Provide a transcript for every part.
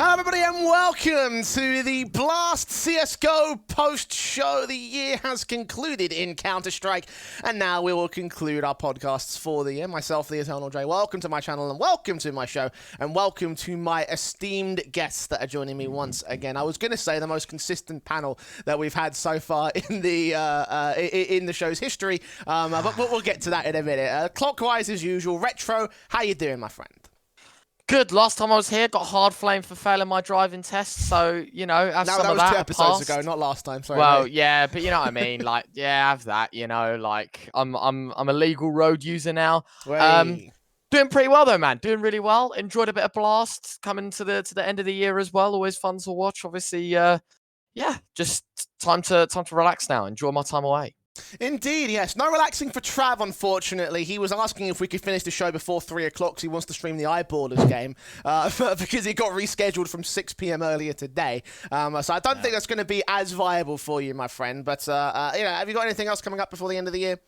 Hello everybody and welcome to the Blast CSGO post-show. The year has concluded in Counter-Strike and now we will conclude our podcasts for the year. Myself, the Eternal J, welcome to my channel and welcome to my show and welcome to my esteemed guests that are joining me once again. I was going to say the most consistent panel that we've had so far in the show's history, but we'll get to that in a minute. Clockwise as usual, Retro, how you doing my friend? Good. Last time I was here, got hard flame for failing my driving test. So, you know, have some of that. That was 2 episodes ago, not last time. Sorry. Well, mate. yeah, but you know what I mean. Like, yeah, have that. You know, like I'm a legal road user now. Doing pretty well though, man. Doing really well. Enjoyed a bit of Blast coming to the end of the year as well. Always fun to watch. Obviously, yeah, just time to relax now. Enjoy my time away. Indeed, yes. No relaxing for Trav, unfortunately. He was asking if we could finish the show before 3 o'clock because he wants to stream the Eyeballers game because it got rescheduled from 6 p.m. earlier today. So I don't think that's going to be as viable for you, my friend. But, you know, have you got anything else coming up before the end of the year?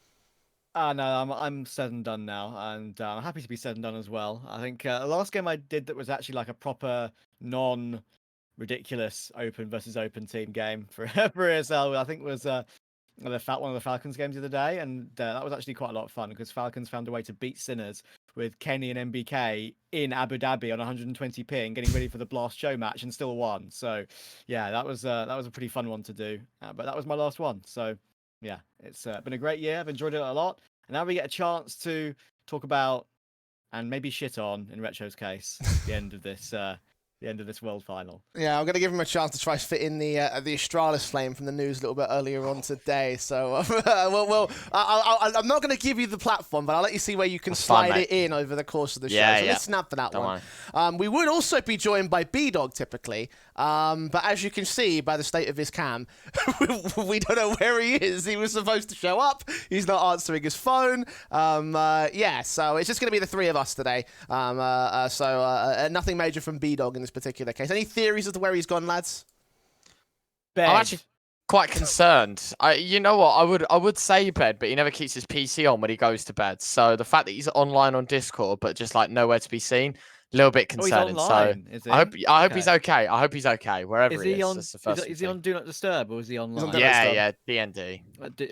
No, I'm said and done now, and I'm happy to be said and done as well. I think the last game I did that was actually like a proper non-ridiculous open versus open team game for ESL, I think was one of the Falcons games the other day, and that was actually quite a lot of fun because Falcons found a way to beat Sinners with Kenny and MBK in Abu Dhabi on 120p and getting ready for the Blast show match and still won. So yeah, that was a pretty fun one to do. But that was my last one. So yeah, it's been a great year. I've enjoyed it a lot, and now we get a chance to talk about and maybe shit on, in Retro's case, the end of this. The end of this world final. Yeah, I'm going to give him a chance to try to fit in the Astralis flame from the news a little bit earlier on today. So, I'm not going to give you the platform, but I'll let you see where you can slide it in over the course of the show. So let's snap for that one. We would also be joined by B-Dog typically, but as you can see by the state of his cam, we don't know where he is. He was supposed to show up. He's not answering his phone. Yeah, so it's just going to be the three of us today. Nothing major from B-Dog in this particular case. Any theories as to where he's gone, lads? Bed. I'm actually quite concerned. You know what? I would say bed, but he never keeps his PC on when he goes to bed. So the fact that he's online on Discord, but just like nowhere to be seen, a little bit concerning. He's online, is he? I hope he's okay. I hope he's okay wherever he is. On, That's the first is he on Do Not Disturb or is he online? Yeah, DND.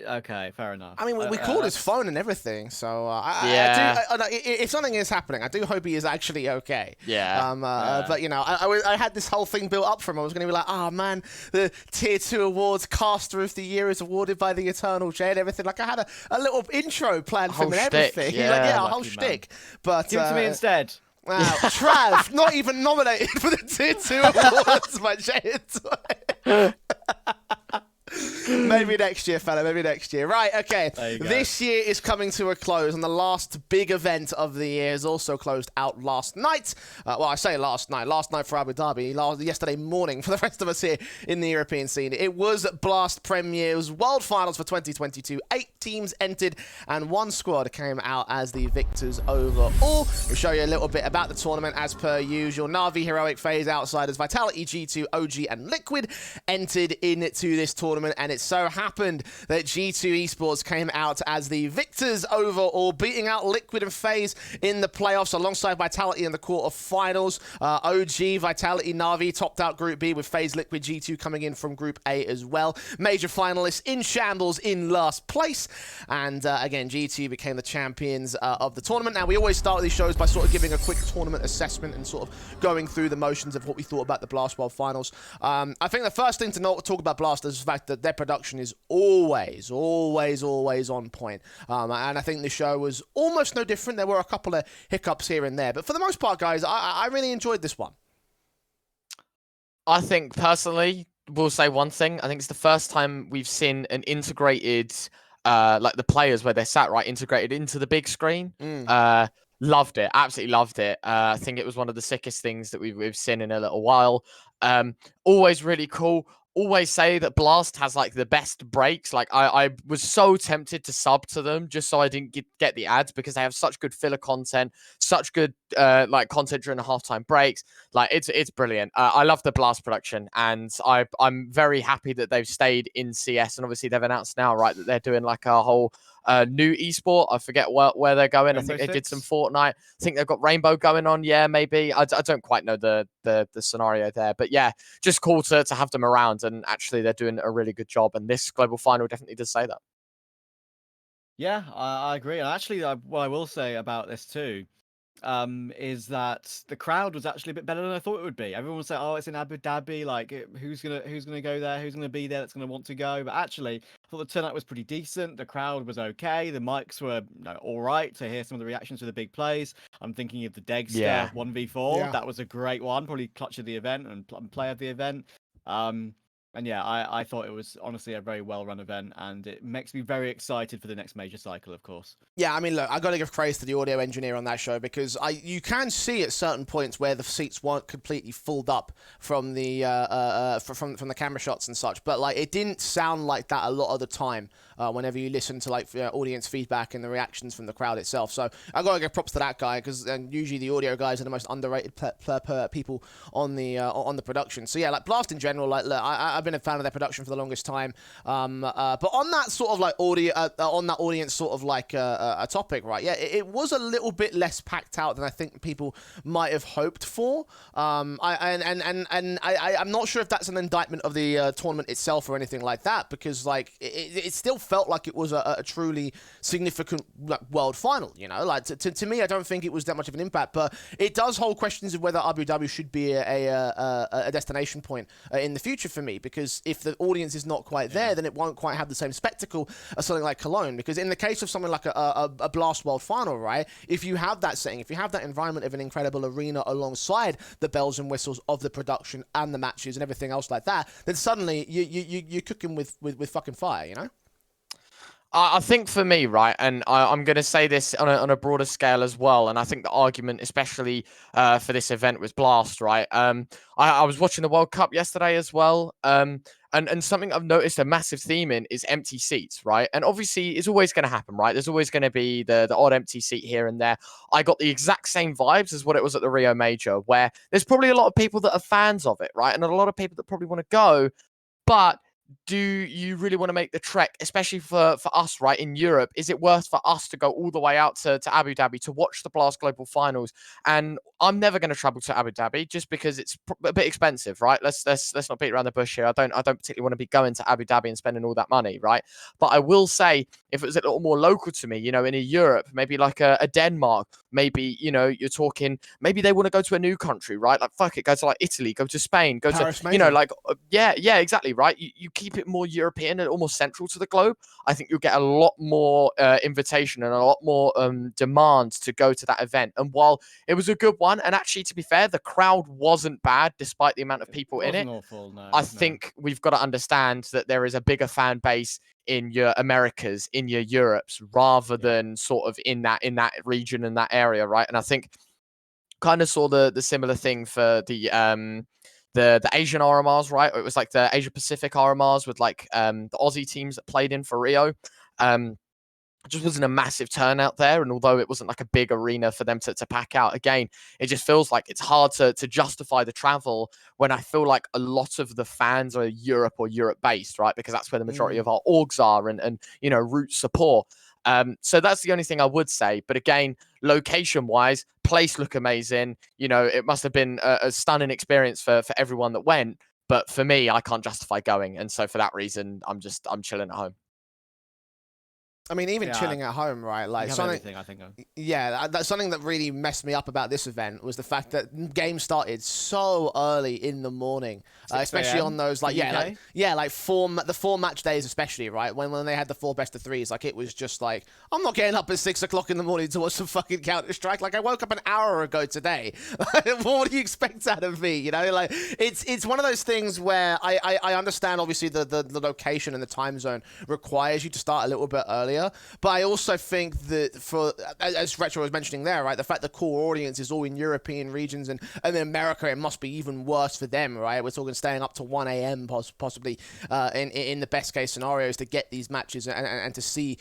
Okay, fair enough. I mean, we called his phone and everything, so if something is happening, I do hope he is actually okay. Yeah. But you know, I had this whole thing built up for him. I was going to be like, oh man, the Tier 2 Awards Caster of the Year is awarded by the Eternal J and everything. Like I had a little intro planned for him and everything. Yeah, a whole shtick. But give it to me instead. Wow, Trav, not even nominated for the Tier 2 Awards, my J. Maybe next year, fella. Maybe next year. Right, okay. This year is coming to a close, and the last big event of the year is also closed out last night. Well, I say last night. Last night for Abu Dhabi. Yesterday morning for the rest of us here in the European scene. It was Blast Premier's World Finals for 2022. 8 teams entered, and 1 squad came out as the victors overall. We'll show you a little bit about the tournament as per usual. Na'Vi, Heroic, FaZe, Outsiders, Vitality, G2, OG, and Liquid entered into this tournament, and it so happened that G2 Esports came out as the victors overall, beating out Liquid and FaZe in the playoffs alongside Vitality in the quarterfinals. OG, Vitality, Na'Vi topped out Group B with FaZe, Liquid, G2 coming in from Group A as well. Major finalists in shambles in last place, and again, G2 became the champions of the tournament. Now, we always start these shows by sort of giving a quick tournament assessment and sort of going through the motions of what we thought about the Blast World Finals. I think the first thing to talk about Blast is the fact that their production is always on point. And I think the show was almost no different. There were a couple of hiccups here and there, but for the most part, guys, I really enjoyed this one. I think personally, we'll say one thing. I think it's the first time we've seen an integrated, like the players where they're sat right integrated into the big screen. Loved it, absolutely loved it. I think it was one of the sickest things that we've seen in a little while. Always really cool. Always say that Blast has like the best breaks. Like I was so tempted to sub to them just so I didn't get the ads because they have such good filler content, such good like content during the halftime breaks. Like it's brilliant. I love the Blast production, and I'm very happy that they've stayed in CS, and obviously they've announced now, right, that they're doing like a whole new esport. I forget where they're going. Rainbow I think they did some Six? Fortnite. I think they've got Rainbow going on. Yeah, maybe. I don't quite know the scenario there, but yeah, just cool to have them around. And actually, they're doing a really good job. And this global final definitely does say that. Yeah, I agree. And actually, what I will say about this too, is that the crowd was actually a bit better than I thought it would be. Everyone was saying, "Oh, it's in Abu Dhabi. Like, who's gonna go there? Who's gonna be there? That's gonna want to go?" But actually, I thought the turnout was pretty decent. The crowd was okay. The mics were all right to hear some of the reactions to the big plays. I'm thinking of the Yeah. Degster 1v4. Yeah. That was a great one, probably clutch of the event and play of the event. And yeah, I thought it was honestly a very well-run event, and it makes me very excited for the next major cycle, of course. Yeah, I mean, look, I got to give praise to the audio engineer on that show because you can see at certain points where the seats weren't completely filled up from the from the camera shots and such, but like it didn't sound like that a lot of the time whenever you listen to like audience feedback and the reactions from the crowd itself. So I got to give props to that guy because usually the audio guys are the most underrated people on the production. So yeah, like Blast in general, like look, I've been a fan of their production for the longest time, but on that sort of like audio on that audience sort of like a topic, right? Yeah, it was a little bit less packed out than I think people might have hoped for. I'm not sure if that's an indictment of the tournament itself or anything like that, because like it still felt like it was a truly significant like, world final. You know, like to me, I don't think it was that much of an impact, but it does hold questions of whether Abu Dhabi should be a destination point in the future for me, because if the audience is not quite there, then it won't quite have the same spectacle as something like Cologne. Because in the case of something like a Blast World Final, right, if you have that setting, if you have that environment of an incredible arena alongside the bells and whistles of the production and the matches and everything else like that, then suddenly you're cooking with fucking fire, you know? I think for me, right, and I'm going to say this on a broader scale as well, and I think the argument, especially for this event, was Blast, right? I was watching the World Cup yesterday as well, and something I've noticed a massive theme in is empty seats, right? And obviously, it's always going to happen, right? There's always going to be the odd empty seat here and there. I got the exact same vibes as what it was at the Rio Major, where there's probably a lot of people that are fans of it, right? And a lot of people that probably want to go, but do you really want to make the trek, especially for us, right, in Europe? Is it worth for us to go all the way out to Abu Dhabi to watch the Blast Global Finals? And I'm never going to travel to Abu Dhabi just because it's a bit expensive, right? Let's not beat around the bush here. I don't particularly want to be going to Abu Dhabi and spending all that money, right? But I will say, if it was a little more local to me, you know, in a Europe, maybe like a Denmark, maybe, you know, you're talking, maybe they want to go to a new country, right? Like, fuck it, go to like Italy, go to Spain, go Paris, to, maybe. you know, like, yeah, exactly, right? You keep it more European and almost central to the globe. I think you'll get a lot more invitation and a lot more demand to go to that event. And while it was a good one, and actually, to be fair, the crowd wasn't bad despite the amount of people in it. Awful, no, I think we've got to understand that there is a bigger fan base in your Americas, in your Europes, rather than sort of in that region and that area, right? And I think kind of saw the similar thing for the Asian RMRs, right? It was like the Asia Pacific RMRs with like the Aussie teams that played in for Rio. Just wasn't a massive turnout there, and although it wasn't like a big arena for them to pack out, again, it just feels like it's hard to justify the travel when I feel like a lot of the fans are Europe or Europe based, right? Because that's where the majority of our orgs are and you know, root support. So that's the only thing I would say. But again, location wise, place look amazing. You know, it must have been a stunning experience for everyone that went. But for me, I can't justify going, and so for that reason, I'm chilling at home. I mean, even chilling at home, right? Like something, I think. Yeah, that's something that really messed me up about this event was the fact that games started so early in the morning, especially on those like the 4 match days, especially right when they had the 4 best of 3s. Like it was just like I'm not getting up at 6 o'clock in the morning to watch some fucking Counter-Strike. Like I woke up an hour ago today. What do you expect out of me? You know, like it's one of those things where I understand obviously the location and the time zone requires you to start a little bit earlier. But I also think that for, as Retro was mentioning there, right, the fact the core audience is all in European regions and in America, it must be even worse for them, right? We're talking staying up to 1 a.m. possibly in the best case scenarios to get these matches and to see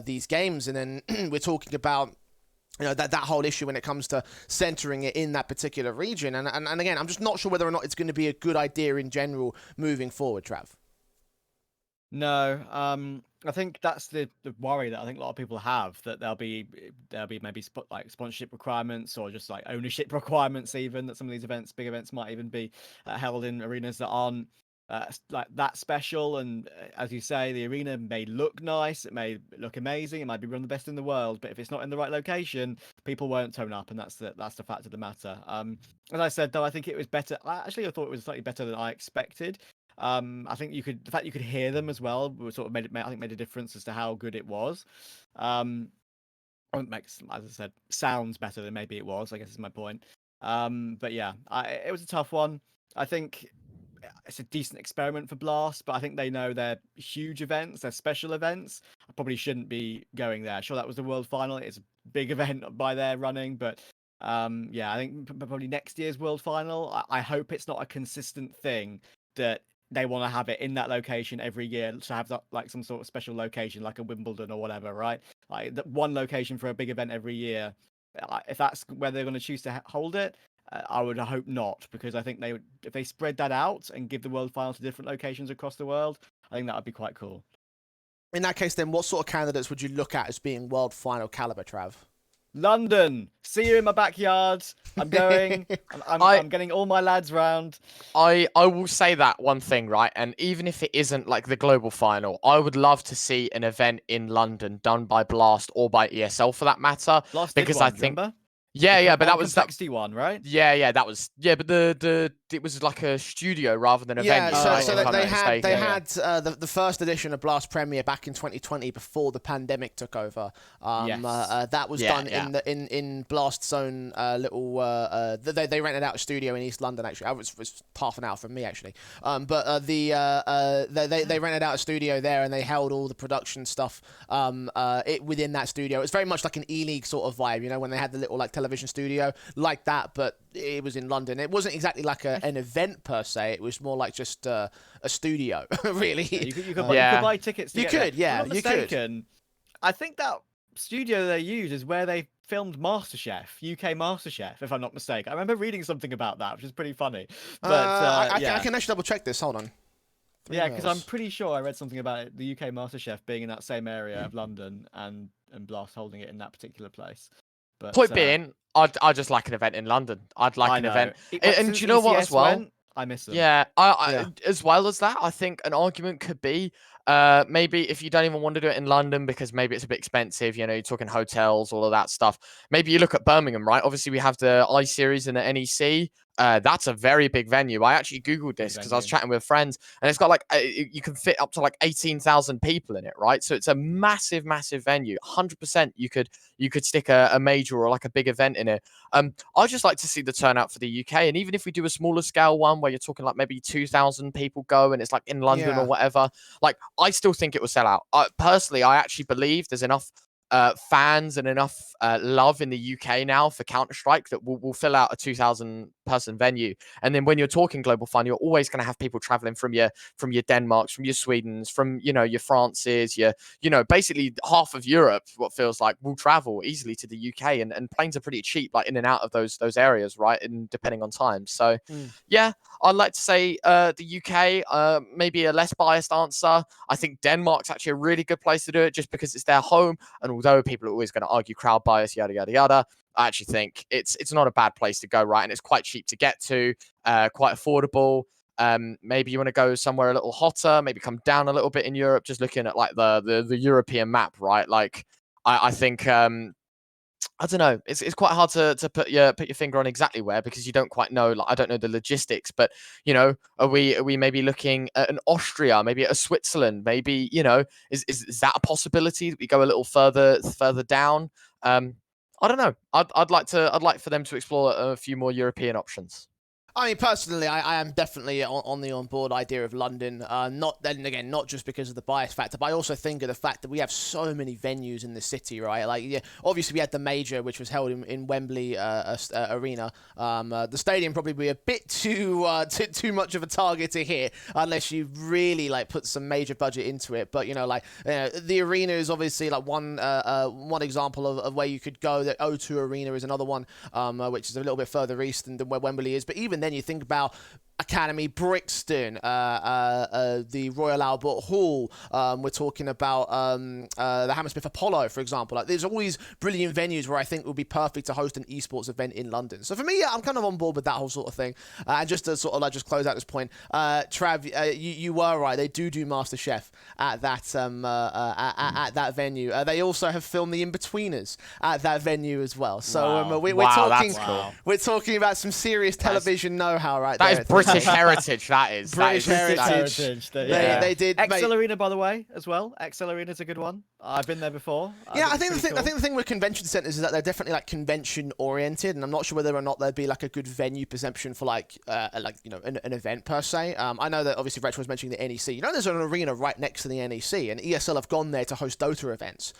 these games. And then we're talking about, you know, that whole issue when it comes to centering it in that particular region. And again, I'm just not sure whether or not it's going to be a good idea in general moving forward, Trav. No, I think that's the worry that I think a lot of people have, that there'll be maybe like sponsorship requirements or just like ownership requirements, even that some of these events, big events, might even be held in arenas that aren't like that special. And as you say, the arena may look nice, it may look amazing, it might be one of the best in the world, but if it's not in the right location, people won't turn up, and that's the fact of the matter. As I said though, I think it was better. I thought it was slightly better than I expected. I think the fact you could hear them as well sort of made a difference as to how good it was. It makes, as I said, sounds better than maybe it was, I guess is my point. But yeah, it was a tough one. I think it's a decent experiment for Blast, but I think they know they're huge events, they're special events. I probably shouldn't be going there. Sure, that was the world final. It's a big event by their running, but yeah, I think probably next year's world final. I hope it's not a consistent thing that they want to have it in that location every year to have that, like some sort of special location, like a Wimbledon or whatever, right? Like one location for a big event every year. If that's where they're going to choose to hold it, I would hope not, because I think they would, if they spread that out and give the world final to different locations across the world, I think that would be quite cool. In that case, then, what sort of candidates would you look at as being world final caliber, Trav? London, see you in my backyard. I'm going. I'm getting all my lads round. I will say that one thing, right? And even if it isn't like the global final, I would love to see an event in London done by Blast or by ESL for that matter. Blast because did one, I think, remember? yeah, but that was that. complexity one, right? Yeah, that was but it was like a studio rather than a venue. Yeah, Right, so if I'm they not had mistaken. the first edition of Blast Premier back in 2020 before the pandemic took over. Yes. That was done in Blast's own little. They rented out a studio in East London actually. It was half an hour from me actually. But they rented out a studio there and they held all the production stuff within that studio. It was very much like an E-League sort of vibe, you know, when they had the little like television studio like that, but it was in London. It wasn't exactly like an event per se. It was more like just a studio, really. Yeah, you could buy tickets. To you get could, there. yeah, If I'm not you mistaken, I think that studio they use is where they filmed MasterChef, UK MasterChef, if I'm not mistaken. I remember reading something about that, which is pretty funny. But I yeah. can actually double check this. Hold on. Yeah, because I'm pretty sure I read something about it, the UK MasterChef being in that same area of London and Blast holding it in that particular place. But Point being, I'd just like an event in London. I'd like an event. And do you know what as well? I miss them. Yeah, as well as that, I think an argument could be maybe if you don't even want to do it in London because maybe it's a bit expensive, you know, you're talking hotels, all of that stuff. Maybe you look at Birmingham, right? Obviously, we have the I Series and the NEC. That's a very big venue. I actually Googled this because I was chatting with friends, and it's got like you can fit up to like 18,000 people in it, right? So it's a massive, massive venue. 100% you could stick a major or like a big event in it. I'd just like to see the turnout for the UK, and even if we do a smaller scale one where you're talking like maybe 2,000 people go and it's like in London or whatever, like I still think it will sell out. Personally, I actually believe there's enough fans and enough love in the UK now for Counter-Strike that will fill out a 2,000 person venue. And then when you're talking global fun, you're always going to have people traveling from your Denmarks, from your Swedens, from your Frances, basically half of Europe, what feels like, will travel easily to the UK, and planes are pretty cheap, like in and out of those areas, right? And depending on time. So yeah, I'd like to say the UK, maybe a less biased answer. I think Denmark's actually a really good place to do it just because it's their home. And although people are always going to argue crowd bias, yada, yada, yada, I actually think it's not a bad place to go, right? And it's quite cheap to get to, quite affordable. Maybe you want to go somewhere a little hotter, maybe come down a little bit in Europe, just looking at like the European map, right? Like I think I don't know. It's quite hard to put your finger on exactly where, because you don't quite know. Like I don't know the logistics, but are we maybe looking at an Austria, maybe at a Switzerland, maybe is that a possibility that we go a little further down? I don't know. I'd like for them to explore a few more European options. I mean, personally, I am definitely on the on-board idea of London. Not just because of the bias factor, but I also think of the fact that we have so many venues in the city, right? Like, yeah, obviously we had the major, which was held in Wembley Arena. The stadium probably be a bit too much of a target to hit unless you really like put some major budget into it. But the arena is obviously like one example of where you could go. The O2 Arena is another one, which is a little bit further east than where Wembley is. But even then, you think about Academy, Brixton, the Royal Albert Hall. We're talking about the Hammersmith Apollo, for example. Like, there's always brilliant venues where I think would be perfect to host an esports event in London. So for me, yeah, I'm kind of on board with that whole sort of thing. And just to sort of like just close out this point, Trav, you were right. They do MasterChef at that at that venue. They also have filmed the In-Betweeners at that venue as well. So we're talking we're talking about some serious television know-how right there. That is British heritage. That is British heritage. They did. Excel Arena, by the way, as well. Excel Arena is a good one. I've been there before. Yeah, I think the thing with convention centers is that they're definitely like convention oriented, and I'm not sure whether or not there'd be like a good venue perception for like you know an event per se. I know that obviously Retro was mentioning the NEC. You know, there's an arena right next to the NEC, and ESL have gone there to host Dota events.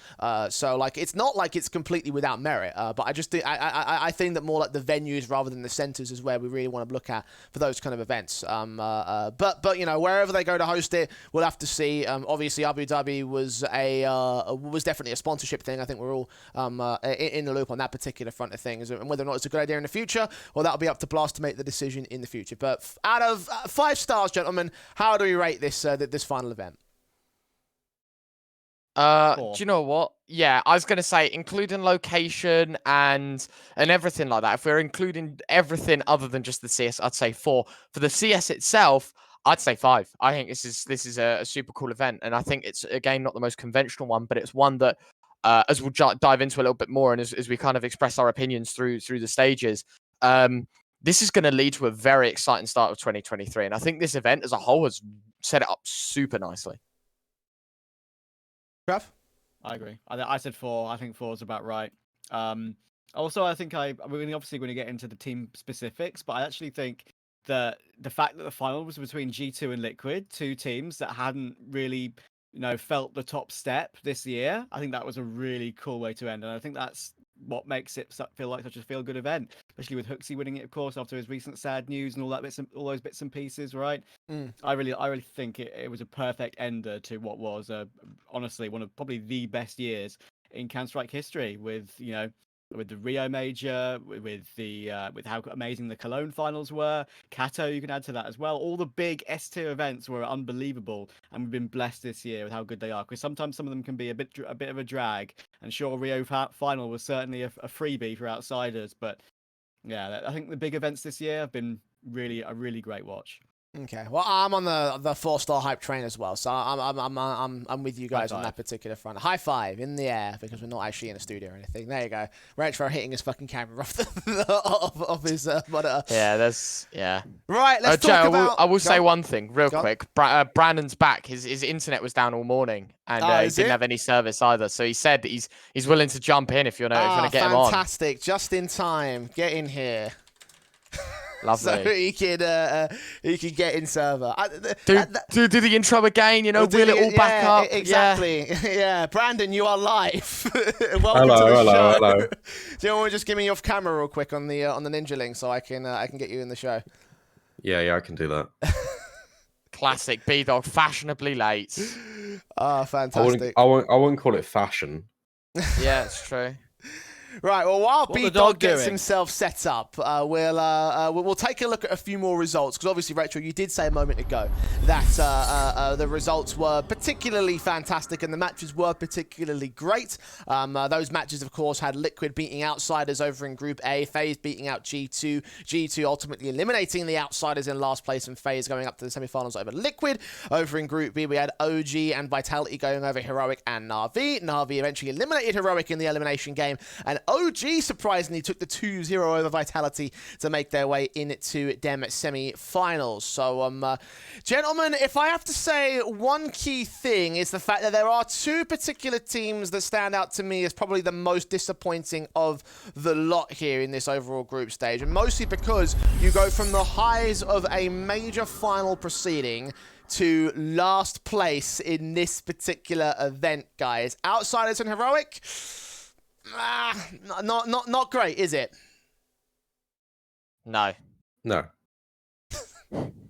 So like it's not like it's completely without merit. But I just think I think that more like the venues rather than the centers is where we really want to look at for those kind of events. But you know, wherever they go to host it, we'll have to see. Obviously Abu Dhabi was definitely a sponsorship thing. I think we're all in the loop on that particular front of things, and whether or not it's a good idea in the future, well, that'll be up to Blast to make the decision in the future. But out of 5 stars, gentlemen, how do we rate this this final event? Do you know what? Yeah, I was gonna say, including location and everything like that. If we're including everything other than just the CS, I'd say 4. For the CS itself, I'd say 5. I think this is a super cool event, and I think it's again not the most conventional one, but it's one that, as we'll dive into a little bit more, and as we kind of express our opinions through the stages, this is going to lead to a very exciting start of 2023, and I think this event as a whole has set it up super nicely. Trav? I agree. I said 4. I think 4 is about right. Also, I think we're obviously going to get into the team specifics, but I actually think that the fact that the final was between G2 and Liquid, 2 teams that hadn't really, felt the top step this year, I think that was a really cool way to end. And I think that's what makes it feel like such a feel-good event, especially with Hooksy winning it, of course, after his recent sad news and all those bits and pieces, right? I really think it was a perfect ender to what was honestly one of probably the best years in Counter-Strike history, with the Rio Major, with how amazing the Cologne finals were. Kato, you can add to that as well. All the big S-tier events were unbelievable, and we've been blessed this year with how good they are. Because sometimes some of them can be a bit of a drag. And sure, Rio final was certainly a freebie for outsiders, but yeah, I think the big events this year have been a really great watch. Okay, well, I'm on the 4-star hype train as well, so I'm with you guys on that particular front. High five in the air, because we're not actually in a studio or anything. There you go. Retro hitting his fucking camera off his monitor. Yeah. Right, let's talk about. I will say one thing real quick. Brandon's back. His internet was down all morning, and he didn't have any service either. So he said that he's willing to jump in if you want to get him on. Fantastic! Just in time. Get in here. Lovely. So he can get in server. Do the intro again, wheel it all back up. Exactly. Yeah. Brandon, you are live. Welcome to the show. Hello. Do you want to just give me off camera real quick on the Ninja Link so I can get you in the show? Yeah, I can do that. Classic B-Dog, fashionably late. Fantastic. I wouldn't call it fashion. Yeah, it's true. Right, well, while B-Dog gets himself set up, we'll take a look at a few more results, because obviously, Retro, you did say a moment ago that the results were particularly fantastic and the matches were particularly great. Those matches, of course, had Liquid beating Outsiders over in Group A, FaZe beating out G2, G2 ultimately eliminating the Outsiders in last place, and FaZe going up to the semi-finals over Liquid. Over in Group B, we had OG and Vitality going over Heroic and Na'Vi. Na'Vi eventually eliminated Heroic in the elimination game, and OG surprisingly took the 2-0 over Vitality to make their way into them semi-finals. So, gentlemen, if I have to say one key thing, is the fact that there are 2 particular teams that stand out to me as probably the most disappointing of the lot here in this overall group stage, and mostly because you go from the highs of a major final proceeding to last place in this particular event, guys. Outsiders and Heroic, not great, is it? No.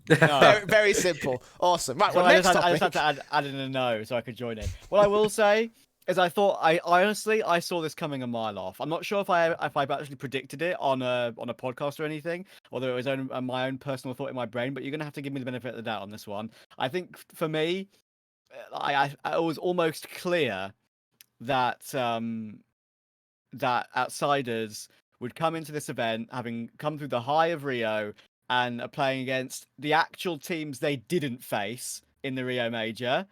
Very, very simple. Awesome. Right, well, I next just topic. had to add in a no so I could join in. What I will say is I thought I honestly saw this coming a mile off. I'm not sure if I've actually predicted it on a podcast or anything, although it was my own personal thought in my brain. But you're gonna have to give me the benefit of the doubt on this one. I think for me, I was almost clear that that outsiders would come into this event having come through the high of Rio and are playing against the actual teams they didn't face in the Rio Major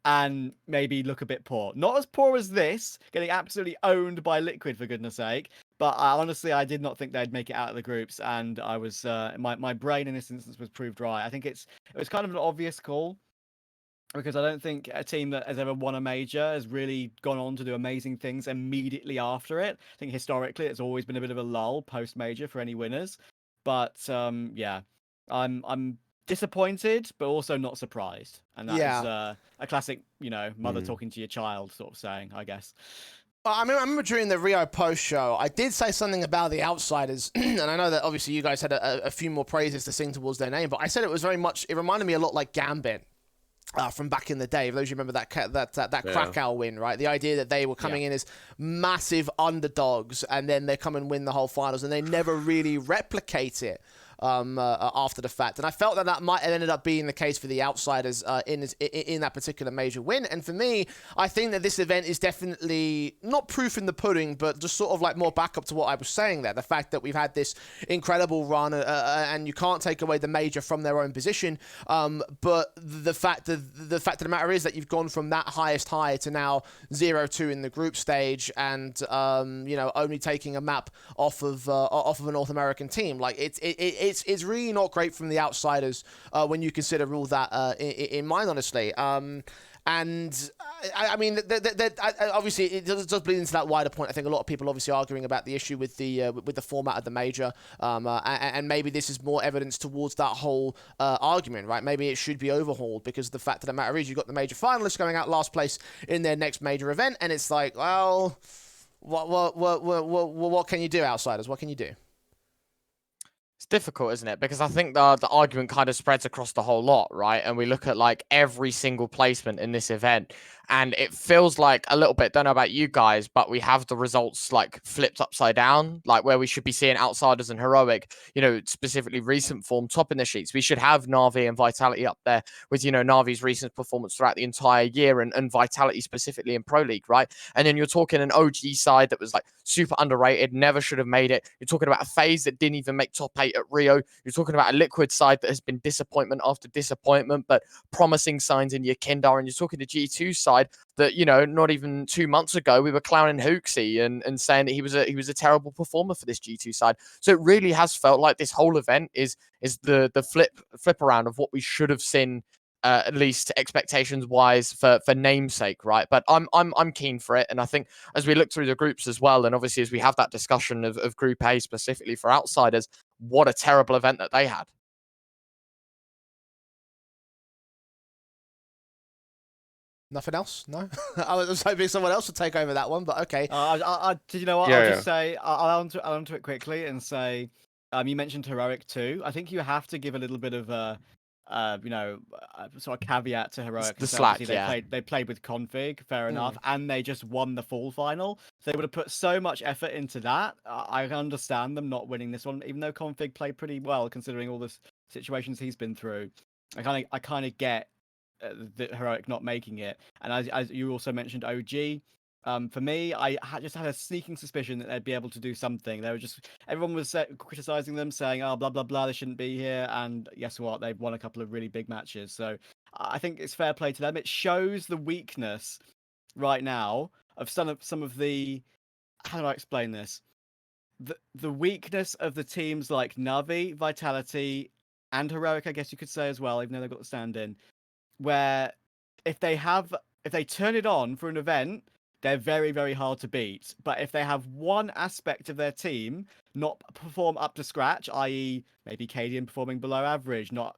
and maybe look a bit poor. Not as poor as this, getting absolutely owned by Liquid, for goodness sake. But honestly, I did not think they'd make it out of the groups, and I was my brain in this instance was proved right. I think it was kind of an obvious call, because I don't think a team that has ever won a major has really gone on to do amazing things immediately after it. I think historically it's always been a bit of a lull post-major for any winners. But yeah, I'm disappointed, but also not surprised. And that is a classic, mother talking to your child sort of saying, I guess. I remember during the Rio post show, I did say something about the outsiders, and I know that obviously you guys had a few more praises to sing towards their name, but I said it was very much, it reminded me a lot like Gambit. From back in the day, for those of you remember that Krakow win, right? The idea that they were coming in as massive underdogs, and then they come and win the whole finals, and they never really replicate it after the fact. And I felt that might have ended up being the case for the outsiders in that particular major win. And for me, I think that this event is definitely not proof in the pudding, but just sort of like more backup to what I was saying there. The fact that we've had this incredible run, and you can't take away the major from their own position, but the fact of the matter is that you've gone from that highest high to now 0-2 in the group stage, and only taking a map off of a North American team. Like it's really not great from the outsiders when you consider all that in mind, honestly. And I mean, obviously, it does bleed into that wider point. I think a lot of people obviously arguing about the issue with the format of the major, and maybe this is more evidence towards that whole argument, right? Maybe it should be overhauled, because the fact of the matter is you've got the major finalists going out last place in their next major event, and it's like, well, what can you do, outsiders? What can you do? It's difficult, isn't it? Because I think the argument kind of spreads across the whole lot, right? And we look at like every single placement in this event, and it feels like a little bit, don't know about you guys, but we have the results like flipped upside down, like where we should be seeing outsiders and heroic, specifically recent form top in the sheets. We should have Na'Vi and Vitality up there with, Na'Vi's recent performance throughout the entire year, and Vitality specifically in Pro League, right? And then you're talking an OG side that was like super underrated, never should have made it. You're talking about a FaZe that didn't even make top 8 at Rio. You're talking about a Liquid side that has been disappointment after disappointment, but promising signs in your Kindar. And you're talking to G2 side that, not even 2 months ago, we were clowning Hooksy and saying that he was a terrible performer for this G2 side. So it really has felt like this whole event is the flip around of what we should have seen, at least expectations wise, for namesake, right? But I'm keen for it, and I think as we look through the groups as well, and obviously as we have that discussion of Group A specifically for outsiders, what a terrible event that they had. Nothing else? No? I was hoping someone else would take over that one, but okay. You know what? I'll just say, I'll onto it quickly and say, you mentioned Heroic too. I think you have to give a little bit of a sort of caveat to Heroic. The slack, they played with Config, fair enough, and they just won the full final. So they would have put so much effort into that. I understand them not winning this one, even though Config played pretty well considering all the situations he's been through. I kind of get the Heroic not making it. And as you also mentioned, OG. For me, I just had a sneaking suspicion that they'd be able to do something. Everyone was criticizing them, saying, "Oh, blah blah blah, they shouldn't be here." And guess what? They've won a couple of really big matches. So I think it's fair play to them. It shows the weakness right now of some of the. How do I explain this? The weakness of the teams like Na'Vi, Vitality, and Heroic, I guess you could say as well, even though they've got the stand-in, where if they turn it on for an event, they're very, very hard to beat. But if they have one aspect of their team not perform up to scratch, i.e. maybe Cadian performing below average, not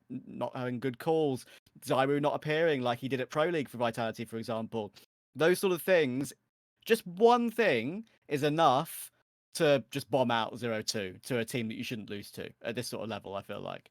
having good calls, Zyru not appearing like he did at Pro League for Vitality, for example, those sort of things, just one thing is enough to just bomb out 0-2 to a team that you shouldn't lose to at this sort of level, I feel like.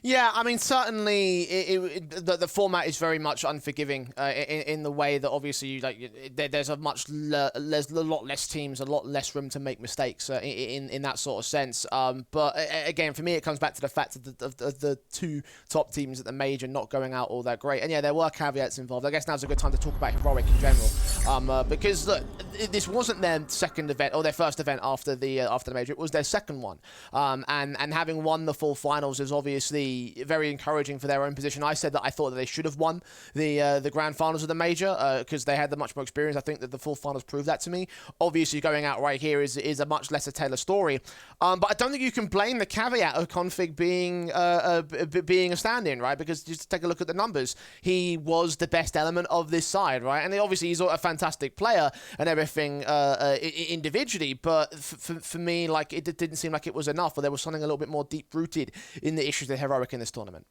Yeah, I mean, certainly the format is very much unforgiving in the way that obviously there's a there's a lot less teams, a lot less room to make mistakes in that sort of sense. But again, for me, it comes back to the fact of the two top teams at the major not going out all that great. And yeah, there were caveats involved. I guess now's a good time to talk about Heroic in general, because look, this wasn't their second event or their first event after the major. It was their second one, and having won the full finals is obviously very encouraging for their own position. I said that I thought that they should have won the grand finals of the major because they had the much more experience. I think that the full finals proved that to me. Obviously, going out right here is a much lesser Taylor story, but I don't think you can blame the caveat of Config being a stand-in, right? Because just take a look at the numbers. He was the best element of this side, right? And obviously he's a fantastic player and everything individually, but for me, like, it didn't seem like it was enough, or there was something a little bit more deep-rooted in the issues that Heroic in this tournament.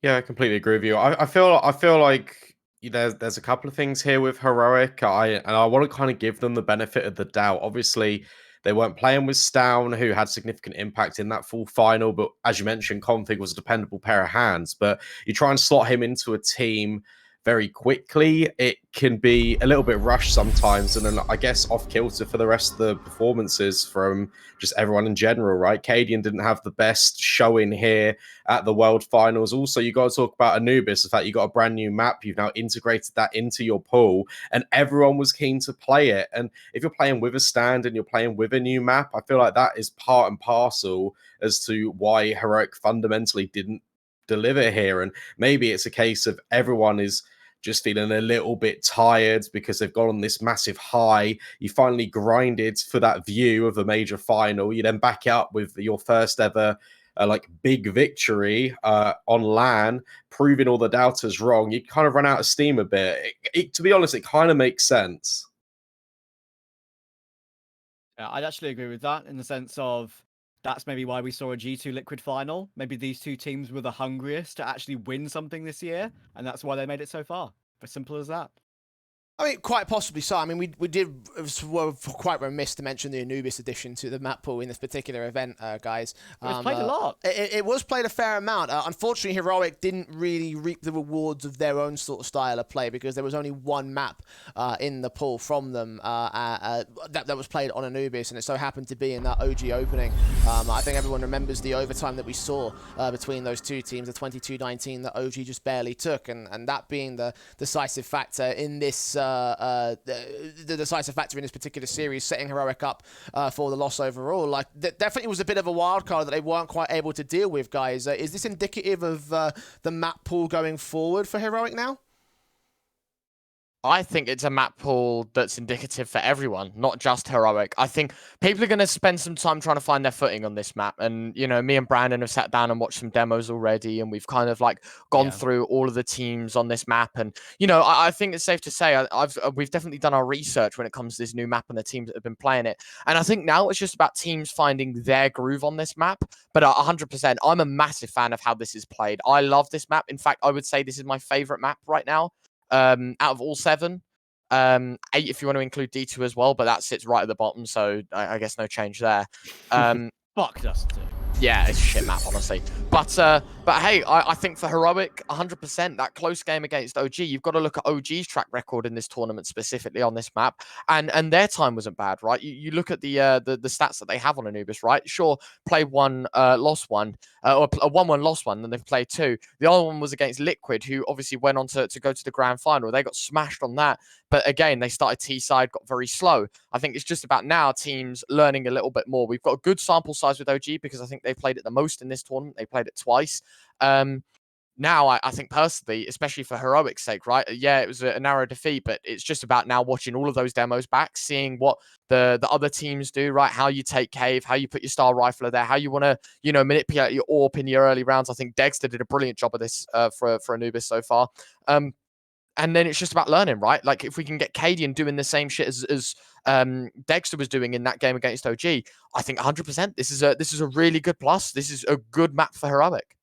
Yeah, I completely agree with you. I feel like there's a couple of things here with Heroic. I want to kind of give them the benefit of the doubt. Obviously, they weren't playing with Stown, who had significant impact in that full final. But as you mentioned, Config was a dependable pair of hands. But you try and slot him into a team very quickly, it can be a little bit rushed sometimes, and then I guess off kilter for the rest of the performances from just everyone in general, right? Cadian didn't have the best showing here at the World Finals. Also, you got to talk about Anubis, the fact you got a brand new map, you've now integrated that into your pool, and everyone was keen to play it. And if you're playing with a stand and you're playing with a new map, I feel like that is part and parcel as to why Heroic fundamentally didn't deliver here. And maybe it's a case of everyone is just feeling a little bit tired because they've gone on this massive high. You finally grinded for that view of the major final. You then back it up with your first ever like big victory on LAN, proving all the doubters wrong. You kind of run out of steam a bit. To be honest, it kind of makes sense. Yeah, I'd actually agree with that in the sense of that's maybe why we saw a G2 Liquid final. Maybe these two teams were the hungriest to actually win something this year, and that's why they made it so far. As simple as that. I mean, quite possibly so. I mean, we were quite remiss to mention the Anubis addition to the map pool in this particular event, guys. It was played a lot. It was played a fair amount. Unfortunately, Heroic didn't really reap the rewards of their own sort of style of play because there was only one map in the pool from them that was played on Anubis, and it so happened to be in that OG opening. I think everyone remembers the overtime that we saw between those two teams, the 22-19 that OG just barely took, and that being the decisive factor in this. The decisive factor in this particular series, setting Heroic up for the loss overall. Like, definitely was a bit of a wild card that they weren't quite able to deal with, guys. Is this indicative of the map pool going forward for Heroic now? I think it's a map pool that's indicative for everyone, not just Heroic. I think people are going to spend some time trying to find their footing on this map. And, you know, me and Brandon have sat down and watched some demos already, and we've kind of like gone through all of the teams on this map. And, you know, I think it's safe to say we've definitely done our research when it comes to this new map and the teams that have been playing it. And I think now it's just about teams finding their groove on this map. But 100%, I'm a massive fan of how this is played. I love this map. In fact, I would say this is my favorite map right now. Out of all 7, 8 if you want to include D2 as well, but that sits right at the bottom, so I guess no change there. Fuck Dustin. Yeah, it's a shit map, honestly. But hey, I think for Heroic, 100%, that close game against OG, you've got to look at OG's track record in this tournament, specifically on this map, and their time wasn't bad, right? You look at the stats that they have on Anubis, right? Sure, play 1, lost 1, or 1-1, lost 1, then they've played 2. The other one was against Liquid, who obviously went on to go to the grand final. They got smashed on that. But again, they started T-side, got very slow. I think it's just about now teams learning a little bit more. We've got a good sample size with OG because I think they played it the most in this tournament. They played it twice. Now, I think personally, especially for Heroic's sake, right? Yeah, it was a narrow defeat, but it's just about now watching all of those demos back, seeing what the other teams do, right? How you take Cave, how you put your Star Rifler there, how you want to, you know, manipulate your AWP in your early rounds. I think Dexter did a brilliant job of this for Anubis so far. And then it's just about learning, right? Like, if we can get Cadian doing the same shit as Dexter was doing in that game against OG, I think 100% this is a really good plus. This is a good map for Heroic.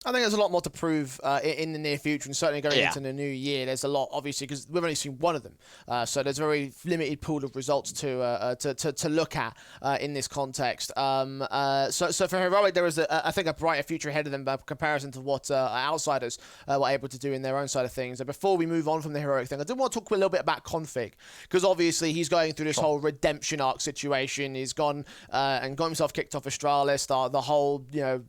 I think there's a lot more to prove in the near future, and certainly going Yeah. into the new year. There's a lot, obviously, because we've only seen one of them, so there's a very limited pool of results to look at in this context. So for Heroic, there is I think a brighter future ahead of them by comparison to what outsiders were able to do in their own side of things. And before we move on from the Heroic thing, I did want to talk a little bit about Config, because obviously he's going through this whole redemption arc situation. He's gone and got himself kicked off Astralis. The whole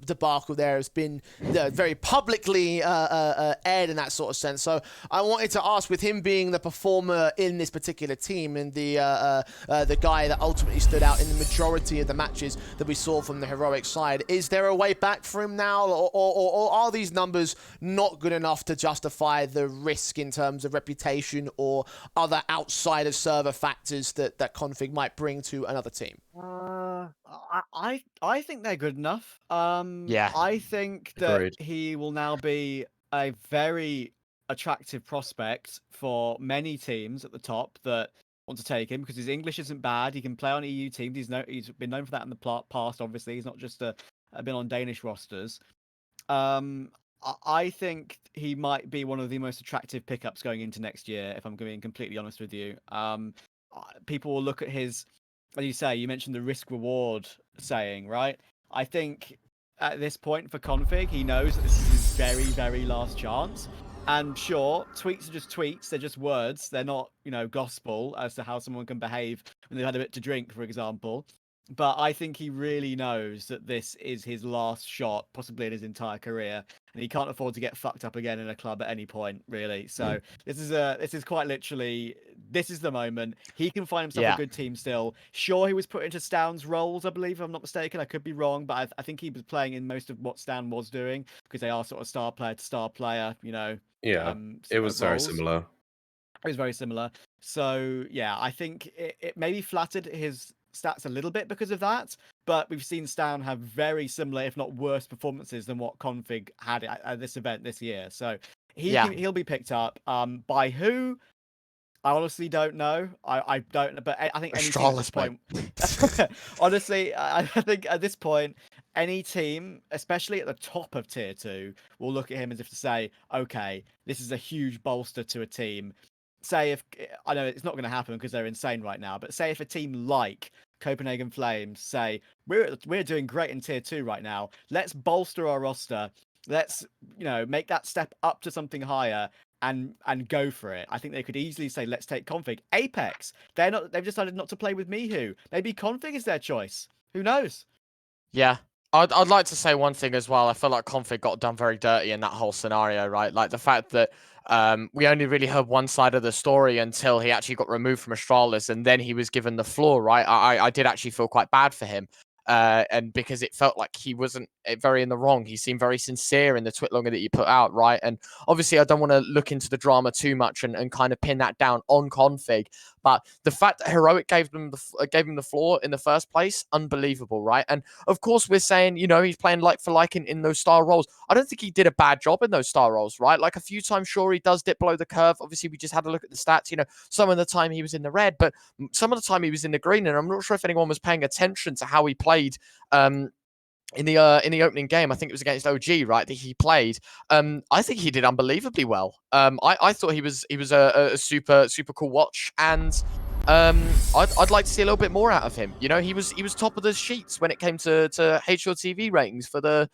debacle there has been very publicly aired in that sort of sense. So I wanted to ask, with him being the performer in this particular team and the guy that ultimately stood out in the majority of the matches that we saw from the Heroic side, is there a way back for him now, or are these numbers not good enough to justify the risk in terms of reputation or other outside of server factors that Config might bring to another team? I think they're good enough. Yeah. I think that Agreed. he will now be a very attractive prospect for many teams at the top that want to take him, because his English isn't bad. He can play on EU teams. He's been known for that in the past. Obviously, he's not just been on Danish rosters. I think he might be one of the most attractive pickups going into next year, if I'm being completely honest with you. People will look at his, as you say, you mentioned the risk reward saying, right? I think at this point for Config, he knows that this is his very, very last chance. And sure, tweets are just tweets. They're just words. They're not, gospel as to how someone can behave when they've had a bit to drink, for example. But I think he really knows that this is his last shot, possibly in his entire career, and he can't afford to get fucked up again in a club at any point, really. So this is quite literally, this is the moment. He can find himself a good team still. Sure, he was put into Stan's roles, I believe, if I'm not mistaken. I could be wrong, but I think he was playing in most of what Stan was doing, because they are sort of star player to star player, Yeah, it was very roles. similar. It was very similar. So yeah, I think it maybe flattered his stats a little bit because of that, but we've seen Stan have very similar, if not worse, performances than what Config had at this event this year. So he'll be picked up. By who? I honestly don't know. I don't, but I think any team at this point. Honestly, I think at this point, any team, especially at the top of tier 2, will look at him as if to say, okay, this is a huge bolster to a team. Say if, I know it's not going to happen because they're insane right now, but say if a team like Copenhagen Flames say, we're doing great in tier 2 right now, let's bolster our roster, let's make that step up to something higher and go for it. I think they could easily say, let's take Config. Apex, they've decided not to play with Mihu. Maybe Config is their choice. Who knows? Yeah. I'd like to say one thing as well. I feel like Config got done very dirty in that whole scenario, right? Like the fact that we only really heard one side of the story until he actually got removed from Astralis, and then he was given the floor, right? I did actually feel quite bad for him. And because it felt like he wasn't very in the wrong. He seemed very sincere in the twit longer that he put out, right? And obviously I don't want to look into the drama too much and kind of pin that down on Config, but the fact that Heroic gave him the floor in the first place, unbelievable, right? And of course we're saying, he's playing like for like in those star roles. I don't think he did a bad job in those star roles, right? Like a few times, sure, he does dip below the curve. Obviously we just had a look at the stats, some of the time he was in the red, but some of the time he was in the green, and I'm not sure if anyone was paying attention to how he played in the opening game. I think it was against OG, right, that he played. I think he did unbelievably well. I thought he was a super cool watch, and I'd like to see a little bit more out of him. He was top of the sheets when it came to HLTV ratings for the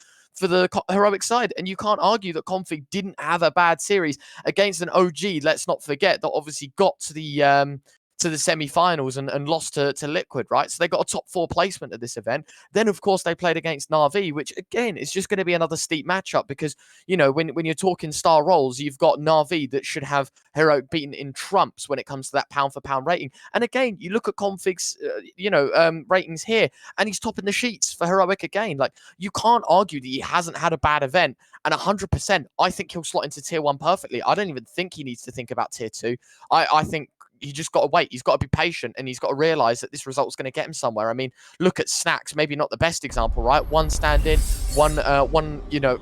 Heroic side, and you can't argue that Config didn't have a bad series against an OG. Let's not forget that obviously got to the semi-finals and lost to Liquid, right? So they got a top 4 placement at this event. Then, of course, they played against Na'Vi, which, again, is just going to be another steep matchup because, when you're talking star roles, you've got Na'Vi that should have Heroic beaten in trumps when it comes to that pound-for-pound rating. And again, you look at Config's, ratings here, and he's topping the sheets for Heroic again. Like, you can't argue that he hasn't had a bad event. And 100%, I think he'll slot into tier 1 perfectly. I don't even think he needs to think about tier 2. I think he just got to wait. He's got to be patient, and he's got to realize that this result's going to get him somewhere. I mean, look at Snacks, maybe not the best example, right? One stand in, one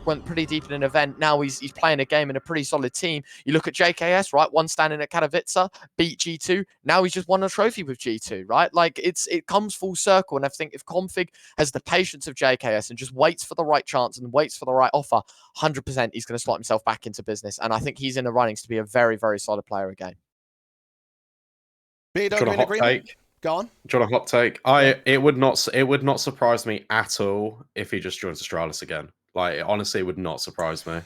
went pretty deep in an event. Now he's playing a game in a pretty solid team. You look at JKS, right? One stand in at Katowice, beat G2. Now he's just won a trophy with G2, right? Like it comes full circle. And I think if Config has the patience of JKS and just waits for the right chance and waits for the right offer, 100% he's going to slot himself back into business. And I think he's in the runnings to be a very, very solid player again. B, don't Do you want a hot take? Go on. Do you want a hot take? It would not surprise me at all if he just joins Astralis again. Like, it honestly would not surprise me.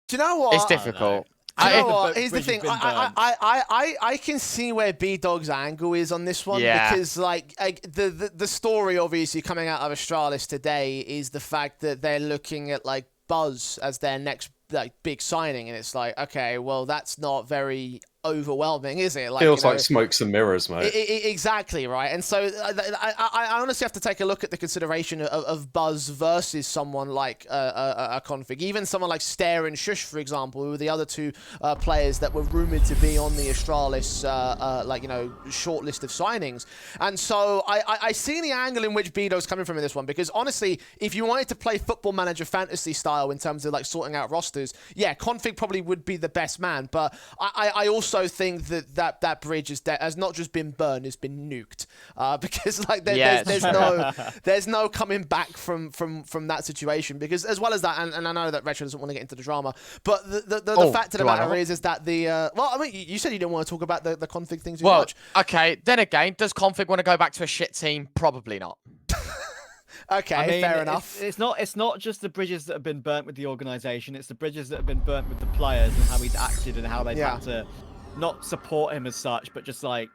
Do you know what? It's difficult. Here's the thing. I can see where B-Dog's angle is on this one, because like the story obviously coming out of Astralis today is the fact that they're looking at like Buzz as their next like big signing, and it's like, okay, well, that's not very overwhelming, is it? Like, feels like smokes and mirrors, mate. Exactly, right. And so I honestly have to take a look at the consideration of Buzz versus someone like a Config, even someone like Stare and Shush, for example, who were the other two players that were rumored to be on the Astralis short list of signings. And so I see the angle in which Bido's coming from in this one, because honestly, if you wanted to play Football Manager fantasy style in terms of like sorting out rosters, yeah, Config probably would be the best man. But I also think that bridge has not just been burned, it's been nuked, because like there's no coming back from that situation, because as well as that, and I know that Retro doesn't want to get into the drama, but the fact of the matter is that you said you didn't want to talk about the Config things too much. Okay, then again, does Config want to go back to a shit team? Probably not. Okay, I mean, fair enough. It's not just the bridges that have been burnt with the organization, it's the bridges that have been burnt with the players and how he's acted and how they've had to not support him as such, but just like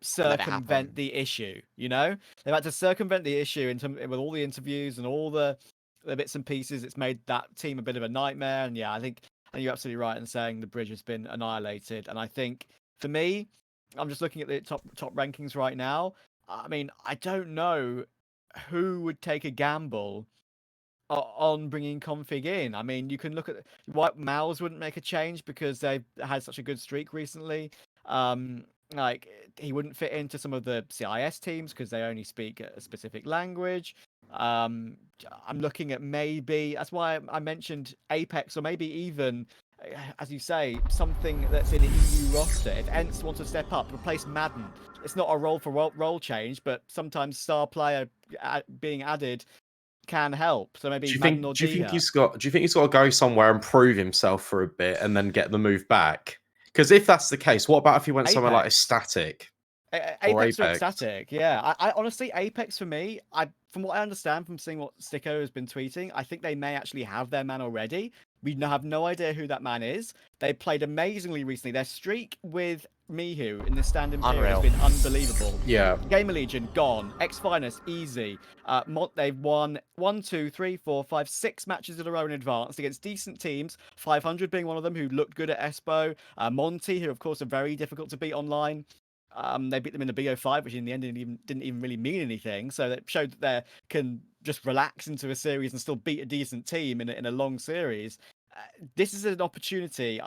circumvent the issue, you know? They've had to circumvent the issue with all the interviews and all the bits and pieces. It's made that team a bit of a nightmare. And yeah, I think you're absolutely right in saying the bridge has been annihilated. And I think, for me, I'm just looking at the top rankings right now. I mean, I don't know who would take a gamble on bringing Config in. I mean, you can look at White Mouse wouldn't make a change because they've had such a good streak recently. Like, he wouldn't fit into some of the CIS teams because they only speak a specific language. I'm looking at maybe, that's why I mentioned Apex, or maybe even, as you say, something that's in an EU roster. If Ents wants to step up, replace Madden. It's not a role for role change, but sometimes star player being added can help. So maybe do you think he's got to go somewhere and prove himself for a bit and then get the move back? Because if that's the case, what about if he went somewhere like Static? Apex or Static, yeah. I honestly, Apex for me, from what I understand from seeing what Sticko has been tweeting, I think they may actually have their man already. We have no idea who that man is. They played amazingly recently. Their streak with Mihu in the stand-in period has been unbelievable. Yeah. Gamer Legion, gone. X-Finest, easy. They've won 1, 2, 3, 4, 5, 6 matches in a row in advance against decent teams, 500 being one of them, who looked good at Espo. Monty, who of course are very difficult to beat online. They beat them in the BO5, which in the end didn't even really mean anything. So that showed that they can just relax into a series and still beat a decent team in a long series. This is an opportunity.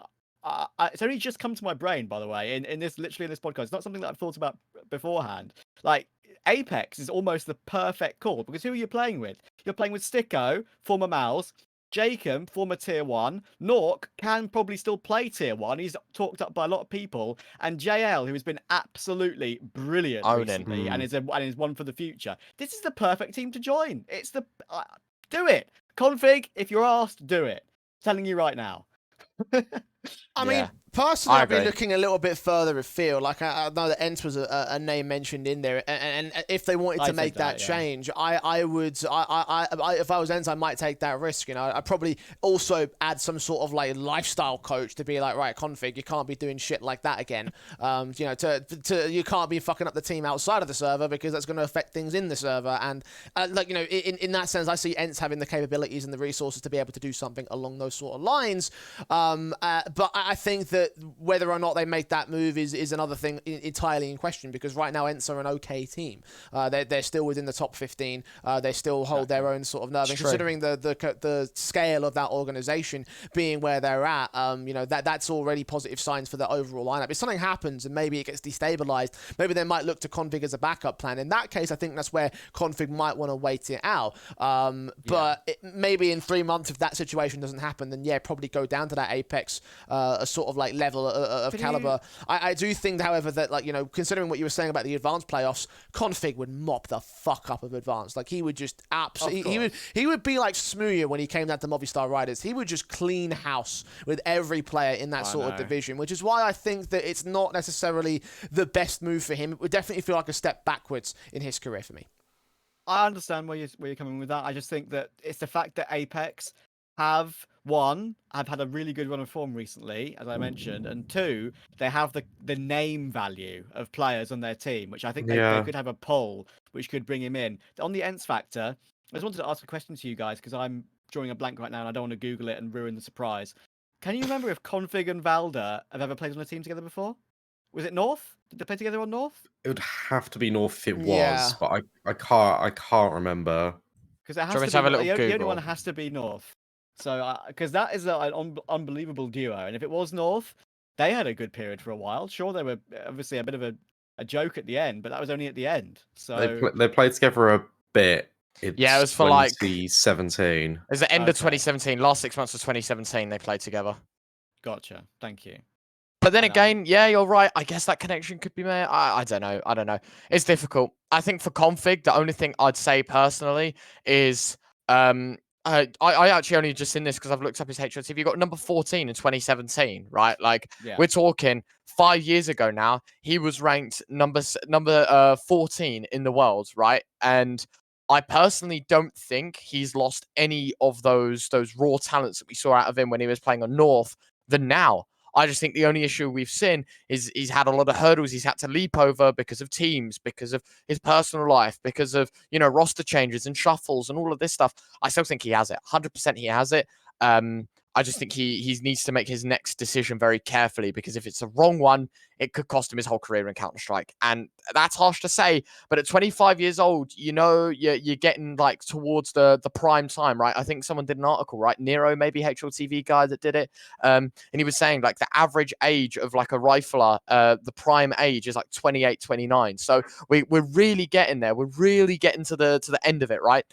It's only just come to my brain, by the way, in this podcast. It's not something that I've thought about beforehand. Like, Apex is almost the perfect call, because who are you playing with? You're playing with Sticko, former Mouse, Jacob, former Tier 1, Nork can probably still play Tier 1. He's talked up by a lot of people. And JL, who has been absolutely brilliant recently and is one for the future. This is the perfect team to join. It's the... do it. Config, if you're asked, do it. I'm telling you right now. I mean, personally, I'd be looking a little bit further afield. Like, I know that Ents was a name mentioned in there, and if they wanted to make that change, I would. If I was Ents, I might take that risk. You know, I'd probably also add some sort of like lifestyle coach to be like, right, Config, you can't be doing shit like that again. You know, you can't be fucking up the team outside of the server, because that's going to affect things in the server. And like, you know, in that sense, I see Ents having the capabilities and the resources to be able to do something along those sort of lines. But I think that whether or not they make that move is another thing entirely in question, because right now Ents are an okay team. They're still within the top 15. They still hold their own sort of nerve. And considering the scale of that organization being where they're at, that's already positive signs for the overall lineup. If something happens and maybe it gets destabilized, maybe they might look to Config as a backup plan. In that case, I think that's where Config might want to wait it out. But maybe in 3 months, if that situation doesn't happen, then probably go down to that Apex a sort of like level of caliber. I do think, however, that considering what you were saying about the advanced playoffs, Config would mop the fuck up of advanced. Like he would just absolutely, he would be like Smooya when he came down to Movistar Riders. He would just clean house with every player in that sort of division, which is why I think that it's not necessarily the best move for him. It would definitely feel like a step backwards in his career for me. I understand where you're coming with that. I just think that it's the fact that Apex have had a really good run of form recently, as I mentioned, and 2, they have the name value of players on their team, which I think they could have a pull which could bring him in. On the Ents factor, I just wanted to ask a question to you guys because I'm drawing a blank right now and I don't want to Google it and ruin the surprise. Can you remember if Config and Valda have ever played on a team together before? Was it North? Did they play together on North? It would have to be North if it was, but I can't remember. Because it has to be, have a little the only Google? one has to be North. So, because that is an unbelievable duo, and if it was North, they had a good period for a while. Sure, they were obviously a bit of a joke at the end, but that was only at the end. So they played together a bit. It was for 2017. It was the end of 2017. Last 6 months of 2017, they played together. Gotcha. Thank you. But then again, you're right. I guess that connection could be made. I don't know. It's difficult. I think for Config, the only thing I'd say personally is I actually only just seen this because I've looked up his HLTV. You got number 14 in 2017, right? Like we're talking 5 years ago now. He was ranked number 14 in the world, right? And I personally don't think he's lost any of those raw talents that we saw out of him when he was playing on North than now. I just think the only issue we've seen is he's had a lot of hurdles he's had to leap over because of teams, because of his personal life, because of, roster changes and shuffles and all of this stuff. I still think he has it. 100% he has it. I just think he needs to make his next decision very carefully, because if it's the wrong one, it could cost him his whole career in Counter-Strike. And that's harsh to say, but at 25 years old, you're getting like towards the prime time, right? I think someone did an article, right? Nero, maybe HLTV guy that did it. And he was saying like the average age of like a rifler, the prime age is like 28, 29. So we're really getting there. We're really getting to the end of it, right?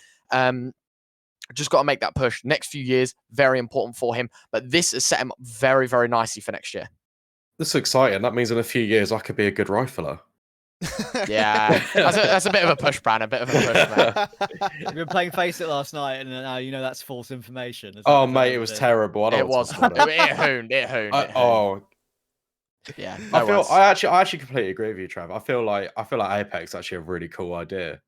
Just got to make that push. Next few years, very important for him. But this has set him up very, very nicely for next year. That's exciting. That means in a few years I could be a good rifler. Yeah, that's a bit of a push, Bran. A bit of a push, man. You've been playing Face It last night, and now that's false information. Oh, mate, it was terrible. It was. It hooned. Yeah. I actually completely agree with you, Trav. I feel like Apex is actually a really cool idea.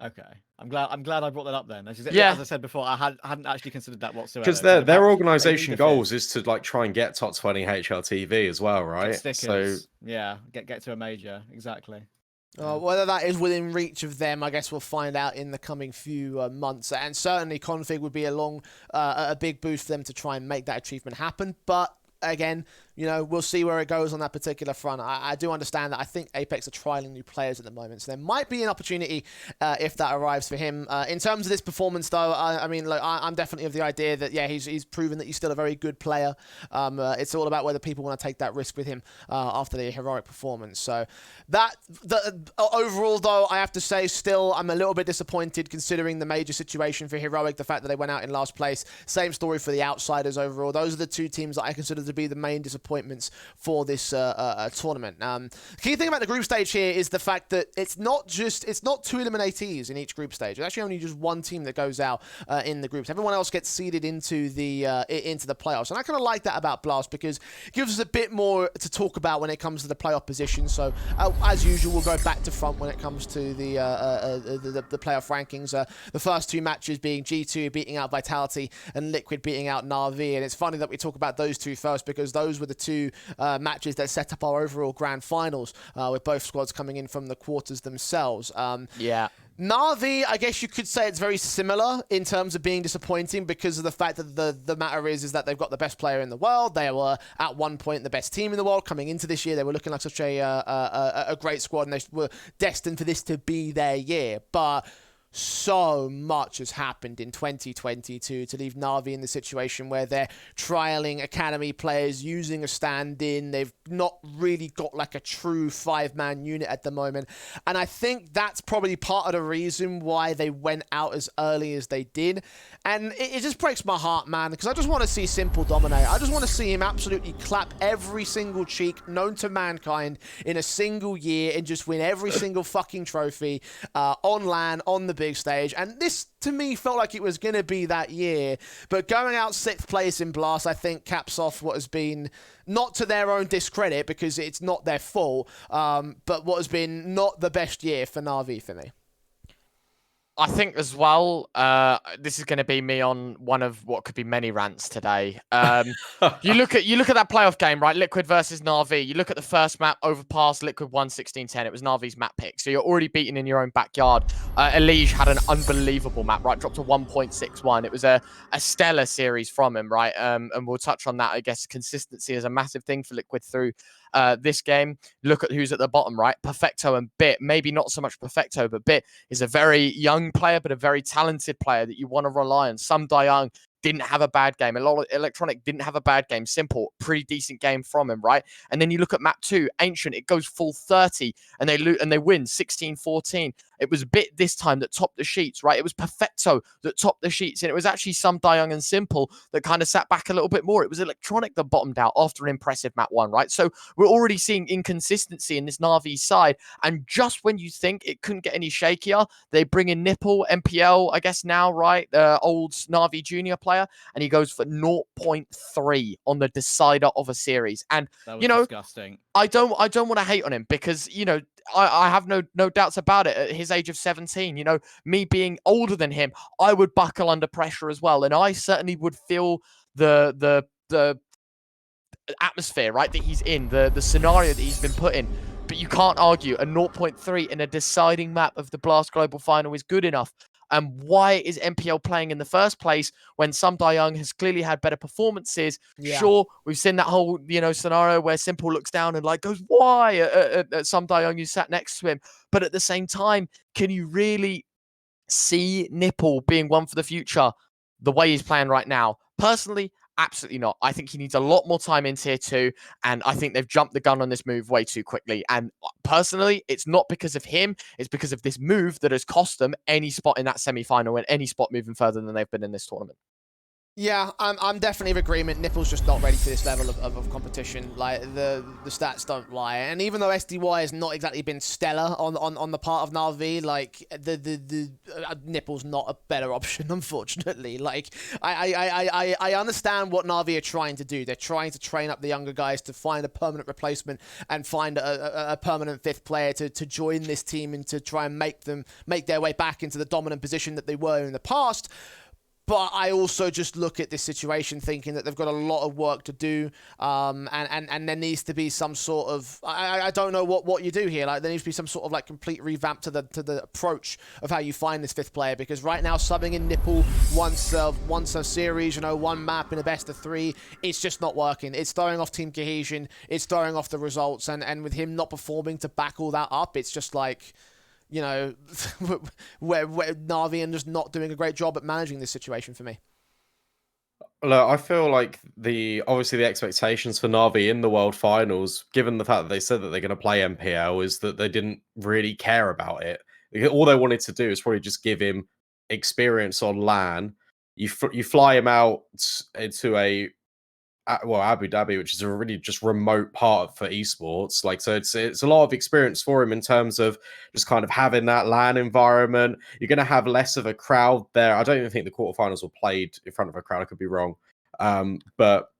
Okay, I'm glad I brought that up then. As I said before, I hadn't actually considered that whatsoever. Because their organisation goals is to like try and get top 20 HLTV as well, right? So get to a major, exactly. Whether that is within reach of them, I guess we'll find out in the coming few months. And certainly Config would be a big boost for them to try and make that achievement happen. But again, we'll see where it goes on that particular front. I do understand that I think Apex are trialing new players at the moment, so there might be an opportunity if that arrives for him. In terms of this performance, though, I'm definitely of the idea that, he's proven that he's still a very good player. It's all about whether people want to take that risk with him after the heroic performance. So overall, though, I have to say still I'm a little bit disappointed considering the major situation for Heroic, the fact that they went out in last place. Same story for the Outsiders overall. Those are the two teams that I consider to be the main disappointments for this tournament. The key thing about the group stage here is the fact that it's not two eliminatees in each group stage. There's actually only just one team that goes out in the groups. Everyone else gets seeded into the playoffs, and I kind of like that about Blast because it gives us a bit more to talk about when it comes to the playoff position. So as usual, we'll go back to front when it comes to the playoff rankings. The first two matches being G2 beating out Vitality and Liquid beating out Na'Vi, and it's funny that we talk about those two first because those were the two matches that set up our overall grand finals with both squads coming in from the quarters themselves. Na'Vi, I guess you could say it's very similar in terms of being disappointing because of the fact that the matter is that they've got the best player in the world. They were at one point the best team in the world coming into this year. They were looking like such a great squad, and they were destined for this to be their year. But so much has happened in 2022 to leave Na'Vi in the situation where they're trialing academy players, using a stand-in. They've not really got like a true 5-man unit at the moment. And I think that's probably part of the reason why they went out as early as they did. And it just breaks my heart, man, because I just want to see Simple dominate. I just want to see him absolutely clap every single cheek known to mankind in a single year and just win every single fucking trophy on LAN, on the big stage. And this, to me, felt like it was going to be that year. But going out 6th place in Blast, I think, caps off what has been, not to their own discredit, because it's not their fault, but what has been not the best year for Na'Vi for me. I think as well, this is going to be me on one of what could be many rants today. You look at that playoff game, right? Liquid versus Na'Vi. You look at the first map, Overpass, Liquid won 16-10. It was Na'Vi's map pick. So you're already beaten in your own backyard. Elige had an unbelievable map, right? Dropped to 1.61. It was a stellar series from him, right? And we'll touch on that. I guess consistency is a massive thing for Liquid through this game. Look at who's at the bottom, right? Perfecto and Bit. Maybe not so much Perfecto, but Bit is a very young player, but a very talented player that you want to rely on. Some Dayang didn't have a bad game. A lot of Electronic didn't have a bad game. Simple, pretty decent game from him, right? And then you look at map 2, Ancient, it goes full 30 and they win 16-14. It was Bit this time that topped the sheets, right? It was Perfecto that topped the sheets, and it was actually Some Dayang and Simple that kind of sat back a little bit more. It was Electronic that bottomed out after an impressive map 1, right? So we're already seeing inconsistency in this Na'Vi side, and just when you think it couldn't get any shakier, they bring in Nipple, MPL, I guess now, right? Old Na'Vi junior player, and he goes for 0.3 on the decider of a series. And that was disgusting. I don't want to hate on him because, I have no doubts about it. At his age of 17, me being older than him, I would buckle under pressure as well. And I certainly would feel the atmosphere, right, that he's in, the scenario that he's been put in. But you can't argue a 0.3 in a deciding map of the Blast Global Final is good enough. And why is MPL playing in the first place when Some Dayang has clearly had better performances? Yeah. Sure, we've seen that whole, scenario where Simple looks down and goes, why? At Some Dayang, you sat next to him. But at the same time, can you really see Nipple being one for the future the way he's playing right now? Personally, absolutely not. I think he needs a lot more time in tier 2, and I think they've jumped the gun on this move way too quickly. And personally, it's not because of him, it's because of this move that has cost them any spot in that semi-final and any spot moving further than they've been in this tournament. Yeah, I'm definitely of agreement. Nipple's just not ready for this level of competition. The stats don't lie, and even though SDY has not exactly been stellar on the part of Na'Vi, the Nipple's not a better option, unfortunately. I understand what Na'Vi are trying to do. They're trying to train up the younger guys to find a permanent replacement and find a permanent 5th player to join this team and to try and make their way back into the dominant position that they were in the past. But I also just look at this situation thinking that they've got a lot of work to do, and there needs to be some sort of, I don't know what you do here. There needs to be some sort of complete revamp to the approach of how you find this 5th player, because right now subbing in Nipple once a series, one map in a best of 3, it's just not working. It's throwing off team cohesion, it's throwing off the results, and with him not performing to back all that up, it's just where Na'Vi are just not doing a great job at managing this situation for me. Look, I feel like obviously the expectations for Na'Vi in the World Finals, given the fact that they said that they're going to play MPL, is that they didn't really care about it. All they wanted to do is probably just give him experience on LAN. You fly him out into Abu Dhabi, which is a really just remote part for esports. So it's a lot of experience for him in terms of just kind of having that LAN environment. You're going to have less of a crowd there. I don't even think the quarterfinals were played in front of a crowd. I could be wrong. But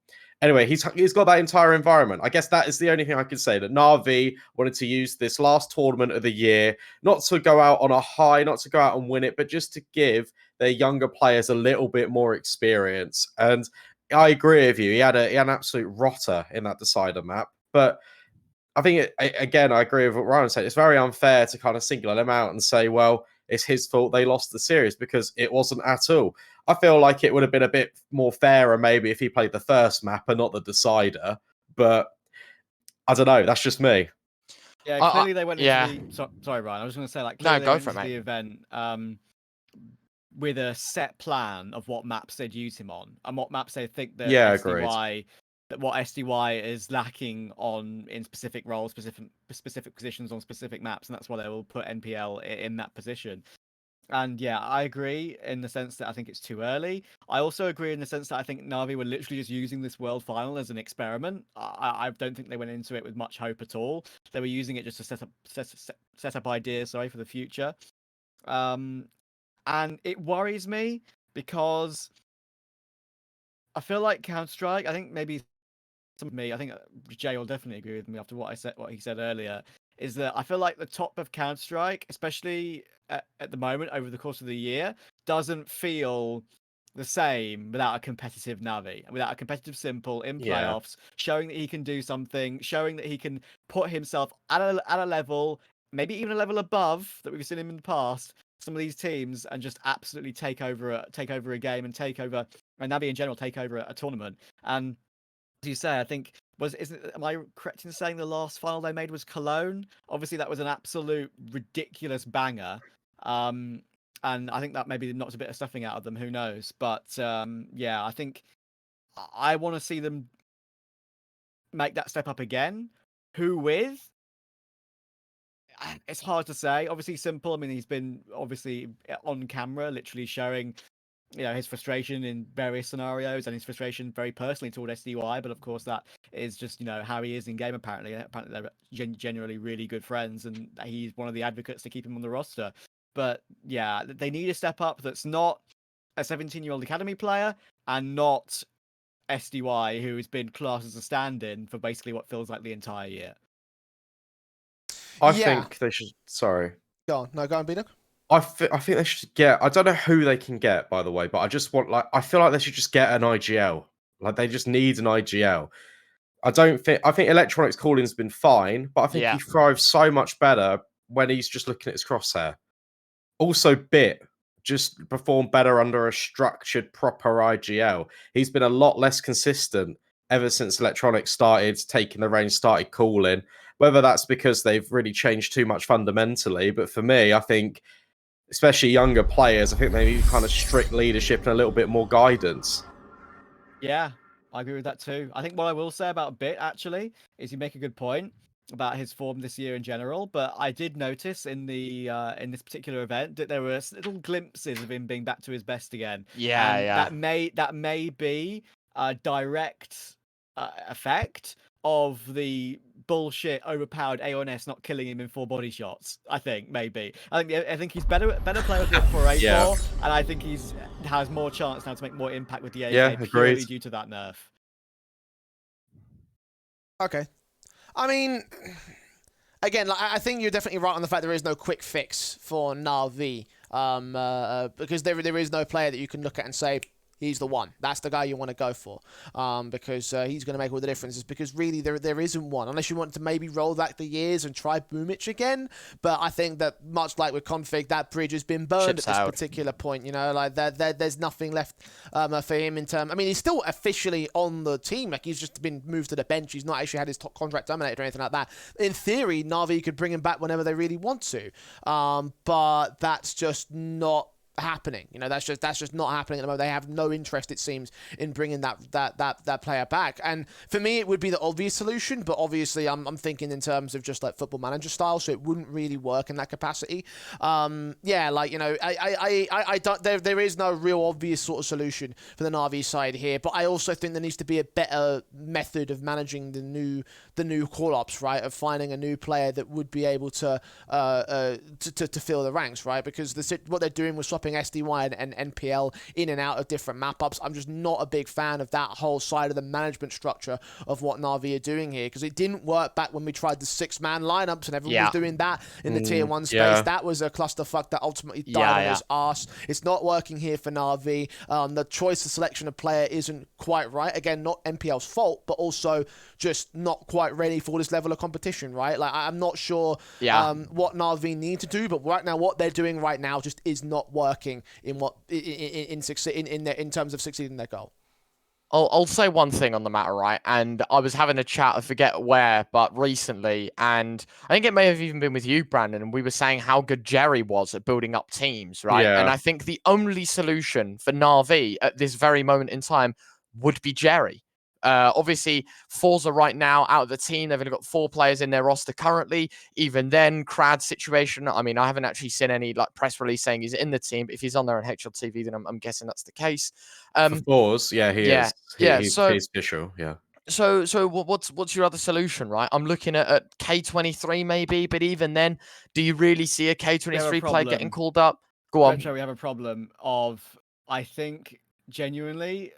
anyway, he's got that entire environment. I guess that is the only thing I could say, that Na'Vi wanted to use this last tournament of the year, not to go out on a high, not to go out and win it, but just to give their younger players a little bit more experience. And I agree with you. He had an absolute rotter in that decider map. But I think, I agree with what Ryan said. It's very unfair to kind of single him out and say, well, it's his fault they lost the series, because it wasn't at all. I feel like it would have been a bit more fairer maybe if he played the first map and not the decider, but I don't know. That's just me. Yeah, clearly they went into yeah. the. Sorry, Ryan. I was going to say, like, No, clearly they go went for it, into the mate. event with a set plan of what maps they'd use him on and what maps they think that Yeah, SDY, that what SDY is lacking on in specific roles, specific positions on specific maps, and that's why they will put NPL in that position. And yeah, I agree in the sense that I think it's too early. I also agree in the sense that I think Na'Vi were literally just using this world final as an experiment. I don't think they went into it with much hope at all. They were using it just to set up ideas, sorry, for the future. And it worries me because I feel like Counter-Strike, I think maybe some of me, I think Jay will definitely agree with me after what he said earlier, is that I feel like the top of Counter-Strike, especially at the moment over the course of the year, doesn't feel the same without a competitive Navi, without a competitive Simple in playoffs, showing that he can do something, showing that he can put himself at a level, maybe even a level above that we've seen him in the past, some of these teams, and just absolutely take over a game and Navi in general take over a tournament. And as you say, I think am I correct in saying the last final they made was Cologne? Obviously, that was an absolute ridiculous banger. And I think that maybe knocked a bit of stuffing out of them. Who knows? But yeah, I think I want to see them make that step up again. Who with? It's hard to say. Obviously, Simple. I mean, he's been obviously on camera, literally showing, his frustration in various scenarios and his frustration very personally toward SDY. But of course, that is just, how he is in game, apparently. Apparently, they're generally really good friends, and he's one of the advocates to keep him on the roster. But yeah, they need a step up that's not a 17-year-old academy player and not SDY, who has been classed as a stand-in for basically what feels like the entire year. I think they should. Sorry. Go on. No, go on, B-Duck. I think they should get. I don't know who they can get, by the way, but I just want I feel like they should just get an IGL. Like they just need an IGL. I think Electronics Calling's been fine, but I think he thrives so much better when he's just looking at his crosshair. Also, Bit just performed better under a structured, proper IGL. He's been a lot less consistent ever since Electronics started taking the reins, started calling. Whether that's because they've really changed too much fundamentally, but for me, I think, especially younger players, I think they need kind of strict leadership and a little bit more guidance. Yeah, I agree with that too. I think what I will say about Bit, actually, is you make a good point about his form this year in general, but I did notice in this particular event that there were little glimpses of him being back to his best again. That may be a direct effect of the bullshit overpowered A1S not killing him in 4 body shots. I think maybe. I think he's better player with the 4A4, and I think has more chance now to make more impact with the AK purely due to that nerf. Okay. I mean, again, I think you're definitely right on the fact there is no quick fix for Na'Vi, because there is no player that you can look at and say, he's the one. That's the guy you want to go for, because he's going to make all the differences. Because really, there isn't one, unless you want to maybe roll back the years and try Boomich again. But I think that much like with Config, that bridge has been burned at this particular point. Like there's nothing left for him in terms. I mean, he's still officially on the team. Like he's just been moved to the bench. He's not actually had his top contract terminated or anything like that. In theory, Na'Vi could bring him back whenever they really want to, but that's just not happening. That's just not happening at the moment. They have no interest, it seems, in bringing that player back. And for me, it would be the obvious solution, but obviously I'm thinking in terms of just like Football Manager style, so it wouldn't really work in that capacity. Yeah, like I don't. There is no real obvious sort of solution for the Na'Vi side here, but I also think there needs to be a better method of managing the new call-ups, right? Of finding a new player that would be able to fill the ranks, right? Because what they're doing with swapping swapping SDY and NPL in and out of different map-ups. I'm just not a big fan of that whole side of the management structure of what Na'Vi are doing here, because it didn't work back when we tried the 6-man lineups and everyone was doing that in the tier 1 space. That was a clusterfuck that ultimately died on its arse. It's not working here for Na'Vi. The choice of selection of player isn't quite right. Again, not NPL's fault, but also just not quite ready for this level of competition, right? Like, I'm not sure what Na'Vi need to do, but right now, what they're doing right now just is not working in terms of succeeding their goal. I'll say one thing on the matter, right? And I was having a chat, I forget where, but recently, and I think it may have even been with you, Brandon, and we were saying how good Jerry was at building up teams, right? Yeah. And I think the only solution for Na'Vi at this very moment in time would be Jerry. Obviously, Forza right now out of the team, they've only got 4 players in their roster currently. Even then, Crad's situation, I mean, I haven't actually seen any like press release saying he's in the team, but if he's on there on HLTV, then I'm guessing that's the case. For Forza, he is. He's official, So what's your other solution, right? I'm looking at K23 maybe, but even then, do you really see a K23 player getting called up? Go on. Retro, we have a problem of, I think, genuinely,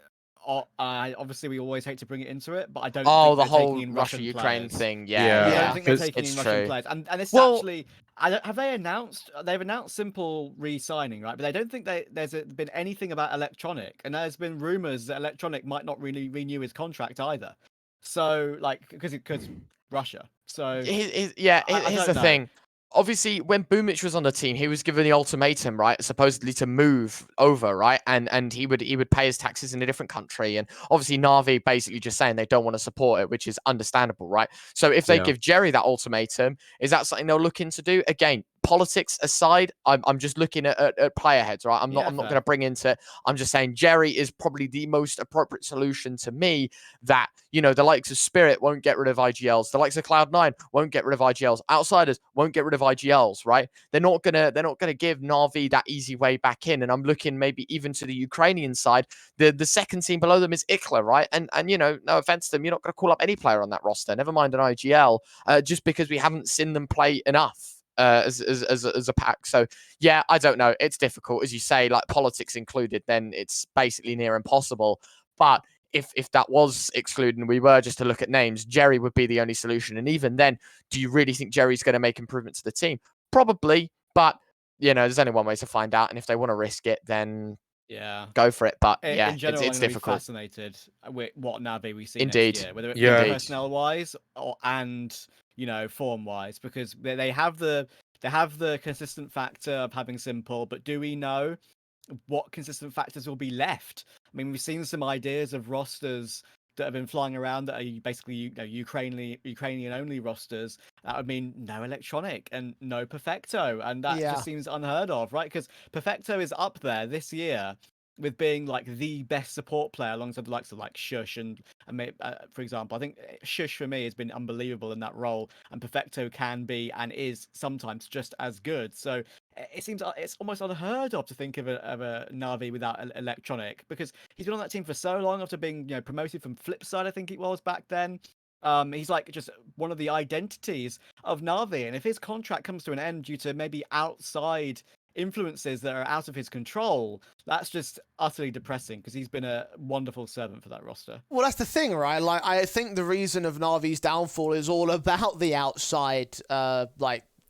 obviously we always hate to bring it into it, but I don't think the they're whole taking in Russia-Ukraine thing. I don't think they're taking in Russian players. And it's actually, have they announced, they've announced Simple re-signing, right? But I don't think there's been anything about Electronic. And there's been rumors that Electronic might not really renew his contract either. So, like, because Russia. So, here's the thing. Obviously, when Boomic was on the team, he was given the ultimatum, right? Supposedly to move over, right? And he would pay his taxes in a different country. And obviously, Na'Vi basically just saying they don't want to support it, which is understandable, right? So if they give Jerry that ultimatum, is that something they'll look into do? Again, politics aside, I'm just looking at player heads, right? I'm not going to bring into it. I'm just saying Jerry is probably the most appropriate solution to me. That, you know, the likes of Spirit won't get rid of IGLs, the likes of Cloud9 won't get rid of IGLs, Outsiders won't get rid of IGLs, right? They're not gonna give Na'Vi that easy way back in. And I'm looking maybe even to the Ukrainian side. The second team below them is IKLA, right? And you know, no offense to them, you're not going to call up any player on that roster, never mind an IGL, just because we haven't seen them play enough. As a pack. So yeah, I don't know, it's difficult, as you say, like politics included, then it's basically near impossible. But if that was excluded and we were just to look at names, Jerry would be the only solution. And even then, do you really think Jerry's going to make improvements to the team? Probably, but you know, there's only one way to find out, and if they want to risk it, then go for it. But in general, it's difficult. Be fascinated with what Na'Vi we see Indeed. next year, whether it be personnel wise and you know, form wise, because they have the consistent factor of having Simple, but do we know what consistent factors will be left? I mean, we've seen some ideas of rosters that have been flying around that are basically, you know, Ukrainian only rosters. That would mean no Electronic and no Perfecto, and that just seems unheard of, right? Because Perfecto is up there this year with being like the best support player alongside the likes of like Shush and for example, I think Shush for me has been unbelievable in that role, and Perfecto can be and is sometimes just as good. So it seems it's almost unheard of to think of a Na'Vi without Electronic, because he's been on that team for so long after being, you know, promoted from Flipside, I think it was back then. He's like just one of the identities of Na'Vi, and if his contract comes to an end due to maybe outside influences that are out of his control, that's just utterly depressing, because he's been a wonderful servant for that roster. Well, that's the thing, right? Like, I think the reason of Na'Vi's downfall is all about the outside,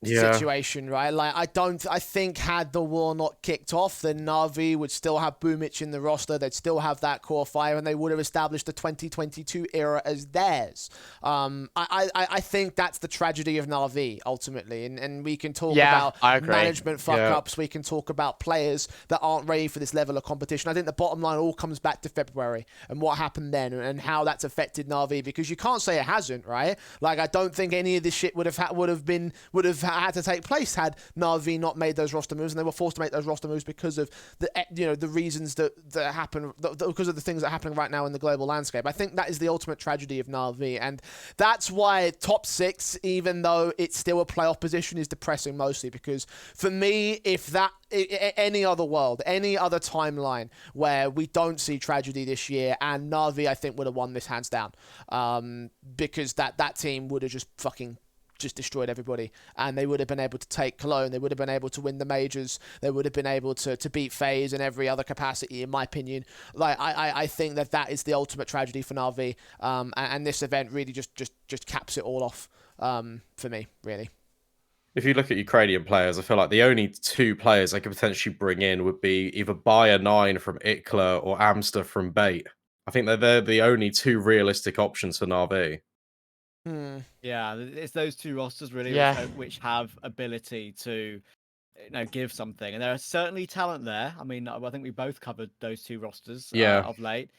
situation, right? Like, I think had the war not kicked off, then Na'Vi would still have Boomic in the roster. They'd still have that core fire, and they would have established the 2022 era as theirs. I think that's the tragedy of Na'Vi, ultimately. And we can talk about management fuck-ups. We can talk about players that aren't ready for this level of competition. I think the bottom line all comes back to February and what happened then and how that's affected Na'Vi, because you can't say it hasn't, right? Like, I don't think any of this shit would have had to take place had Na'Vi not made those roster moves, and they were forced to make those roster moves because of the reasons that happen, because of the things that are happening right now in the global landscape. I think that is the ultimate tragedy of Na'Vi, and that's why top 6, even though it's still a playoff position, is depressing mostly because for me, if any other world, any other timeline where we don't see tragedy this year, and Na'Vi I think would have won this hands down, because that team would have just fucking just destroyed everybody, and they would have been able to take Cologne, they would have been able to win the majors, they would have been able to beat FaZe in every other capacity, in my opinion. Like I think that is the ultimate tragedy for Na'Vi, and this event really just caps it all off for me, really. If you look at Ukrainian players, I feel like the only two players I could potentially bring in would be either Bayer9 from Ikla or Amster from Bait. I think they're the only two realistic options for Na'Vi. Yeah, it's those two rosters really which have ability to give something, and there are certainly talent there. I mean, I think we both covered those two rosters of late.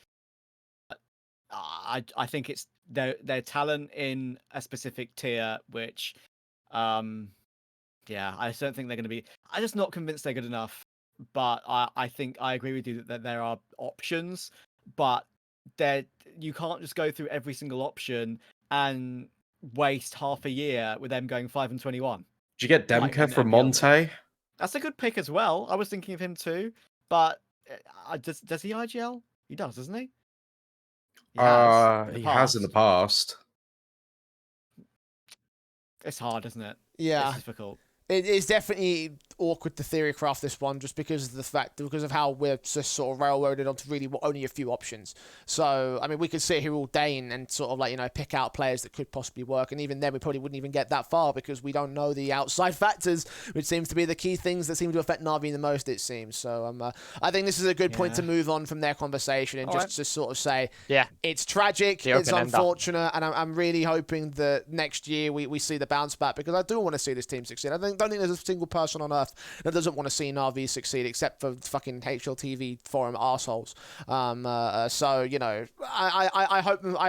I think it's their talent in a specific tier, which I just don't think they're going to be. I'm just not convinced they're good enough. But I think I agree with you that there are options, but you can't just go through every single option and waste half a year with them going 5-21. Did you get Demka from Monte? That's a good pick as well. I was thinking of him too, but does he IGL? He does, doesn't he? He has in the past. It's hard, isn't it? Yeah, it's difficult. It is definitely awkward to theory craft this one, just because of how we're just sort of railroaded onto really only a few options. So I mean, we could sit here all day and sort of pick out players that could possibly work, and even then we probably wouldn't even get that far because we don't know the outside factors, which seems to be the key things that seem to affect Na'Vi the most, it seems. So I think this is a good point to move on from their conversation and to sort of say, it's tragic, it's unfortunate, and I'm really hoping that next year we see the bounce back, because I do want to see this team succeed. I don't think there's a single person on earth that doesn't want to see Na'Vi succeed, except for fucking HLTV forum arseholes. So I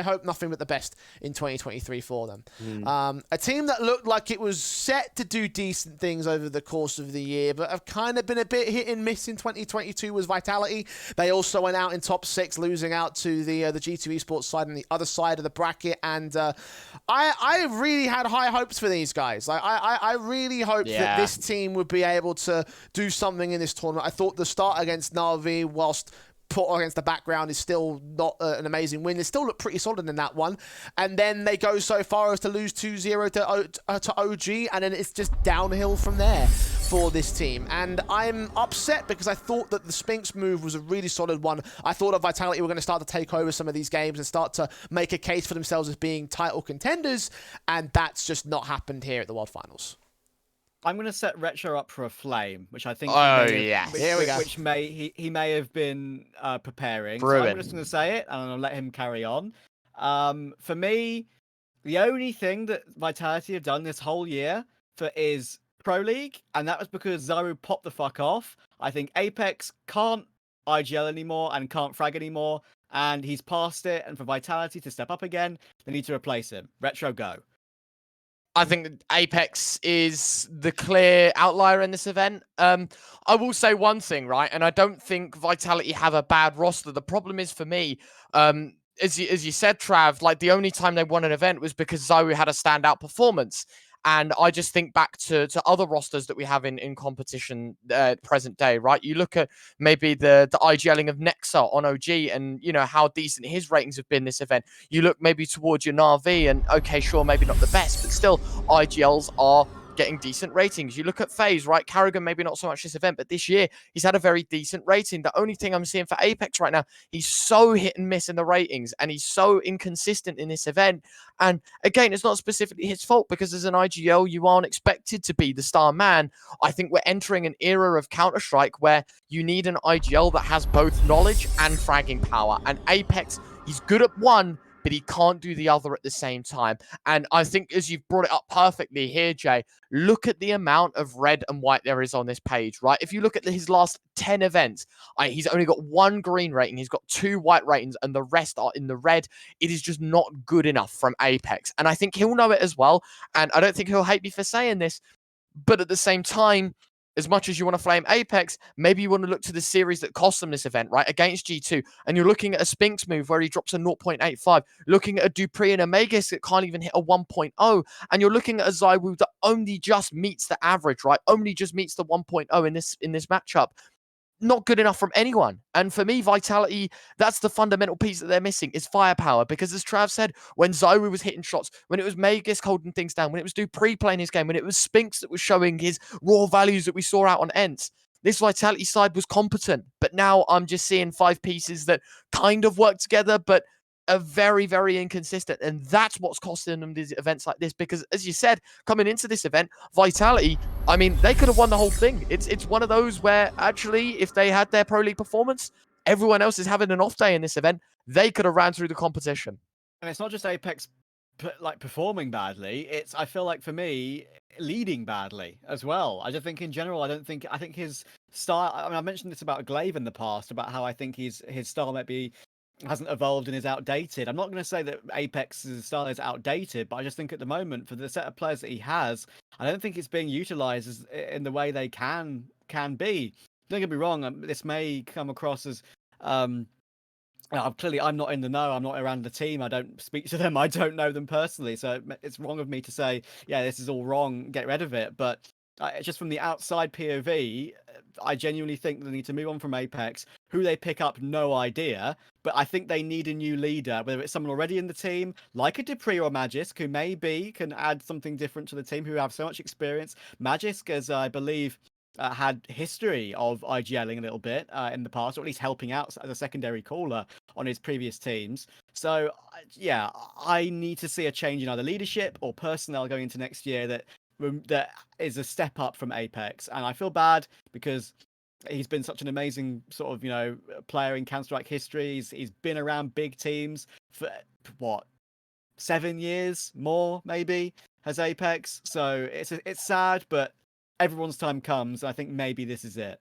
hope nothing but the best in 2023 for them. A team that looked like it was set to do decent things over the course of the year, but have kind of been a bit hit and miss in 2022 was Vitality. They also went out in top 6, losing out to the G2 Esports side on the other side of the bracket, and I really had high hopes for these guys. I really hoped that this team would be able to do something in this tournament. I thought the start against Na'Vi, whilst put against the background, is still not an amazing win. They still look pretty solid in that one. And then they go so far as to lose 2-0 to OG, and then it's just downhill from there for this team. And I'm upset because I thought that the Spinks move was a really solid one. I thought that Vitality were going to start to take over some of these games and start to make a case for themselves as being title contenders, and that's just not happened here at the World Finals. I'm going to set Retro up for a flame, which I think Here we go. Which he may have been preparing. So I'm just going to say it, and I'm going to let him carry on. For me, the only thing that Vitality have done this whole year is Pro League, and that was because Zaru popped the fuck off. I think Apex can't IGL anymore and can't frag anymore, and he's past it, and for Vitality to step up again, they need to replace him. Retro, go. I think that Apex is the clear outlier in this event. I will say one thing, right? And I don't think Vitality have a bad roster. The problem is for me, as you said, Trav, like the only time they won an event was because Zoe had a standout performance. And I just think back to other rosters that we have in competition present day, right? You look at maybe the IGLing of Nexa on OG and, how decent his ratings have been this event. You look maybe towards your Na'Vi and, okay, sure, maybe not the best, but still IGLs are getting decent ratings. You look at FaZe, right? Carrigan, maybe not so much this event, but this year he's had a very decent rating. The only thing I'm seeing for Apex right now, he's so hit and miss in the ratings, and he's so inconsistent in this event. And again, it's not specifically his fault, because as an IGL, you aren't expected to be the star man. I think we're entering an era of Counter-Strike where you need an IGL that has both knowledge and fragging power. And Apex, he's good at one, but he can't do the other at the same time. And I think, as you've brought it up perfectly here, Jay, look at the amount of red and white there is on this page, right? If you look at his last 10 events, he's only got 1 green rating, he's got 2 white ratings, and the rest are in the red. It is just not good enough from Apex. And I think he'll know it as well. And I don't think he'll hate me for saying this, but at the same time, as much as you want to flame Apex, maybe you want to look to the series that cost them this event, right? Against G2. And you're looking at a Spinks move where he drops a 0.85. Looking at a Dupree and a Magus that can't even hit a 1.0. And you're looking at a Zywoo that only just meets the average, right? Only just meets the 1.0 in this matchup. not good enough from anyone. And for me, Vitality, that's the fundamental piece that they're missing is firepower. Because as Trav said, when Zyru was hitting shots, when it was Magisk holding things down, when it was Dupree playing his game, when it was Spinks that was showing his raw values that we saw out on Ents, this Vitality side was competent. But now I'm just seeing 5 pieces that kind of work together, but are very, very inconsistent. And that's what's costing them these events like this. Because as you said, coming into this event, Vitality, I mean, they could have won the whole thing. It's one of those where actually, if they had their Pro League performance, everyone else is having an off day in this event. They could have ran through the competition. And it's not just Apex like performing badly. It's, I feel like for me, leading badly as well. I just think in general, I think his style. I mean, I mentioned this about Glaive in the past about how I think his style hasn't evolved and is outdated. I'm not going to say that Apex's style is outdated, but I just think at the moment, for the set of players that he has, I don't think it's being utilized in the way they can be. Don't get me wrong, this may come across as clearly I'm not in the know. I'm not around the team. I don't speak to them. I don't know them personally. So it's wrong of me to say, yeah, this is all wrong. Get rid of it. But just from the outside POV, I genuinely think they need to move on from Apex. Who they pick up, no idea. But I think they need a new leader, whether it's someone already in the team, like a Dupree or Magisk, who maybe can add something different to the team, who have so much experience. Magisk, as I believe, had history of IGLing a little bit in the past, or at least helping out as a secondary caller on his previous teams. So, yeah, I need to see a change in either leadership or personnel going into next year that is a step up from Apex. And I feel bad because he's been such an amazing sort of, player in Counter-Strike history. He's been around big teams for, 7 years more, maybe, has Apex. So it's sad, but everyone's time comes. I think maybe this is it.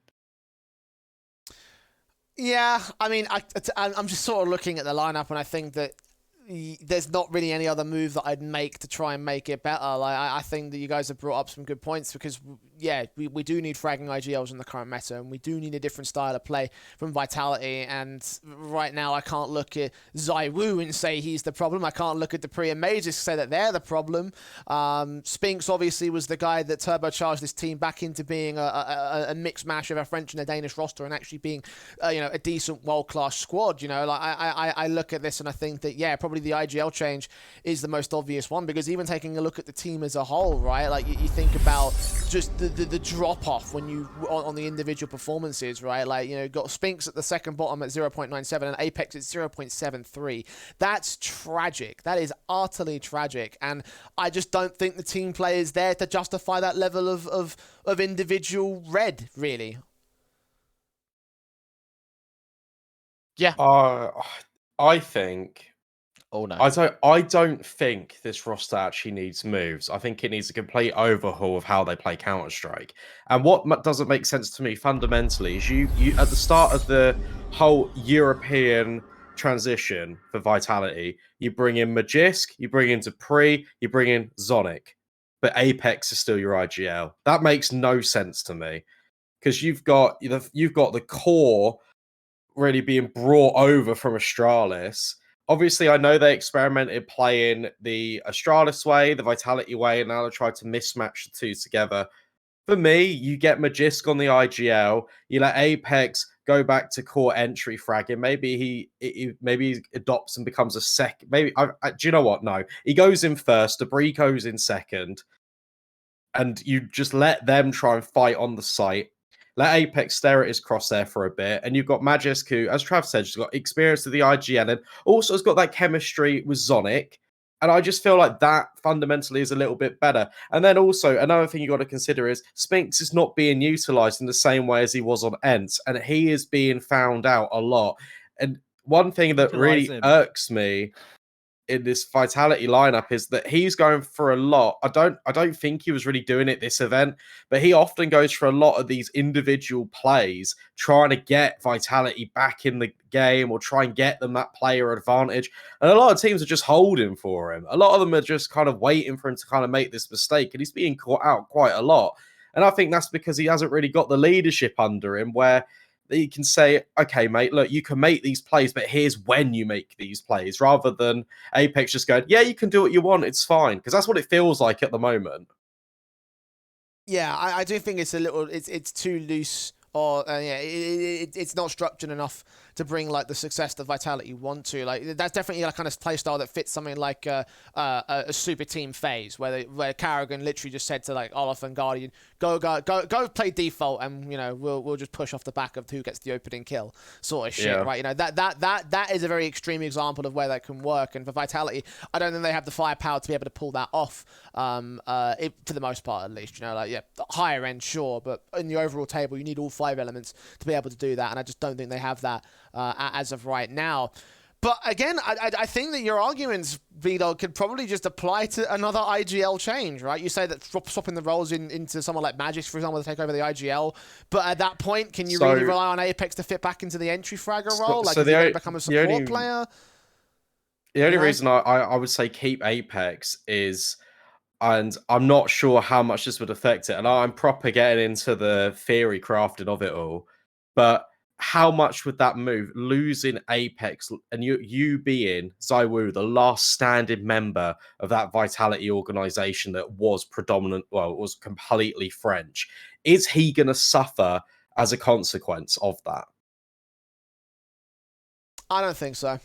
Yeah, I mean, I'm just sort of looking at the lineup, and I think that there's not really any other move that I'd make to try and make it better. Like, I think that you guys have brought up some good points because, yeah, we do need fragging IGLs in the current meta, and we do need a different style of play from Vitality. And right now, I can't look at Zywu and say he's the problem. I can't look at Dupree and Magisk and say that they're the problem. Spinks obviously was the guy that turbocharged this team back into being a mixed mash of a French and a Danish roster and actually being, a decent world-class squad. I look at this and I think that, yeah, probably the IGL change is the most obvious one, because even taking a look at the team as a whole, right? Like you think about just the drop off when you on the individual performances, right? Like, got Spinks at the second bottom at 0.97 and Apex at 0.73. That's tragic. That is utterly tragic. And I just don't think the team play is there to justify that level of individual red, really. Yeah. I think. Oh no. I don't think this roster actually needs moves. I think it needs a complete overhaul of how they play Counter-Strike. And what doesn't make sense to me fundamentally is you at the start of the whole European transition for Vitality, you bring in Magisk, you bring in Dupree, you bring in Zonic, but Apex is still your IGL. That makes no sense to me, because you've got the core really being brought over from Astralis. Obviously, I know they experimented playing the Astralis way, the Vitality way, and now they tried to mismatch the two together. For me, you get Magisk on the IGL, you let Apex go back to core entry fragging. Maybe he adopts and becomes a second. Maybe do you know what? No, he goes in first. Debris goes in second, and you just let them try and fight on the site. Let Apex stare at his crosshair for a bit, and you've got Magisk, who, as Trav said, has got experience with the IGL and also has got that chemistry with Zonic. And I just feel like that fundamentally is a little bit better. And then also, another thing you got to consider is Spinks is not being utilized in the same way as he was on Ents, and he is being found out a lot. And one thing that really irks me in this Vitality lineup is that he's going for a lot. I don't think he was really doing it this event, but he often goes for a lot of these individual plays, trying to get Vitality back in the game or try and get them that player advantage. And a lot of teams are just holding for him. A lot of them are just kind of waiting for him to kind of make this mistake, and he's being caught out quite a lot. And I think that's because he hasn't really got the leadership under him where he can say, okay, mate, look, you can make these plays, but here's when you make these plays, rather than Apex just going, yeah, you can do what you want, it's fine. Because that's what it feels like at the moment. Yeah, I do think it's a little, it's too loose or yeah, it's not structured enough to bring like the success that Vitality want to. Like that's definitely a kind of play style that fits something like a super team phase, where Karrigan literally just said to like Olaf and Guardian, go play default, and we'll just push off the back of who gets the opening kill, sort of shit, right? That is a very extreme example of where that can work. And for Vitality, I don't think they have the firepower to be able to pull that off. For the most part, at least, higher end, sure, but in the overall table, you need all 5 elements to be able to do that, and I just don't think they have that as of right now. But again, I think that your arguments, Vdog, could probably just apply to another IGL change, right? You say that swapping the roles into someone like Magix, for example, to take over the IGL, but at that point, can you really rely on Apex to fit back into the entry fragger role? Like, is he going to become a support player? The only reason I would say keep Apex is, and I'm not sure how much this would affect it, and I'm proper getting into the theory crafting of it all, but how much would that move, losing Apex and you being ZywOo, the last standing member of that Vitality organization that was predominant, well, it was completely French. Is he going to suffer as a consequence of that? I don't think so.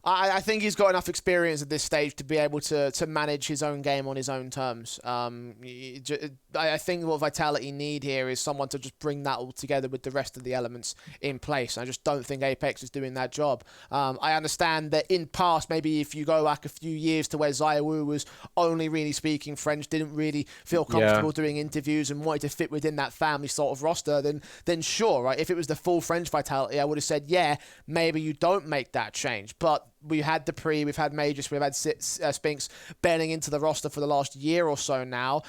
I think he's got enough experience at this stage to be able to manage his own game on his own terms. I think what Vitality need here is someone to just bring that all together with the rest of the elements in place. I just don't think Apex is doing that job. I understand that in past, maybe if you go back a few years to where ZywOo was only really speaking French, didn't really feel comfortable doing interviews and wanted to fit within that family sort of roster, then sure, right? If it was the full French Vitality, I would have said, yeah, maybe you don't make that change. But we had Dupree, we've had Magis, we've had Spinks bending into the roster for the last year or so now.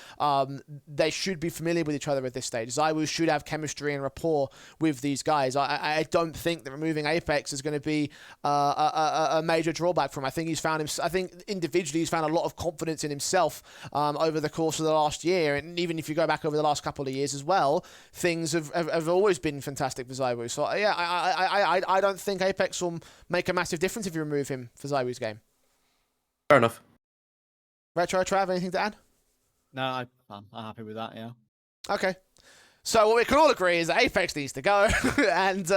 They should be familiar with each other at this stage. ZywOo should have chemistry and rapport with these guys. I don't think that removing Apex is going to be a major drawback for him. I think I think individually he's found a lot of confidence in himself over the course of the last year. And even if you go back over the last couple of years as well, things have always been fantastic for ZywOo. So yeah, I don't think Apex will make a massive difference if you remove him for ZywOo's game. Fair enough. Retro, Trav, anything to add? No, I'm happy with that, yeah. Okay. So what we can all agree is that Apex needs to go, and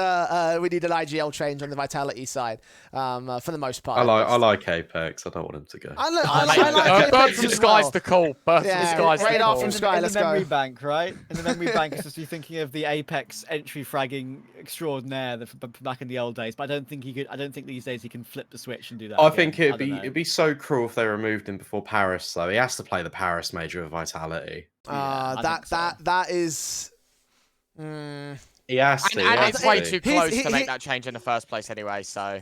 we need an IGL change on the Vitality side, for the most part. I like Apex. I don't want him to go. I like Bird from Sky's the call. Bird from Sky's the radar call. from Sky, let's go. In the memory go. bank, right? In the memory bank, it's just you thinking of the Apex entry fragging extraordinaire back in the old days. But I don't think he could. I don't think these days he can flip the switch and do that. I again. think it'd be so cruel if they removed him before Paris. Though he has to play the Paris major of Vitality. That is. He has to. And it's way too close to make that change in the first place anyway. So.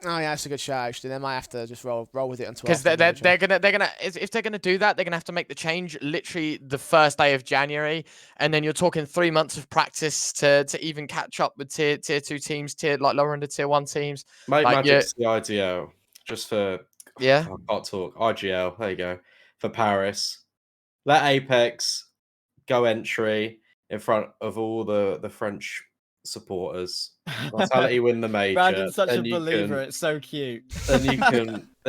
Oh yeah, that's a good shout. Actually, they might have to just roll with it until because they're gonna if they're gonna do that, they're gonna have to make the change literally the first day of January, and then you're talking 3 months of practice to even catch up with tier 2 teams, like lower end of tier 1 teams. Make Magic's the IGL just for I can't talk IGL. There you go for Paris. Let Apex go entry in front of all the French supporters. Vitality win the major. Brandon's such a believer. It's so cute. Then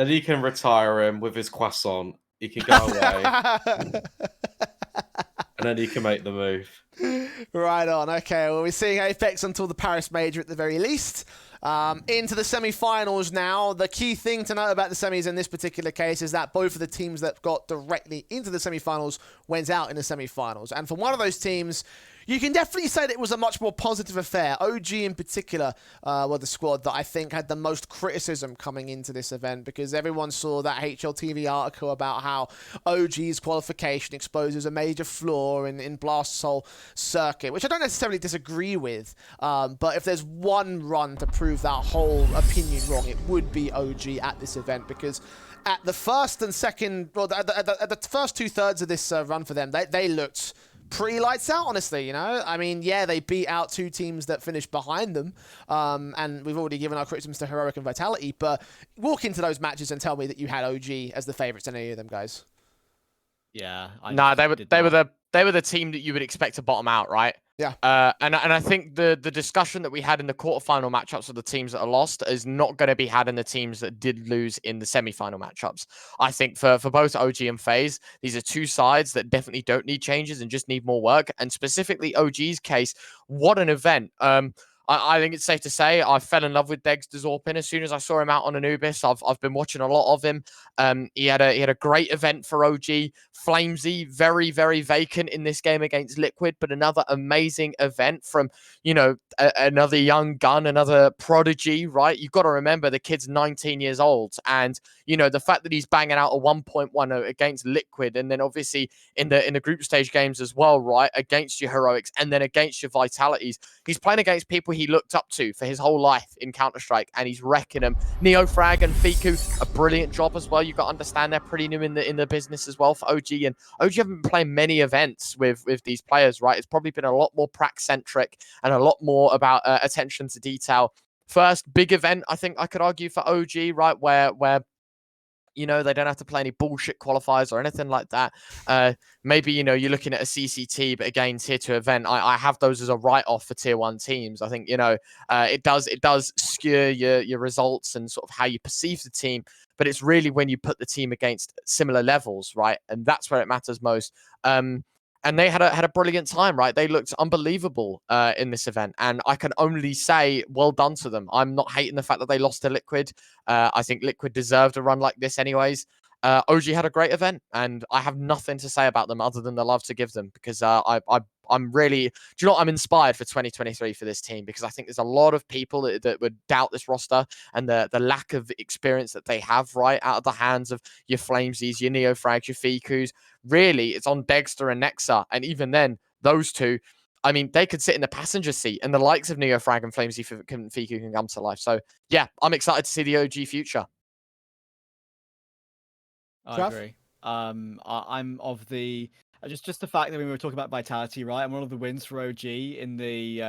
you can retire him with his croissant. He can go away, and then you can make the move. Right on. Okay. Well, we're seeing Apex until the Paris major at the very least. Into the semi-finals now. The key thing to note about the semis in this particular case is that both of the teams that got directly into the semi-finals went out in the semi-finals. And for one of those teams, you can definitely say that it was a much more positive affair. OG in particular were the squad that I think had the most criticism coming into this event, because everyone saw that HLTV article about how OG's qualification exposes a major flaw in Blast's whole circuit, which I don't necessarily disagree with. But if there's one run to prove that whole opinion wrong, it would be OG at this event, because at the first and second, well, at the first 2/3 of this run for them, they looked pretty lights out, honestly, I mean, yeah, they beat out 2 teams that finished behind them, and we've already given our criticisms to Heroic and Vitality, but walk into those matches and tell me that you had OG as the favourites in any of them, guys. Yeah. They were the they were the team that you would expect to bottom out, right? Yeah. And I think the discussion that we had in the quarterfinal matchups of the teams that are lost is not going to be had in the teams that did lose in the semi-final matchups. I think for both OG and FaZe, these are two sides that definitely don't need changes and just need more work. And specifically OG's case, what an event. I think it's safe to say I fell in love with Dexter Zorpin as soon as I saw him out on Anubis. I've been watching a lot of him. He had a great event for OG. Flamesy, very, very vacant in this game against Liquid, but another amazing event from, another young gun, another prodigy, right? You've got to remember the kid's 19 years old. And, the fact that he's banging out a 1.10 against Liquid, and then obviously in the group stage games as well, right? Against your Heroics and then against your Vitalities. He's playing against people he looked up to for his whole life in Counter-Strike, and he's wrecking them. Neofrag and Fiku, a brilliant job as well. You've got to understand they're pretty new in the business as well for OG, and OG haven't been playing many events with these players, right? It's probably been a lot more prac-centric and a lot more about attention to detail. First big event, I think I could argue, for OG, right, where they don't have to play any bullshit qualifiers or anything like that. Maybe, you're looking at a CCT, but again, tier 2 event, I have those as a write-off for tier 1 teams. I think, it does skew your results and sort of how you perceive the team, but it's really when you put the team against similar levels, right? And that's where it matters most. And they had a brilliant time, right? They looked unbelievable in this event. And I can only say, well done to them. I'm not hating the fact that they lost to Liquid. I think Liquid deserved a run like this anyways. OG had a great event, and I have nothing to say about them other than the love to give them, because I'm really, do you know what? I'm inspired for 2023 for this team, because I think there's a lot of people that would doubt this roster and the lack of experience that they have, right, out of the hands of your Flamesies, your Neofrags, your Fikus. Really, it's on Dexter and Nexa, and even then, those two, I mean, they could sit in the passenger seat, and the likes of Neofrag and Flamesy Fiku can come to life. So yeah, I'm excited to see the OG future. I agree. I'm of the just the fact that we were talking about Vitality, right? And one of the wins for OG in the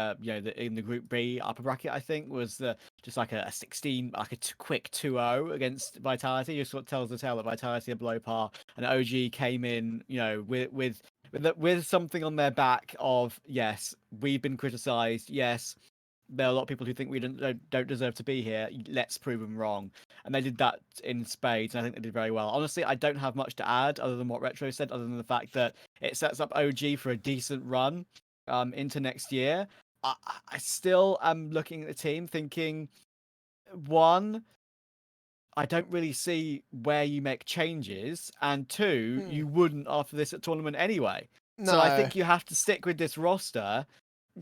in the Group B upper bracket, I think, was just like a 16, like a quick 2-0 against Vitality. Just sort of tells the tale that Vitality are below par, and OG came in, with something on their back of, yes, we've been criticized. Yes, there are a lot of people who think we don't deserve to be here. Let's prove them wrong. And they did that in spades, and I think they did very well. Honestly, I don't have much to add other than what Retro said, other than the fact that it sets up OG for a decent run into next year. I still am looking at the team thinking, one, I don't really see where you make changes, and two, you wouldn't after this tournament anyway. No. So I think you have to stick with this roster.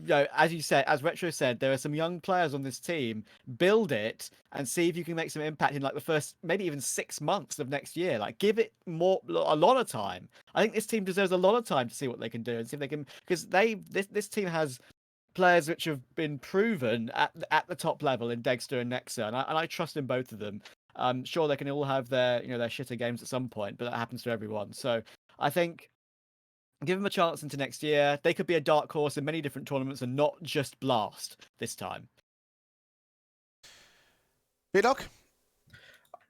As you said, as Retro said, there are some young players on this team. Build it and see if you can make some impact in like the first, maybe even 6 months of next year. Like, give it a lot of time. I think this team deserves a lot of time to see what they can do and see if they can, because this team has players which have been proven at the top level in Dexter and Nexa, and I trust in both of them. Sure, they can all have their their shitter games at some point, but that happens to everyone. So I think, give them a chance into next year. They could be a dark horse in many different tournaments and not just Blast this time. B-Dog?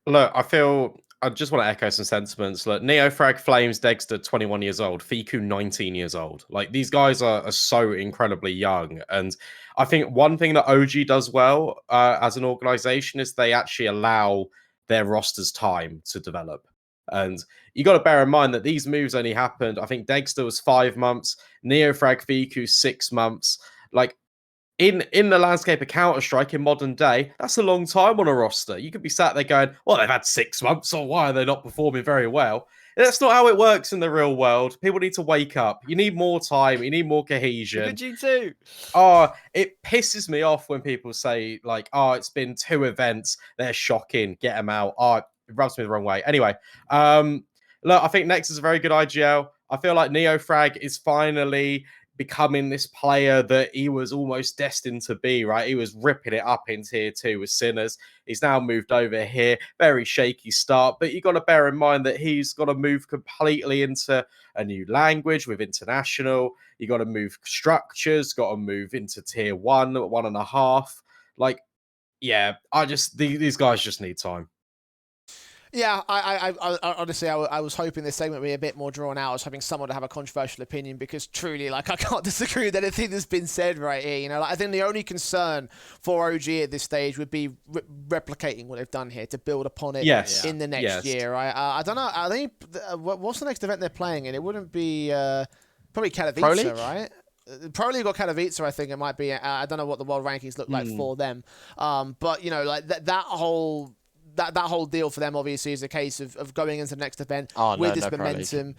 Look, I just want to echo some sentiments. Look, Neofrag, Flames, Dexter, 21 years old. Fiku, 19 years old. Like, these guys are so incredibly young. And I think one thing that OG does well as an organization is they actually allow their rosters time to develop. And you got to bear in mind that these moves only happened, I think Dexter was 5 months, Neofrag, Fiku, 6 months. Like, in the landscape of Counter-Strike in modern day, that's a long time on a roster. You could be sat there going, well, they've had 6 months, so why are they not performing very well? That's not how it works in the real world. People need to wake up. You need more time. You need more cohesion. Good G2. Oh, it pisses me off when people say, like, oh, it's been 2 events. They're shocking. Get them out. Oh, it rubs me the wrong way. Anyway, look, I think Nex is a very good IGL. I feel like Neofrag is finally becoming this player that he was almost destined to be, right? He was ripping it up in tier 2 with Sinners. He's now moved over here. Very shaky start, but you got to bear in mind that he's got to move completely into a new language with international. You got to move structures, got to move into tier 1, 1.5. Like, yeah, these guys just need time. Yeah, I honestly, I was hoping this segment would be a bit more drawn out. I was hoping someone to have a controversial opinion because truly, like, I can't disagree with anything that's been said right here. You know, like, I think the only concern for OG at this stage would be replicating what they've done here to build upon it in the next year. I don't know. I think what's the next event they're playing in? It wouldn't be probably Katowice, right? Pro League or Katowice, I think it might be. I don't know what the world rankings look like for them, but you know, like that whole deal for them obviously is a case of going into the next event with this momentum.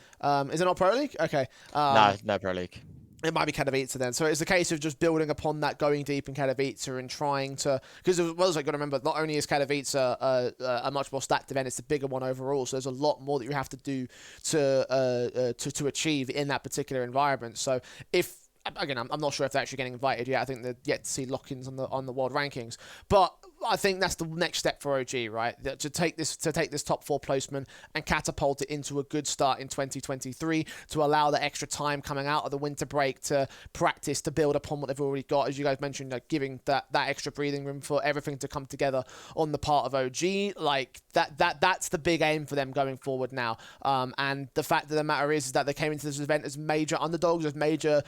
Is it not Pro League? Okay. No Pro League. It might be Katowice then. So it's a case of just building upon that, going deep in Katowice and trying to... Because as well as I've got to remember, not only is Katowice a much more stacked event, it's a bigger one overall. So there's a lot more that you have to do to achieve in that particular environment. So if... Again, I'm not sure if they're actually getting invited yet. I think they're yet to see lock-ins on the world rankings. But I think that's the next step for OG, right? To take this top 4 placement and catapult it into a good start in 2023 to allow the extra time coming out of the winter break to practice, to build upon what they've already got. As you guys mentioned, like, giving that extra breathing room for everything to come together on the part of OG. Like that's the big aim for them going forward now. And the fact of the matter is that they came into this event as major underdogs, as major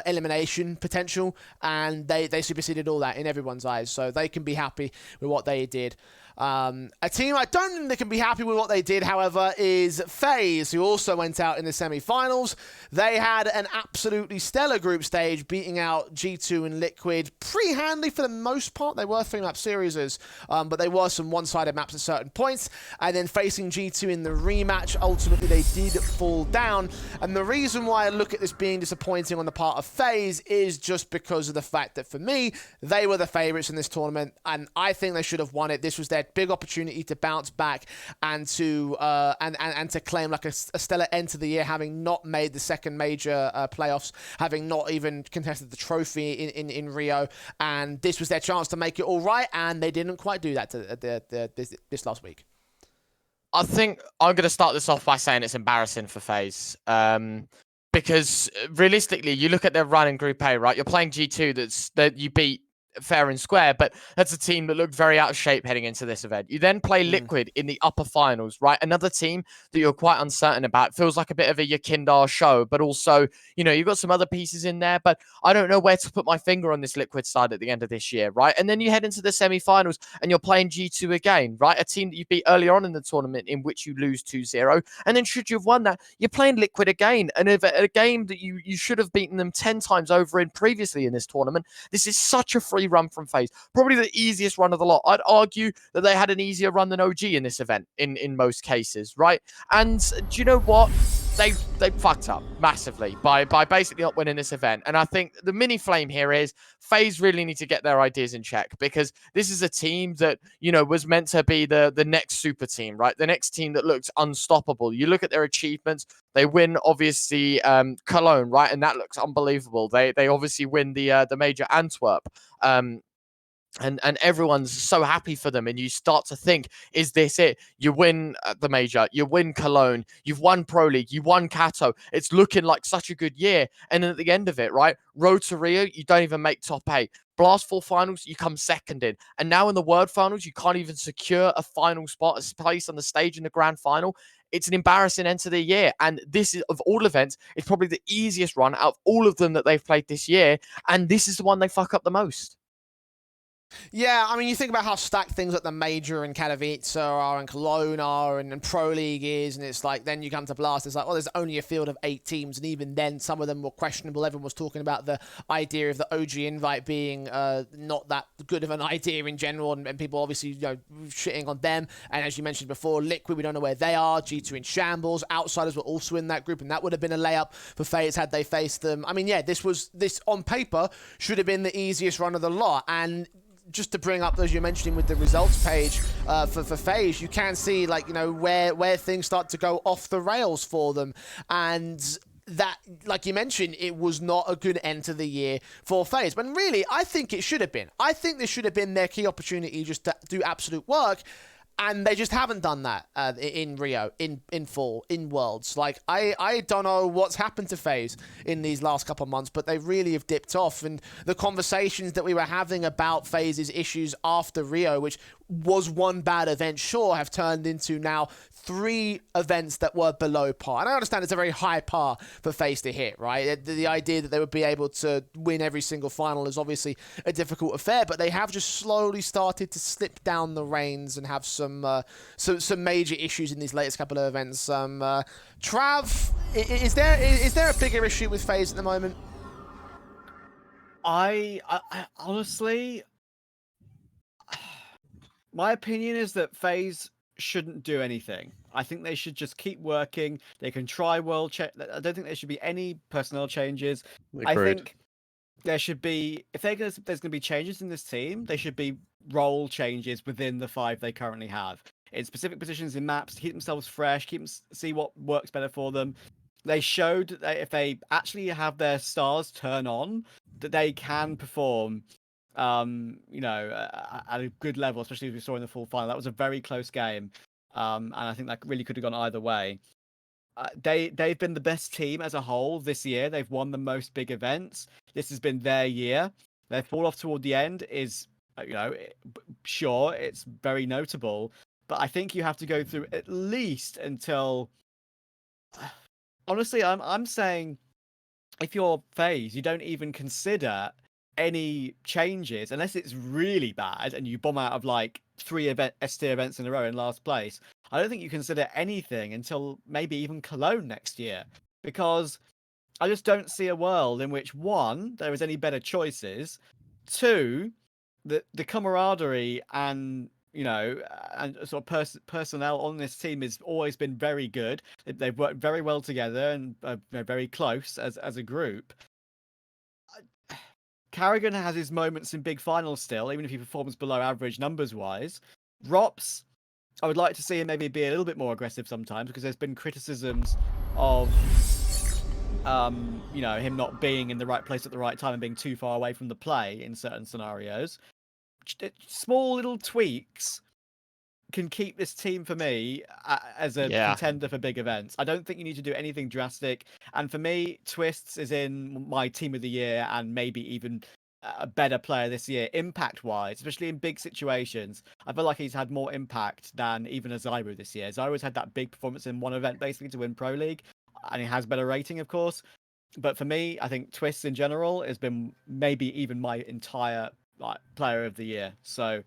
elimination potential, and they superseded all that in everyone's eyes. So they can be happy with what they did. A team I don't think they can be happy with what they did, however, is FaZe, who also went out in the semi-finals. They had an absolutely stellar group stage, beating out G2 and Liquid pretty handily for the most part. They were 3-map series, but they were some one-sided maps at certain points. And then facing G2 in the rematch, ultimately they did fall down. And the reason why I look at this being disappointing on the part of FaZe is just because of the fact that, for me, they were the favourites in this tournament, and I think they should have won it. This was their big opportunity to bounce back and to to claim like a stellar end to the year, having not made the second major playoffs, having not even contested the trophy in Rio, and this was their chance to make it all right, and they didn't quite do that this last week. I think I'm going to start this off by saying it's embarrassing for FaZe. Because realistically, you look at their run in Group A, right? You're playing G2 that you beat fair and square, but that's a team that looked very out of shape heading into this event. You then play Liquid in the upper finals, right? Another team that you're quite uncertain about. Feels like a bit of a Yakindar show, but also, you know, you've got some other pieces in there, but I don't know where to put my finger on this Liquid side at the end of this year, right? And then you head into the semi-finals and you're playing G2 again, right? A team that you beat earlier on in the tournament in which you lose 2-0. And then should you have won that, you're playing Liquid again. And a game that you should have beaten them 10 times over in previously in this tournament. This is such a free run from FaZe. Probably the easiest run of the lot. I'd argue that they had an easier run than OG in this event in most cases, right? And do you know what? They fucked up massively by basically not winning this event. And I think the mini flame here is FaZe really need to get their ideas in check, because this is a team that, you know, was meant to be the next super team, right? The next team that looks unstoppable. You look at their achievements. They win, obviously, Cologne, right? And that looks unbelievable. They obviously win the major Antwerp. And everyone's so happy for them, and you start to think, is this it? You win the major, you win Cologne, you've won Pro League, you won Kato. It's looking like such a good year. And then at the end of it, right, Road to Rio, you don't even make top 8. Blast 4 finals, you come second in. And now in the World Finals, you can't even secure a final spot, a place on the stage in the grand final. It's an embarrassing end to the year. And this is, of all events, it's probably the easiest run out of all of them that they've played this year. And this is the one they fuck up the most. Yeah, I mean, you think about how stacked things like the Major and Katowice are and Cologne are and Pro League is, and it's like, then you come to Blast, it's like, well, there's only a field of 8 teams, and even then, some of them were questionable. Everyone was talking about the idea of the OG invite being not that good of an idea in general, and people obviously, you know, shitting on them. And as you mentioned before, Liquid, we don't know where they are. G2 in shambles. Outsiders were also in that group, and that would have been a layup for FaZe had they faced them. I mean, yeah, this on paper should have been the easiest run of the lot, and just to bring up, as you're mentioning with the results page for FaZe, you can see, like, you know, where things start to go off the rails for them. And that, like you mentioned, it was not a good end to the year for FaZe. But really, I think it should have been. I think this should have been their key opportunity just to do absolute work. And they just haven't done that in Rio, in fall, in Worlds. Like, I don't know what's happened to FaZe in these last couple of months, but they really have dipped off. And the conversations that we were having about FaZe's issues after Rio, which was one bad event, sure, have turned into now 3 events that were below par. And I understand it's a very high par for FaZe to hit, right? The idea that they would be able to win every single final is obviously a difficult affair, but they have just slowly started to slip down the reins and have some major issues in these latest couple of events. Trav, is there a bigger issue with FaZe at the moment? I honestly, my opinion is that FaZe shouldn't do anything. I think they should just keep working. They can try world check. I don't think there should be any personnel changes. Agreed. I think there should be, if there's going to be changes in this team, they should be role changes within the 5 they currently have in specific positions in maps to keep themselves fresh, see what works better for them. They showed that if they actually have their stars turn on, that they can perform at a good level, especially as we saw in the full final. That was a very close game, and I think that really could have gone either way. They've been the best team as a whole this year. They've won the most big events. This has been their year. Their fall off toward the end is, sure, it's very notable, but I think you have to go through at least until. Honestly, I'm saying, if you're FaZe, you don't even consider any changes unless it's really bad and you bomb out of like 3 S-tier events in a row in last place. I don't think you consider anything until maybe even Cologne next year, because I just don't see a world in which, 1, there is any better choices, 2, the camaraderie and and sort of personnel on this team has always been very good. They've worked very well together and they're very close as a group. Carrigan has his moments in big finals still, even if he performs below average numbers-wise. Rops, I would like to see him maybe be a little bit more aggressive sometimes, because there's been criticisms of, him not being in the right place at the right time and being too far away from the play in certain scenarios. Small little tweaks can keep this team, for me, as a contender for big events. I don't think you need to do anything drastic. And for me, Twists is in my team of the year and maybe even a better player this year, impact-wise, especially in big situations. I feel like he's had more impact than even a Zyro this year. Zyro's had that big performance in one event, basically, to win Pro League, and he has better rating, of course. But for me, I think Twists in general has been maybe even my entire player of the year. So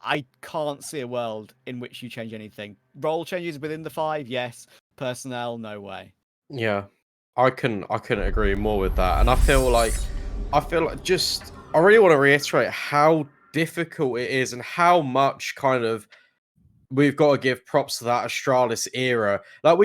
I can't see a world in which you change anything. Role changes within the 5, yes. Personnel, no way. Yeah, I couldn't agree more with that. And I feel like I really want to reiterate how difficult it is and how much kind of we've got to give props to that Astralis era. Like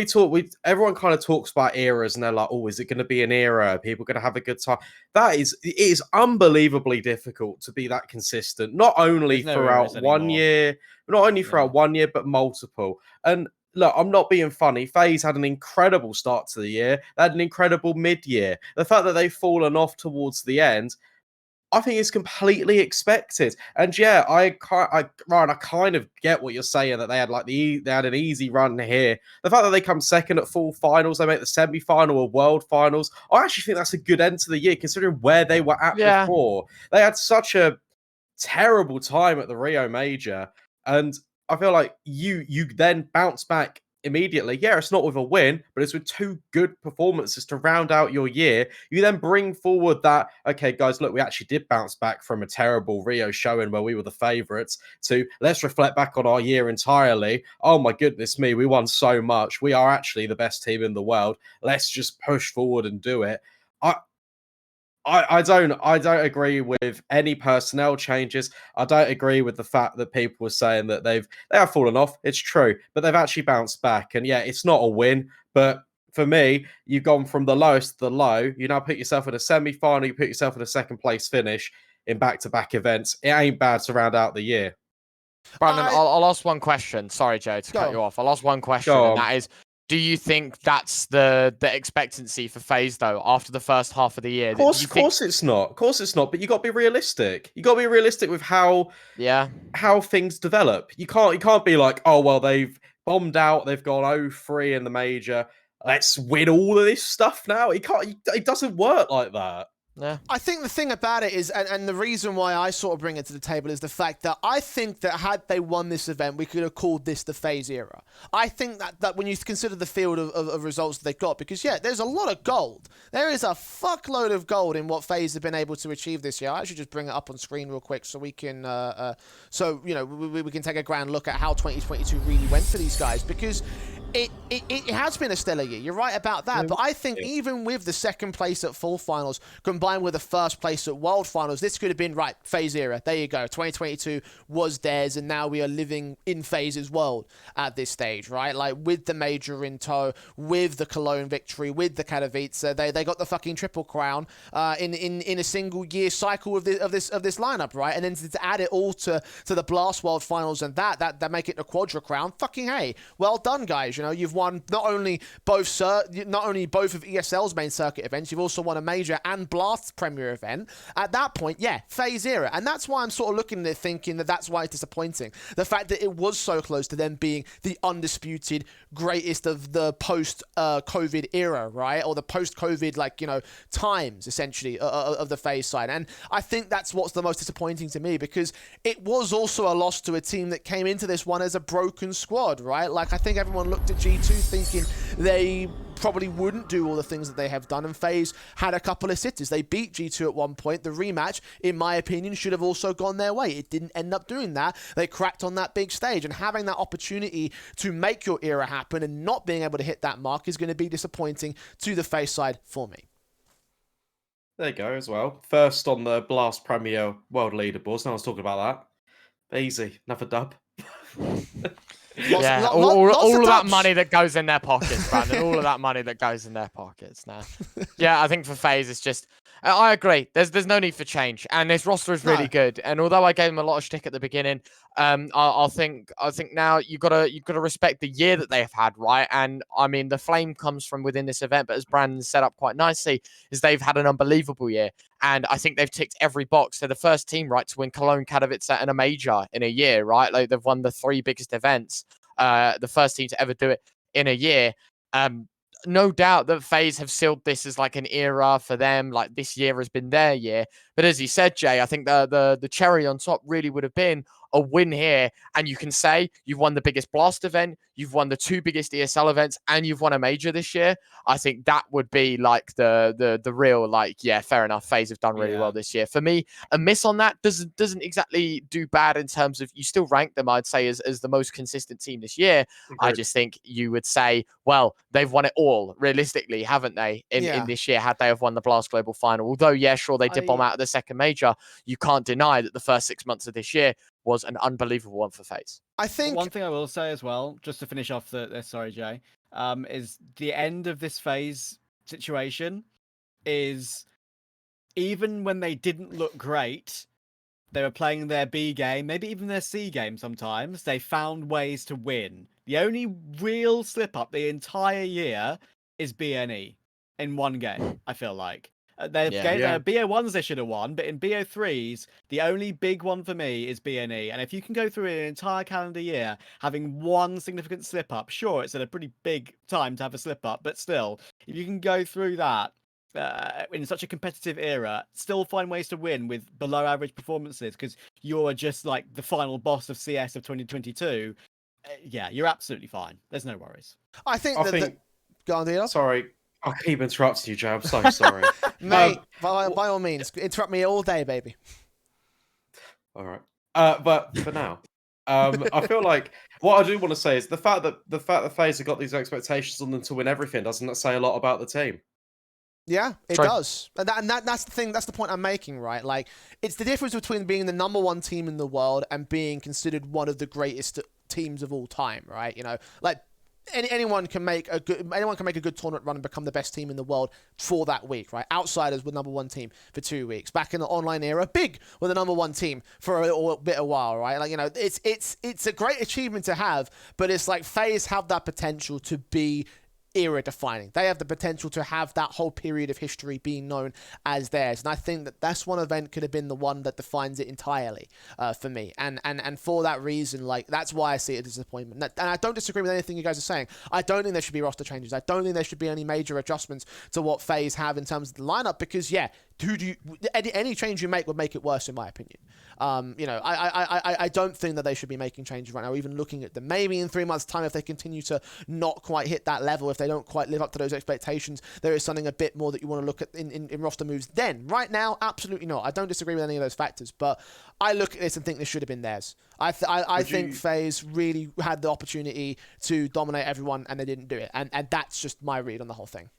everyone kind of talks about eras and they're like, oh, is it going to be an era? Are people going to have a good time? It is unbelievably difficult to be that consistent, not only throughout one year, but multiple. And look, I'm not being funny. FaZe had an incredible start to the year. They had an incredible mid-year. The fact that they've fallen off towards the end, I think it's completely expected. And yeah, Ryan, I kind of get what you're saying, that they had they had an easy run here. The fact that they come second at full finals, they make the semi-final or world finals, I actually think that's a good end to the year, considering where they were at before. They had such a terrible time at the Rio Major, and I feel like you then bounce back immediately. Yeah, it's not with a win, but it's with 2 good performances to round out your year. You then bring forward that, okay, guys, look, we actually did bounce back from a terrible Rio showing where we were the favourites to let's reflect back on our year entirely. Oh my goodness me, we won so much. We are actually the best team in the world. Let's just push forward and do it. I don't agree with any personnel changes. I don't agree with the fact that people were saying that they have fallen off. It's true, but they've actually bounced back. And yeah, it's not a win, but for me, you've gone from the lowest to the low. You now put yourself in a semi-final. You put yourself in a second place finish in back-to-back events. It ain't bad to round out the year. Brandon, I'll ask one question. Sorry, Joe, to cut you off. I'll ask one question, and that is, Do you think that's the expectancy for FaZe though after the first half of the year? Of course it's not. Of course it's not. But you got to be realistic. You got to be realistic with how things develop. You can't be like, oh well, they've bombed out. They've gone 0-3 in the major. Let's win all of this stuff now. It doesn't work like that. Yeah. I think the thing about it is, and the reason why I sort of bring it to the table is the fact that I think that had they won this event, we could have called this the FaZe era. I think that when you consider the field of results that they got, because yeah, there's a lot of gold. There is a fuckload of gold in what FaZe have been able to achieve this year. I should just bring it up on screen real quick so we can, we can take a grand look at how 2022 really went for these guys, because it has been a stellar year. You're right about that. But I think even with the second place at Full Finals combined with the first place at World Finals, this could have been, right, FaZe era. There you go. 2022 was theirs, and now we are living in FaZe's world at this stage, right? Like, with the major in tow, with the Cologne victory, with the Katowice, they got the fucking triple crown in a single year cycle of this lineup, right? And then to add it all to the Blast World Finals and that make it the quadra crown. Fucking hey, well done, guys. You know, you've won not only both of ESL's main circuit events, you've also won a major and Blast's premier event. At that point, yeah, FaZe era. And that's why I'm sort of looking at it thinking that's why it's disappointing. The fact that it was so close to them being the undisputed greatest of the post-COVID era, right? Or the post-COVID, times, essentially, of the FaZe side. And I think that's what's the most disappointing to me, because it was also a loss to a team that came into this one as a broken squad, right? Like, I think everyone looked at G2 thinking they probably wouldn't do all the things that they have done, and FaZe had a couple of sitters. They beat G2 at one point. The rematch, in my opinion, should have also gone their way. It didn't end up doing that. They cracked on that big stage, and having that opportunity to make your era happen and not being able to hit that mark is going to be disappointing to the FaZe side for me. There you go as well. First on the Blast Premier World Leaderboards. No one's talking about that. Easy. Another dub. All of that money that goes in their pockets, Brandon. All of that money that goes in their pockets now. Yeah, I think for FaZe, it's just... I agree. There's no need for change, and this roster is really good. And although I gave them a lot of shtick at the beginning, I think now you gotta respect the year that they have had, right? And I mean, the flame comes from within this event, but as Brandon set up quite nicely, is they've had an unbelievable year, and I think they've ticked every box. They're the first team, right, to win Cologne, Katowice, and a major in a year, right? Like, they've won the 3 biggest events. The first team to ever do it in a year. No doubt that FaZe have sealed this as like an era for them. Like, this year has been their year. But as you said, Jay, I think the cherry on top really would have been a win here, and you can say you've won the biggest Blast event, you've won the 2 biggest ESL events, and you've won a major this year. I think that would be like the real, like, yeah, fair enough. FaZe have done really well this year. For me, a miss on that doesn't exactly do bad in terms of, you still rank them, I'd say, as the most consistent team this year. Agreed. I just think you would say, well, they've won it all, realistically, haven't they, in this year, had they have won the Blast Global Final. Although, yeah, sure, they did bomb out of the second major, you can't deny that the first 6 months of this year was an unbelievable one for FaZe. I think one thing I will say as well, just to finish off sorry, Jay, is the end of this FaZe situation is, even when they didn't look great, they were playing their B game, maybe even their C game sometimes, they found ways to win. The only real slip up the entire year is BNE in one game, I feel like. BO1s they should have won, but in BO3s, the only big one for me is BNE. And if you can go through an entire calendar year having one significant slip up, sure, it's at a pretty big time to have a slip up, but still, if you can go through that in such a competitive era, still find ways to win with below average performances, because you're just like the final boss of CS of 2022, yeah, you're absolutely fine. There's no worries. I think Go on, Dino. Sorry. I keep interrupting you, Jay. I'm so sorry. Mate, by all means, interrupt me all day, baby. All right. But for now, I feel like what I do want to say is the fact that FaZe have got these expectations on them to win everything, doesn't that say a lot about the team? Yeah, it does. And that's the thing. That's the point I'm making, right? Like, it's the difference between being the #1 team in the world and being considered one of the greatest teams of all time, right? You know, like, anyone can make a good tournament run and become the best team in the world for that week, right? Outsiders were number one team for 2 weeks. Back in the online era, Big were the number one team for a little bit a while, right? Like, it's a great achievement to have, but it's like FaZe have that potential to be era defining. They have the potential to have that whole period of history being known as theirs, and I think that that's one event could have been the one that defines it entirely for me, and for that reason, like, that's why I see it as a disappointment. And I don't disagree with anything you guys are saying. I don't think there should be roster changes. I don't think there should be any major adjustments to what FaZe have in terms of the lineup, because any change you make would make it worse, in my opinion. I don't think that they should be making changes right now, even looking at them. Maybe in 3 months' time, if they continue to not quite hit that level, if they don't quite live up to those expectations, there is something a bit more that you want to look at in roster moves then. Right now, absolutely not. I don't disagree with any of those factors, but I look at this and think this should have been theirs. I think FaZe really had the opportunity to dominate everyone, and they didn't do it. And that's just my read on the whole thing.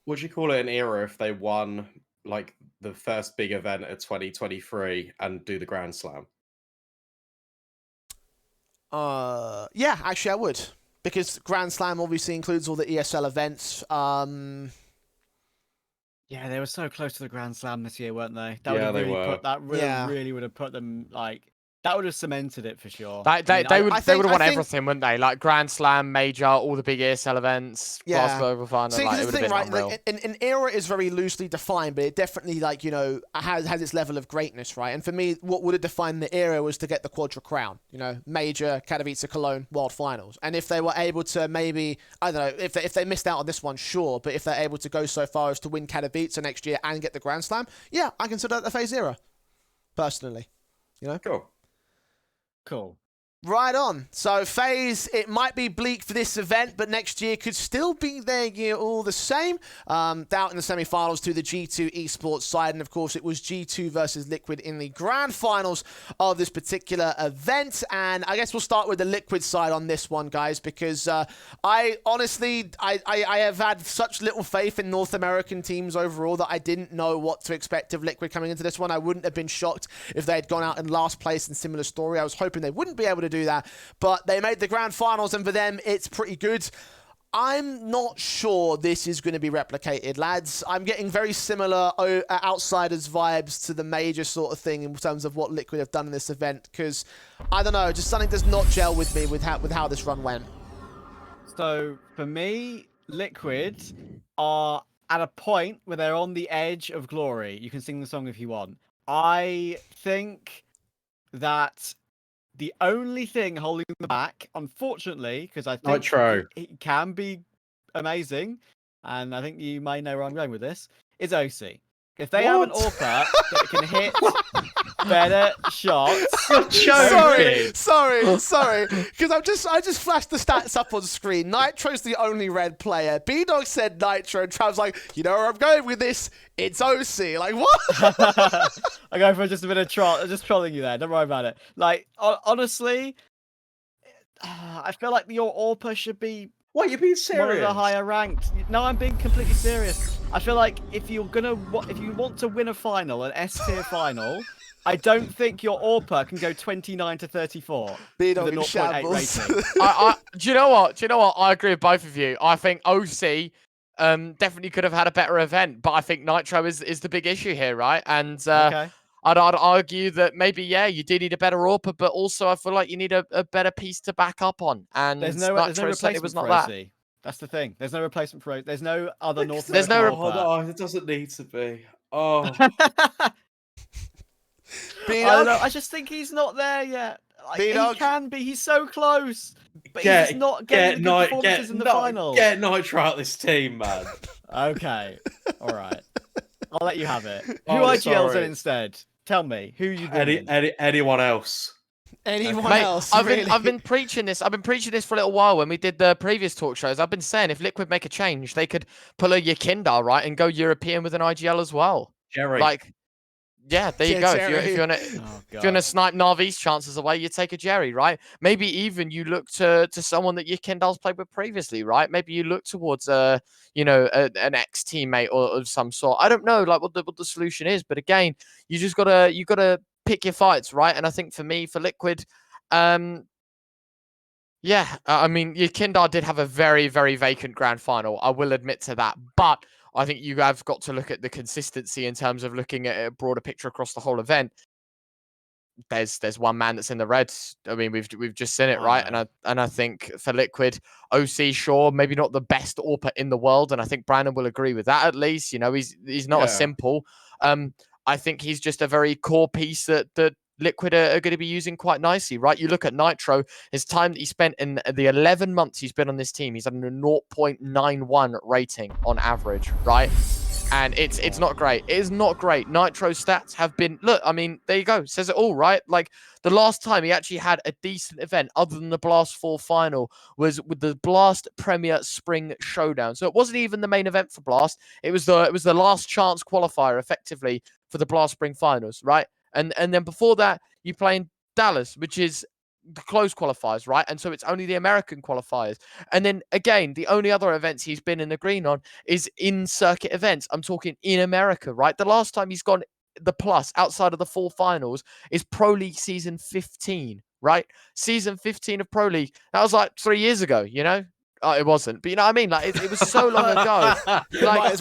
Would you call it an era if they won like the first big event of 2023 and do the Grand Slam? Yeah, actually I would. Because Grand Slam obviously includes all the ESL events. Yeah, they were so close to the Grand Slam this year, weren't they? Yeah, they were. Really would have put them, like, that would have cemented it for sure. They would have won everything, wouldn't they? Like Grand Slam, Major, all the big ESL events, plus Global Final. See, like, it would have been unreal. Like, an era is very loosely defined, but it definitely, like, has its level of greatness, right? And for me, what would have defined the era was to get the Quadra crown. Major, Katowice, Cologne, World Finals. And if they were able to maybe, I don't know, if they missed out on this one, sure, but if they're able to go so far as to win Katowice next year and get the Grand Slam, yeah, I consider that the FaZe era, personally. Cool. Right on. So FaZe, it might be bleak for this event, but next year could still be their year all the same. Out in the semi-finals to the G2 esports side, and of course it was G2 versus Liquid in the grand finals of this particular event. And I guess we'll start with the Liquid side on this one, guys, because I honestly have had such little faith in North American teams overall that I didn't know what to expect of Liquid coming into this one. I wouldn't have been shocked if they had gone out in last place in similar story. I was hoping they wouldn't be able to do that, but they made the grand finals, and for them it's pretty good. I'm not sure this is going to be replicated, lads. I'm getting very similar outsiders vibes to the major sort of thing in terms of what Liquid have done in this event, because I don't know, just something does not gel with me with how this run went. So for me, Liquid are at a point where they're on the edge of glory. You can sing the song if you want. I think that the only thing holding them back, unfortunately, because I think Nitro, it can be amazing, and I think you may know where I'm going with this, is OC. If they have an AWPer that can hit better shots. Sorry, because I just flashed the stats up on screen. Nitro's the only red player. B-Dog said Nitro, and Trav's like, you know where I'm going with this? It's OC. Like, what? I go for just a bit of just trolling you there. Don't worry about it. Like, honestly, I feel like your AWPer should be. What, you're being serious? One of the higher ranked. No, I'm being completely serious. I feel like if you want to win a final, an S-tier final, I don't think your AWPer can go 29 to 34 with a 0.8 rating. Do you know what? I agree with both of you. I think OC definitely could have had a better event, but I think Nitro is the big issue here, right? And Okay. I'd argue that maybe, yeah, you do need a better AWPer, but also I feel like you need a better piece to back up on. And there's no replacement was not for that. OC. That's the thing. There's no replacement for OC. There's no other North There's no AWPer. it doesn't need to be. Oh. I don't know. I just think he's not there yet. Like, he can be. He's so close. But he's not getting the good performances in the final. Get Nitro out this team, man. Okay. All right. I'll let you have it. Who IGL's in instead? Tell me. Who you doing? Anyone else? Else? I've been preaching this. I've been preaching this for a little while. When we did the previous talk shows, I've been saying if Liquid make a change, they could pull a Yakindar, right, and go European with an IGL as well. Jerry. Like, yeah, there you go. If you're gonna snipe Navi's chances away, you take a Jerry, right? Maybe even you look to someone that Yakindar's played with previously, right? Maybe you look towards an ex teammate or of some sort. I don't know, like what the solution is, but again, you gotta pick your fights, right? And I think for me, for Liquid, Yeah, I mean, Kindar did have a very, very vacant grand final. I will admit to that. But I think you have got to look at the consistency in terms of looking at a broader picture across the whole event. There's one man that's in the red. I mean, we've just seen it, right? And I think for Liquid, OC, sure, maybe not the best AWPer in the world, and I think Brandon will agree with that at least. You know, he's not a simple. I think he's just a very core piece that Liquid are going to be using quite nicely, right? You look at Nitro, his time that he spent in the 11 months he's been on this team, he's had a 0.91 rating on average, right? And it's not great. It is not great. Nitro's stats have been, look, I mean, there you go. Says it all, right? Like, the last time he actually had a decent event other than the Blast 4 final was with the Blast Premier Spring Showdown. So it wasn't even the main event for Blast. It was the last chance qualifier, effectively, for the Blast Spring finals, right? And then before that, you play in Dallas, which is the close qualifiers, right? And so it's only the American qualifiers. And then again, the only other events he's been in the green on is in circuit events. I'm talking in America, right? The last time he's gone the plus outside of the 4 finals is Pro League season 15, right? Season 15 of Pro League. That was like 3 years ago, you know? It wasn't, but you know what I mean? Like it was so long ago. Like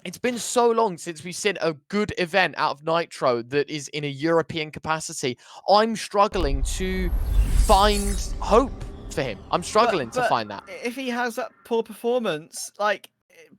it's been so long since we've seen a good event out of Nitro that is in a European capacity. I'm struggling to find hope for him. I'm struggling to find that. If he has that poor performance, like,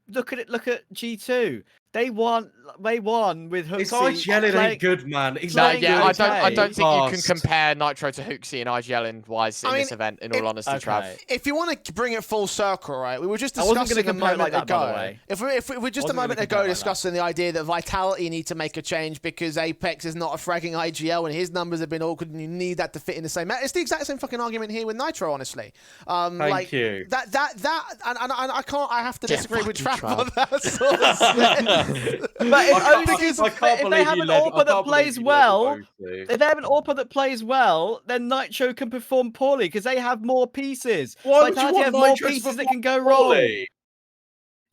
look at G2. They won with Hooksy. It's IGL ain't good, man. He's No, not yeah, good. I don't think you can compare Nitro to Hooksy and IGL wise in this event, in all honesty, Trav. If you want to bring it full circle, right, we were just discussing a moment ago. If we're just a moment ago discussing the idea that Vitality need to make a change because Apex is not a fragging IGL and his numbers have been awkward and you need that to fit in the same. It's the exact same fucking argument here with Nitro, honestly. Thank you. And I can't. I have to disagree with Trav on that sort of sense. But if they have an AWPer that plays well, if they have an AWPer that plays well, then Nitro can perform poorly because they have more pieces. Vitality have more pieces that can go wrong.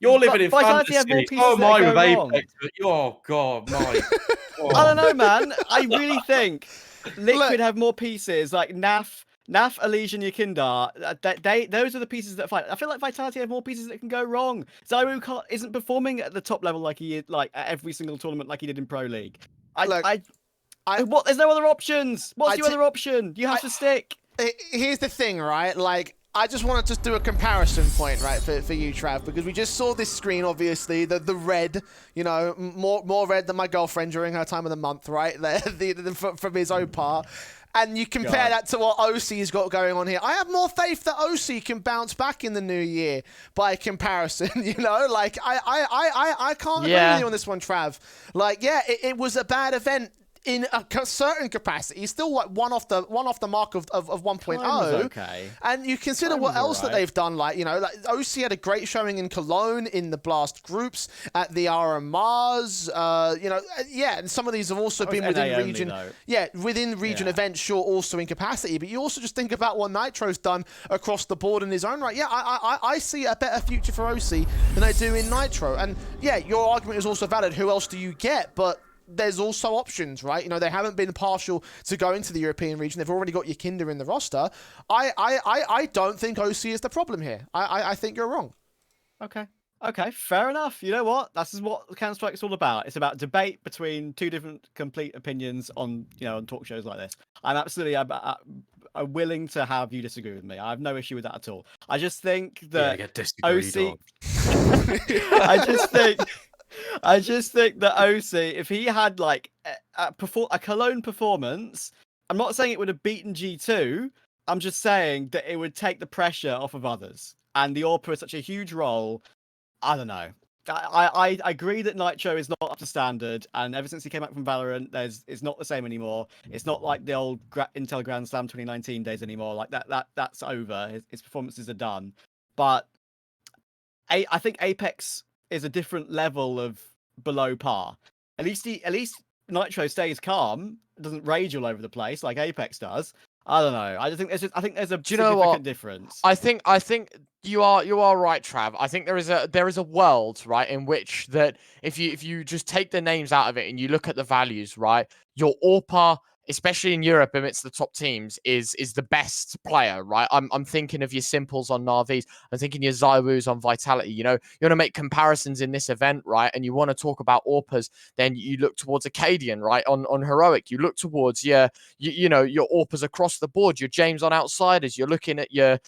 You're living in fantasy. Oh my, with Apex. Oh god, my. I don't know, man. I really think Liquid have more pieces like Naf, Elysian, Yakindar. Those are the pieces that fight. I feel like Vitality have more pieces that can go wrong. Zyru isn't performing at the top level like he is, like at every single tournament like he did in Pro League. There's no other options. What's the other option? You have to stick. Here's the thing, right? Like, I just want to just do a comparison point, right, for you, Trav, because we just saw this screen, obviously, the red, you know, more red than my girlfriend during her time of the month, right, from his own part. And you compare that to what OC's got going on here. I have more faith that OC can bounce back in the new year by comparison, you know? Like, I can't agree with you on this one, Trav. Like, yeah, it was a bad event in a certain capacity. Still like one off the mark of 1.0. Okay. And you consider what else that they've done. Like, you know, like OC had a great showing in Cologne in the Blast groups at the RMRs. You know, yeah, and some of these have also been within region. Within region events, sure, also in capacity. But you also just think about what Nitro's done across the board in his own right. Yeah, I see a better future for OC than I do in Nitro. And yeah, your argument is also valid. Who else do you get? But there's also options, right? You know, they haven't been partial to go into the European region. They've already got Yakinda in the roster. I don't think OC is the problem here. I think you're wrong. Okay, fair enough. You know what? This is what Counter-Strike is all about. It's about debate between two different complete opinions on, you know, on talk shows like this. I'm absolutely I'm willing to have you disagree with me. I have no issue with that at all. I just think that OC... I just think that OC, if he had like a Cologne performance, I'm not saying it would have beaten G2. I'm just saying that it would take the pressure off of others. And the AWPer is such a huge role. I don't know. I agree that Nitro is not up to standard, and ever since he came back from Valorant, it's not the same anymore. It's not like the old Intel Grand Slam 2019 days anymore. Like that's over. His performances are done. But I think Apex is a different level of below par. At least Nitro stays calm, doesn't rage all over the place like Apex does. I don't know. I think there's a significant difference. I think you are right, Trav. I think there is a world, right, in which that if you just take the names out of it and you look at the values, right, your AWPer especially in Europe amidst the top teams, is the best player, right? I'm thinking of your Simples on Na'Vis. I'm thinking your Zywus on Vitality. You know, you want to make comparisons in this event, right? And you want to talk about AWPers, then you look towards Acadian, right? On Heroic, you look towards your AWPers across the board. Your James on Outsiders. You're looking at you're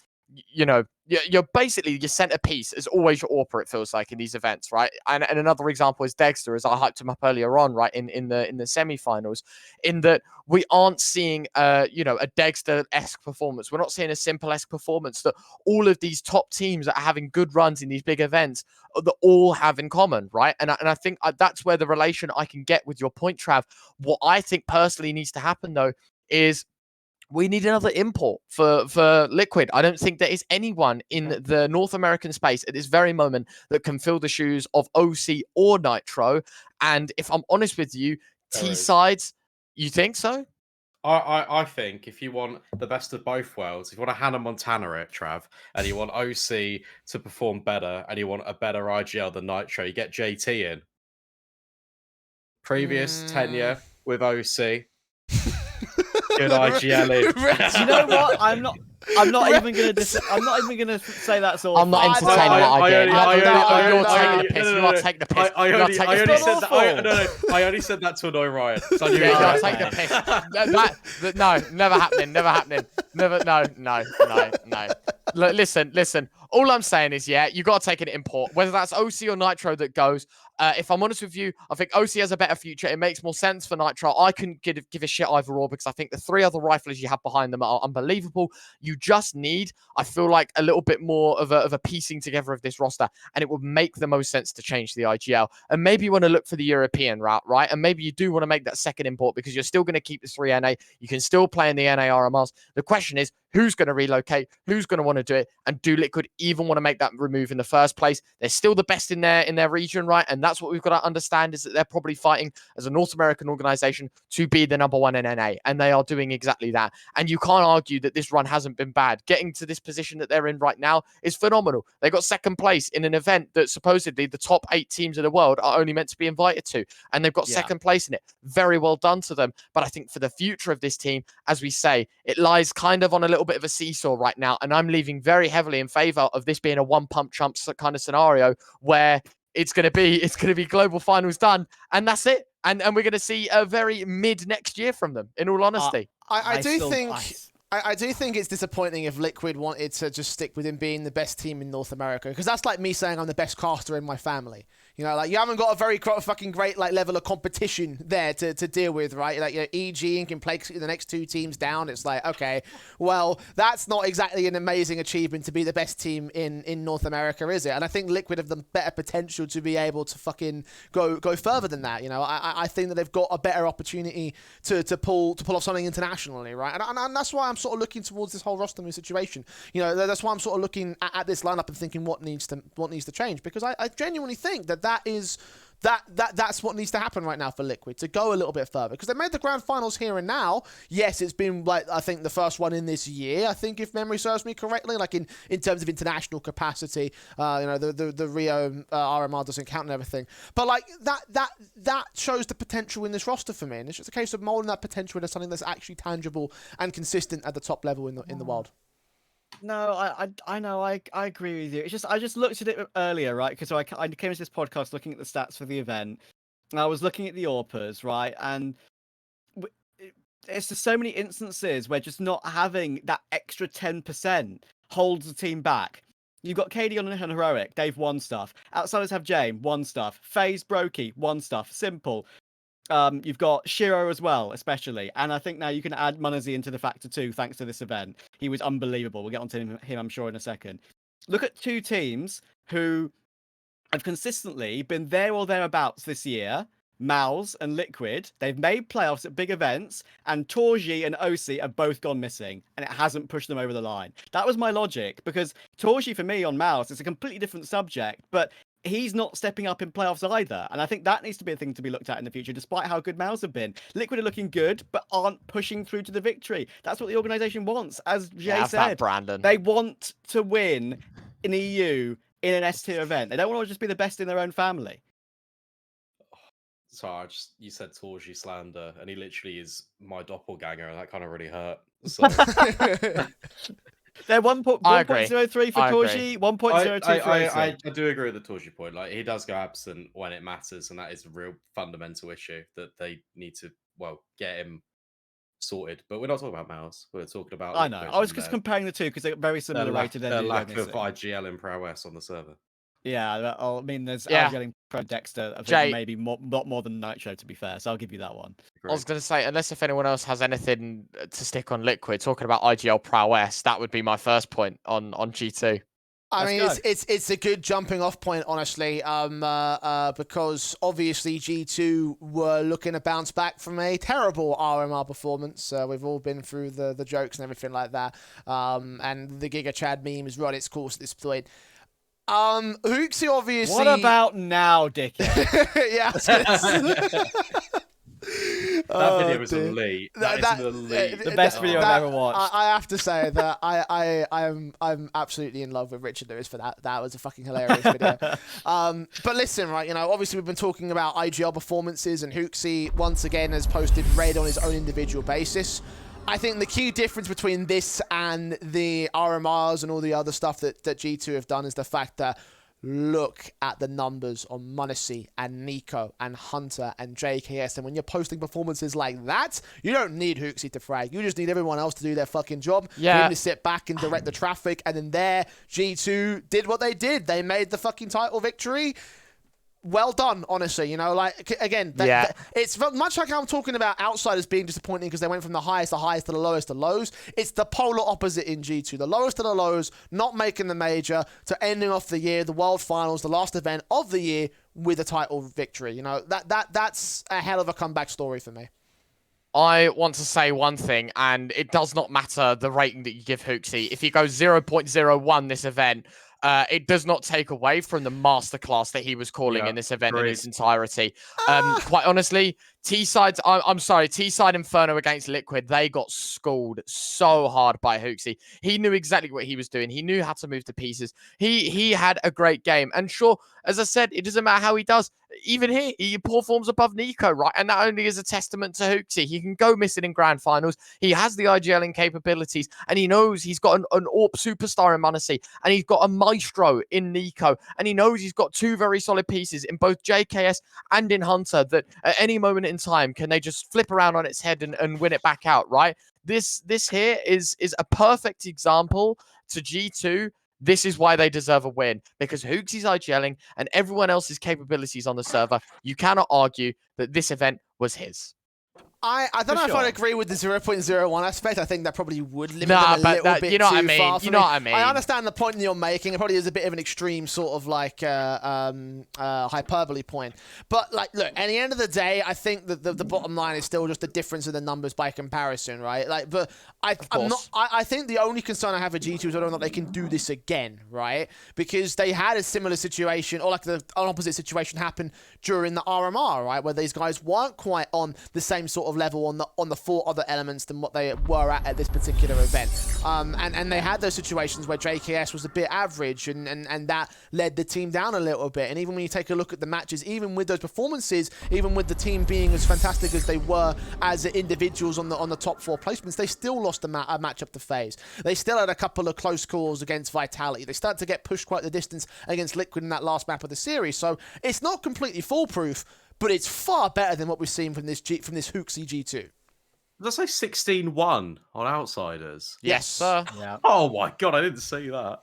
basically your centerpiece is always your AWPer, it feels like, in these events, right? And another example is Dexter, as I hyped him up earlier on, right, in the semi-finals, in that we aren't seeing a Dexter-esque performance. We're not seeing a Simple-esque performance that all of these top teams that are having good runs in these big events that all have in common, right? And I think that's where the relation I can get with your point, Trav. What I think personally needs to happen, though, is we need another import for Liquid. I don't think there is anyone in the North American space at this very moment that can fill the shoes of OC or Nitro. And if I'm honest with you, T-sides, you think so? I think if you want the best of both worlds, if you want a Hannah Montana it, Trav, and you want OC to perform better, and you want a better IGL than Nitro, you get JT in. Previous tenure with OC. Good IGL in. You know what? I'm not even gonna say that's all. I'm not entertaining that again. You're taking the piss. You are taking the piss. I only said that to annoy Ryan. So you're taking the piss. No, never happening. Never happening. Never. No. Look, listen. All I'm saying is, you got to take an import, whether that's OC or Nitro that goes. If I'm honest with you, I think OC has a better future. It makes more sense for Nitro. I couldn't give a shit either or, because I think the three other riflers you have behind them are unbelievable. You just need, I feel like, a little bit more of a piecing together of this roster, and it would make the most sense to change the IGL. And maybe you want to look for the European route, right? And maybe you do want to make that second import, because you're still going to keep the 3 NA. You can still play in the NA RMRs. The question is, who's going to relocate? Who's going to want to do it? And do Liquid even want to make that move in the first place? They're still the best in their region, right? And that's what we've got to understand, is that they're probably fighting as a North American organization to be the number one in NA. And they are doing exactly that. And you can't argue that this run hasn't been bad. Getting to this position that they're in right now is phenomenal. They got second place in an event that supposedly the top 8 teams of the world are only meant to be invited to. And they've got second place in it. Very well done to them. But I think for the future of this team, as we say, it lies kind of on a little bit of a seesaw right now, and I'm leaving very heavily in favor of this being a one pump chump kind of scenario, where it's going to be global finals done, and that's it, and we're going to see a very mid next year from them, in all honesty. I do think it's disappointing if Liquid wanted to just stick with him being the best team in North America, because that's like me saying I'm the best caster in my family. You know, like, you haven't got a very fucking great level of competition there to deal with, right? Like, EG and can play the next 2 teams down. It's like, okay, well, that's not exactly an amazing achievement to be the best team in North America, is it? And I think Liquid have the better potential to be able to fucking go further than that. You know, I think that they've got a better opportunity to pull off something internationally, right? And that's why I'm sort of looking towards this whole roster move situation. You know, that's why I'm sort of looking at this lineup and thinking what needs to change, because I genuinely think that's what needs to happen right now for Liquid, to go a little bit further, because they made the grand finals here and now. Yes, it's been, like, I think the first one in this year, I think, if memory serves me correctly, like in terms of international capacity. The Rio RMR doesn't count and everything, but like that shows the potential in this roster for me, and it's just a case of molding that potential into something that's actually tangible and consistent at the top level in the world. No, I know, I agree with you. It's just, I just looked at it earlier, right? Because I came into this podcast looking at the stats for the event, and I was looking at the AWPers, right? And it's just so many instances where just not having that extra 10% holds the team back. You've got KD on and Heroic, they've won stuff. Outsiders have Jame, won stuff. FaZe, Brokey, won stuff. Simple. You've got Shiro as well, especially. And I think now you can add Munazi into the factor too, thanks to this event. He was unbelievable. We'll get onto him, I'm sure, in a second. Look at 2 teams who have consistently been there or thereabouts this year. Mouse and Liquid. They've made playoffs at big events, and Torji and OC have both gone missing, and it hasn't pushed them over the line. That was my logic, because Torji, for me, on Mouse, is a completely different subject, but he's not stepping up in playoffs either. And I think that needs to be a thing to be looked at in the future, despite how good Mouse have been. Liquid are looking good, but aren't pushing through to the victory. That's what the organization wants. As Jay said, Brandon. They want to win in EU in an S-tier event. They don't want to just be the best in their own family. Sorry, you said Torji slander, and he literally is my doppelganger, and that kind of really hurt. So They're I agree. 1.03 for I agree. Torji, 1.02 for I AC. do agree with the Torji point. Like, he does go absent when it matters, and that is a real fundamental issue that they need to get him sorted. But we're not talking about Mouse. We're talking about. I know. I was just comparing the two because they're very similar rated. Their lack of IGL in prowess on the server. Yeah, I mean, there's getting Pro Dexter. I think Jay, maybe not more than Nitro, to be fair. So I'll give you that one. I was going to say, unless if anyone else has anything to stick on Liquid, talking about IGL prowess, that would be my first point on G2. I mean, it's a good jumping off point, honestly, because obviously G2 were looking to bounce back from a terrible RMR performance. We've all been through the jokes and everything like that. And the Giga Chad meme has run its course at this point. Hooksy obviously. What about now, dickhead? Yeah. That video was elite. That is elite. The best video I've ever watched. I have to say that I'm absolutely in love with Richard Lewis for that. That was a fucking hilarious video. But listen, right, obviously we've been talking about IGL performances, and Hooksy once again has posted red on his own individual basis. I think the key difference between this and the RMRs and all the other stuff that G2 have done is the fact that look at the numbers on m0NESY and NiKo and Hunter and JKS. And when you're posting performances like that, you don't need Hooksy to frag. You just need everyone else to do their fucking job. Yeah. For him to sit back and direct the traffic. And then there, G2 did what they did. They made the fucking title victory. Well done, honestly. Again, it's much like I'm talking about outsiders being disappointing because they went from the highest to highest to the lowest to lows. It's the polar opposite in G2. The lowest of the lows, not making the major, to ending off the year, the World Finals, the last event of the year with a title victory. That's a hell of a comeback story for me. I want to say one thing, and it does not matter the rating that you give Hooksy. If he goes 0.01 this event, it does not take away from the masterclass that he was calling in this event in its entirety. Quite honestly, T-Side's, I'm sorry, T-Side Inferno against Liquid, they got schooled so hard by Hooksy. He knew exactly what he was doing. He knew how to move to pieces. He had a great game. And sure, as I said, it doesn't matter how he does. Even here, he performs above NiKo, right? And that only is a testament to Hooksy. He can go missing in grand finals. He has the IGLing capabilities, and he knows he's got an AWP superstar in m0NESY, and he's got a maestro in NiKo, and he knows he's got two very solid pieces in both JKS and in Hunter that at any moment in time, can they just flip around on its head and win it back out, right? This here is a perfect example to G2. This is why they deserve a win, because Hooksy's IGLing and everyone else's capabilities on the server, you cannot argue that this event was his. I don't know if I'd agree with the 0.01 aspect. I think that probably would limit them a little bit you know too what I mean. far. You know what I mean. I understand the point you're making. It probably is a bit of an extreme sort of like hyperbole point. But look, at the end of the day, I think that the bottom line is still just the difference in the numbers by comparison, right? But I think the only concern I have with G2 is whether or not they can do this again, right? Because they had a similar situation, or like an opposite situation happen during the RMR, right? Where these guys weren't quite on the same sort of level on the four other elements than what they were at this particular event. And they had those situations where JKS was a bit average, and that led the team down a little bit. And even when you take a look at the matches, even with those performances, even with the team being as fantastic as they were as individuals on the top four placements, they still lost a matchup to FaZe. They still had a couple of close calls against Vitality. They started to get pushed quite the distance against Liquid in that last map of the series. So it's not completely foolproof, but it's far better than what we've seen from this Hooksy G2. Did I say 16-1 on Outsiders? Yes, sir. Yeah. Oh my god, I didn't see that.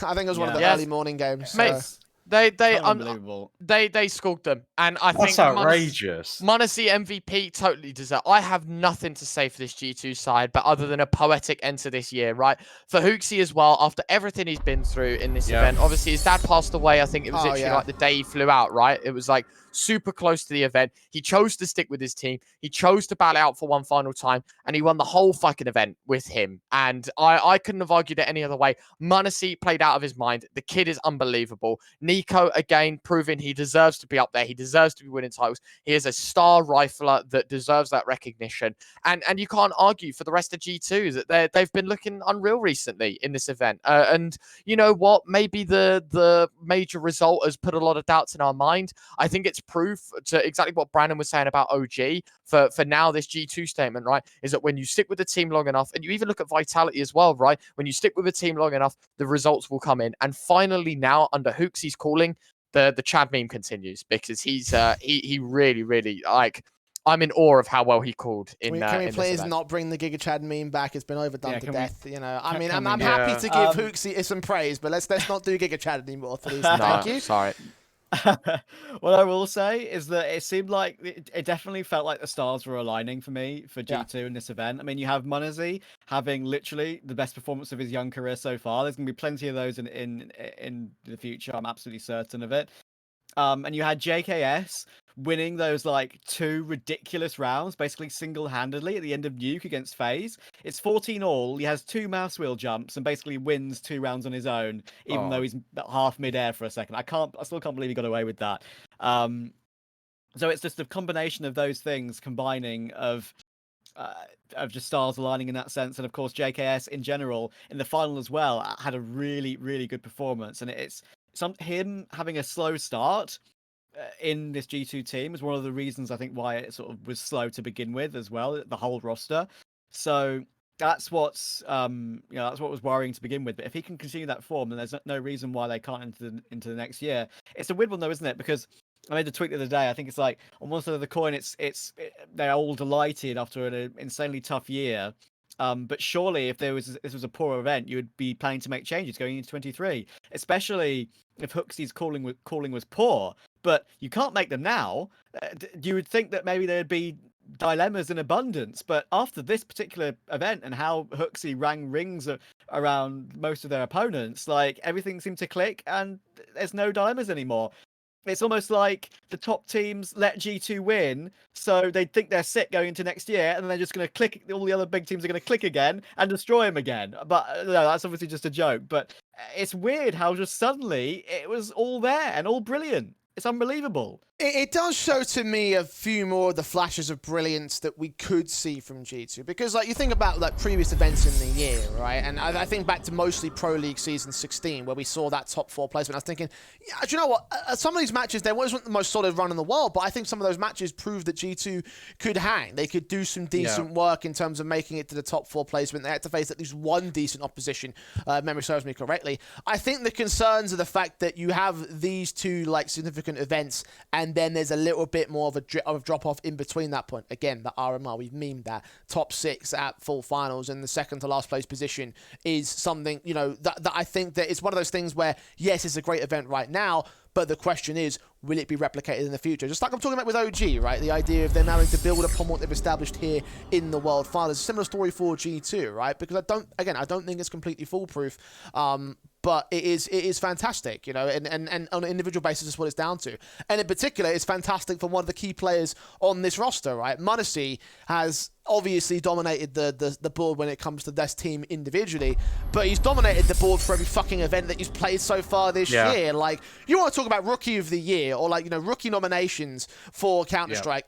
I think it was one of the early morning games. Mate, they schooled them, and I think that's outrageous. m0NESY MVP totally deserve. I have nothing to say for this G2 side, but other than a poetic end to this year, right? For Hooksy as well, after everything he's been through in this event, obviously his dad passed away. I think it was literally like the day he flew out, right? It was like super close to the event. He chose to stick with his team. He chose to battle out for one final time, and he won the whole fucking event with him. And I couldn't have argued it any other way. m0NESY played out of his mind. The kid is unbelievable. NiKo, again, proving he deserves to be up there. He deserves to be winning titles. He is a star rifler that deserves that recognition. And you can't argue for the rest of G2 that they've been looking unreal recently in this event. And you know what? Maybe the major result has put a lot of doubts in our mind. I think it's proof to exactly what Brandon was saying about OG for now, this G2 statement, right, is that when you stick with the team long enough, and you even look at Vitality as well, right, when you stick with a team long enough, the results will come in. And finally now, under Hooksy's calling, the Chad meme continues, because he really, really, like, I'm in awe of how well he called in. Can we in please this event. not bring the Giga Chad meme back? It's been overdone to death. You know, I mean, I'm Yeah. happy to give Hooksy some praise, but let's not do Giga Chad anymore, please. Thank you. Sorry. What I will say is that it seemed like it definitely felt like the stars were aligning for me for G2 in this event. I mean, you have Munazi having literally the best performance of his young career so far. There's going to be plenty of those in the future. I'm absolutely certain of it. And you had JKS winning those like 2 ridiculous rounds, basically single-handedly at the end of Nuke against FaZe. It's 14 all. He has 2 mouse wheel jumps and basically wins 2 rounds on his own, even though he's half mid-air for a second. I still can't believe he got away with that. So it's just a combination of those things combining of just stars aligning in that sense, and of course JKS in general in the final as well had a really, really good performance, and it's him having a slow start in this G2 team is one of the reasons I think why it sort of was slow to begin with as well, the whole roster. So that's what's that's what was worrying to begin with. But if he can continue that form, then there's no reason why they can't into the next year. It's a weird one though, isn't it? Because I made a tweet the other day. I think it's like on one side of the coin, it's they're all delighted after an insanely tough year. But surely, if this was a poor event, you would be planning to make changes going into 23, especially if Hooksy's calling was poor. But you can't make them now. You would think that maybe there'd be dilemmas in abundance. But after this particular event and how Hooksy rang rings around most of their opponents, like everything seemed to click, and there's no dilemmas anymore. It's almost like the top teams let G2 win, so they think they're sick going into next year, and then they're just going to click. All the other big teams are going to click again and destroy him again. But no, that's obviously just a joke. But it's weird how just suddenly it was all there and all brilliant. It's unbelievable. It does show to me a few more of the flashes of brilliance that we could see from G2, because like you think about like previous events in the year, right? And I think back to mostly Pro League season 16 where we saw that top 4 placement. I was thinking, yeah, do you know what? Some of these matches, they wasn't the most solid run in the world, but I think some of those matches proved that G2 could hang. They could do some decent work in terms of making it to the top 4 placement. They had to face at least one decent opposition, if memory serves me correctly. I think the concerns are the fact that you have these 2 like significant events, and then there's a little bit more of a drop-off in between that point. Again, the RMR, we've memed that. Top 6 at full finals and the second to last place position is something, you know, that I think that it's one of those things where, yes, it's a great event right now, but the question is, will it be replicated in the future? Just like I'm talking about with OG, right? The idea of them having to build upon what they've established here in the World Finals. A similar story for G2, right? Because I don't think it's completely foolproof. But it is fantastic, you know, and on an individual basis is what it's down to. And in particular, it's fantastic for one of the key players on this roster, right? Munazi has obviously dominated the board when it comes to this team individually, but he's dominated the board for every fucking event that he's played so far this year. Like, you want to talk about Rookie of the Year or like, you know, rookie nominations for Counter-Strike.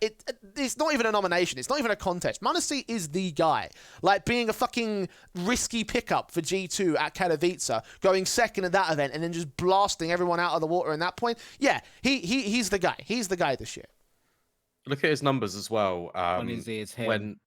It's not even a nomination. It's not even a contest. Munazi is the guy. Like, being a fucking risky pickup for G2 at Katowice, going second at that event and then just blasting everyone out of the water in that point. Yeah, he's the guy. He's the guy this year. Look at his numbers as well. Is him.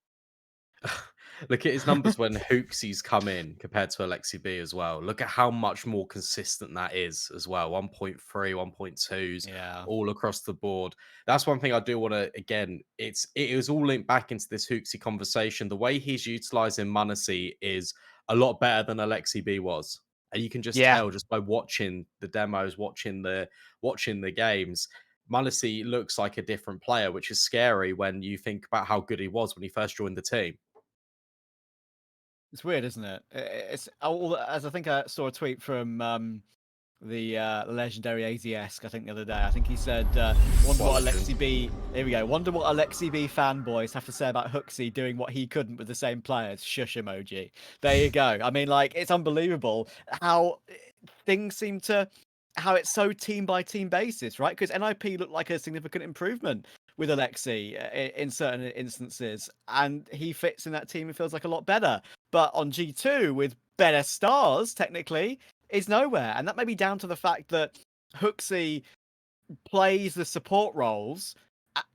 Look at his numbers when Hooksy's come in compared to Alexi B as well. Look at how much more consistent that is as well. 1.3, 1.2s, all across the board. That's one thing I do want to, again, it was all linked back into this Hooksy conversation. The way he's utilizing Munazi is a lot better than Alexi B was. And you can just tell just by watching the demos, watching the games. Munazi looks like a different player, which is scary when you think about how good he was when he first joined the team. It's weird, isn't it? It's as I think I saw a tweet from the legendary AZS, I think the other day. I think he said, "Wonder what Alexi B." Here we go. Wonder what Alexi B fanboys have to say about Hooksy doing what he couldn't with the same players. Shush emoji. There you go. I mean, like, it's unbelievable how things seem to. How it's so team by team basis, right? Because NIP looked like a significant improvement with Alexi in certain instances, and he fits in that team and feels like a lot better. But on G2 with better stars, technically, is nowhere, and that may be down to the fact that Hooksy plays the support roles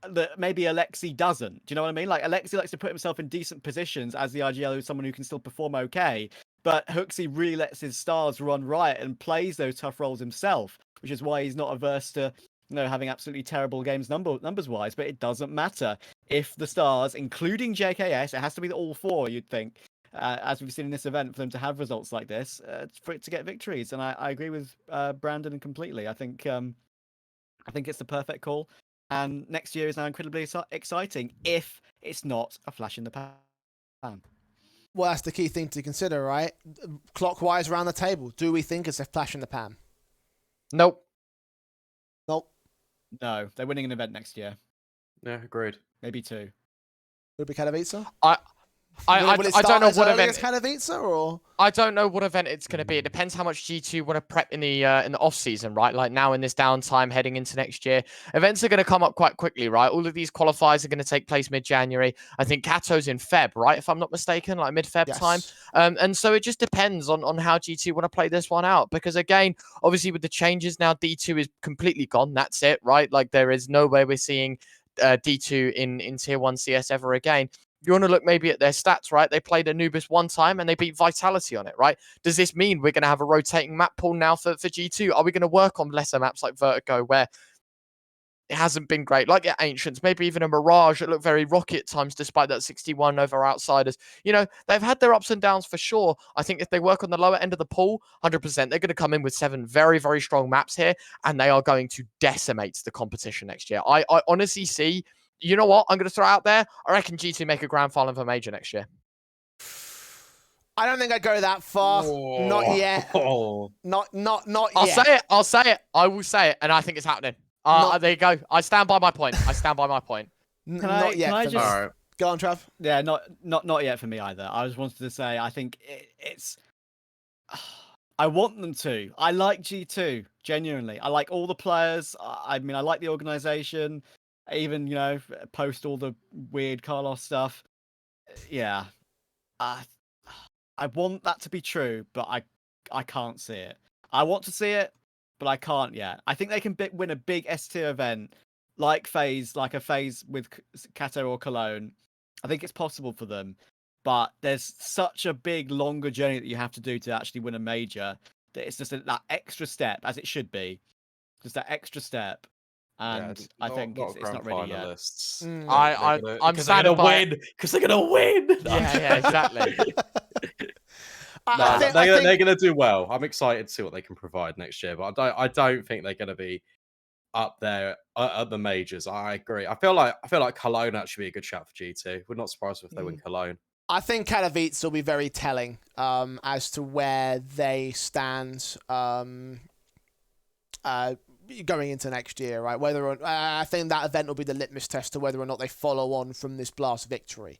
that maybe Alexi doesn't. Do you know what I mean? Like Alexi likes to put himself in decent positions as the RGL, who's someone who can still perform okay. But Hooksy really lets his stars run riot and plays those tough roles himself, which is why he's not averse to having absolutely terrible games numbers wise. But it doesn't matter if the stars, including JKS, it has to be all four. You'd think, as we've seen in this event, for them to have results like this, for it to get victories. And I agree with Brandon completely. I think it's the perfect call. And next year is now incredibly exciting if it's not a flash in the pan. Well, that's the key thing to consider, right? Clockwise around the table. Do we think it's a flash in the pan? Nope. Nope. No, they're winning an event next year. Yeah, agreed. Maybe 2. Would it be Katowice? I don't know what event. Katowice, or I don't know what event it's going to be. It depends how much G2 want to prep in the off season, right? Like now in this downtime heading into next year, events are going to come up quite quickly, right? All of these qualifiers are going to take place mid-January. I think Kato's in Feb, right? If I'm not mistaken, like mid-Feb time. And so it just depends on how G2 want to play this one out. Because again, obviously with the changes now, D2 is completely gone. That's it, right? Like there is no way we're seeing D2 in Tier 1 CS ever again. You want to look maybe at their stats, right? They played Anubis one time and they beat Vitality on it, right? Does this mean we're going to have a rotating map pool now for G2? Are we going to work on lesser maps like Vertigo where it hasn't been great? Like Ancients, maybe even a Mirage that looked very rocky at times despite that 61 over Outsiders. They've had their ups and downs for sure. I think if they work on the lower end of the pool, 100%, they're going to come in with 7 very, very strong maps here and they are going to decimate the competition next year. I honestly see... You know what? I'm going to throw out there. I reckon G2 make a grand final for Major next year. I don't think I'd go that far. Not yet. Not yet. I'll say it. I will say it. And I think it's happening. There you go. I stand by my point. Not yet. Can I just... All right. Go on, Trav. Yeah, not yet for me either. I just wanted to say, I think it's... I want them to. I like G2, genuinely. I like all the players. I mean, I like the organization. Even, post all the weird Carlos stuff. Yeah. I want that to be true, but I can't see it. I want to see it, but I can't yet. I think they can win a big S-tier event like a phase with Kato or Cologne. I think it's possible for them, but there's such a big, longer journey that you have to do to actually win a major that it's just that extra step, as it should be. Just that extra step. And I think it's not ready yet. I'm sad by it. Because they're gonna win. Yeah, exactly. They're gonna do well. I'm excited to see what they can provide next year, but I don't think they're gonna be up there at the majors. I agree. I feel like Cologne actually be a good shout for G2. We're not surprised if they win Cologne. I think Katowice will be very telling as to where they stand. Going into next year, right? I think that event will be the litmus test to whether or not they follow on from this blast victory,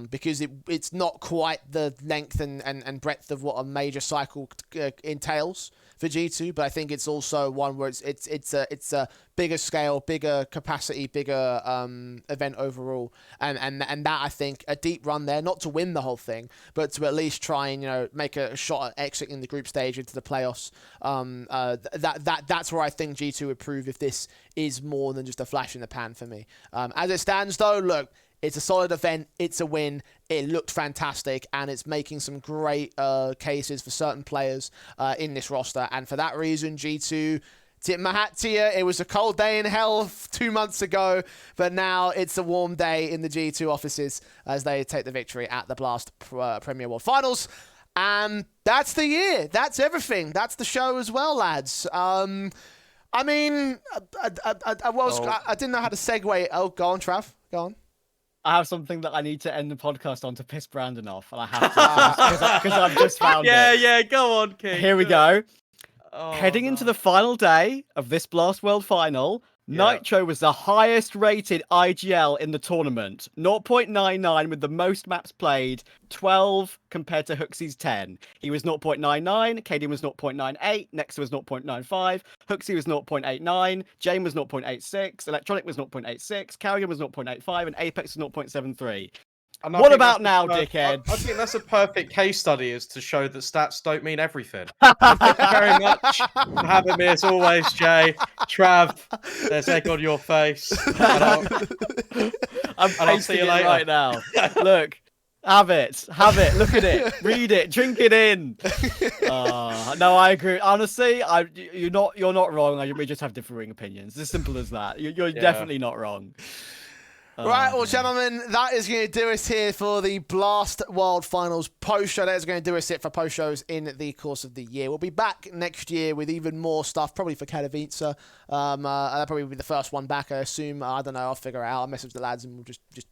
because it's not quite the length and breadth of what a major cycle entails for G2, but I think it's also one where it's a bigger scale, bigger capacity, bigger event overall, and that I think a deep run there, not to win the whole thing, but to at least try and make a shot at exiting the group stage into the playoffs. That's where I think G2 would prove if this is more than just a flash in the pan for me. As it stands though, look, it's a solid event. It's a win. It looked fantastic, and it's making some great cases for certain players in this roster. And for that reason, G2, tip my hat to you. It was a cold day in hell 2 months ago, but now it's a warm day in the G2 offices as they take the victory at the Blast Premier World Finals. And that's the year. That's everything. That's the show as well, lads. I mean, I didn't know how to segue. Oh, go on, Trav. Go on. I have something that I need to end the podcast on to piss Brandon off, and I have to because I've just found it. Yeah, go on, King. Here we go. Heading into the final day of this Blast World Final, Nitro was the highest rated IGL in the tournament. 0.99 with the most maps played, 12 compared to Hooksy's 10. He was 0.99, Cadian was 0.98, Nexta was 0.95, Hooksy was 0.89, Jane was 0.86, Electronic was 0.86, Carrigan was 0.85, and Apex was 0.73. And I What think about that's now, I dickhead? think that's a perfect case study is to show that stats don't mean everything. Thank you very much for having me as always, Jay. Trav, there's egg on your face. And I'm I'll see pasting you it later. right now. Look, have it, look at it, read it, drink it in. No, I agree. Honestly, you're not wrong. We just have differing opinions. It's as simple as that. You're definitely not wrong. Right, well, dear. gentlemen, that is going to do us here for the Blast World Finals post-show. That is going to do us it for post-shows in the course of the year. We'll be back next year with even more stuff, probably for Katowice. That'll probably be the first one back, I assume. I don't know, I'll figure it out. I'll message the lads and we'll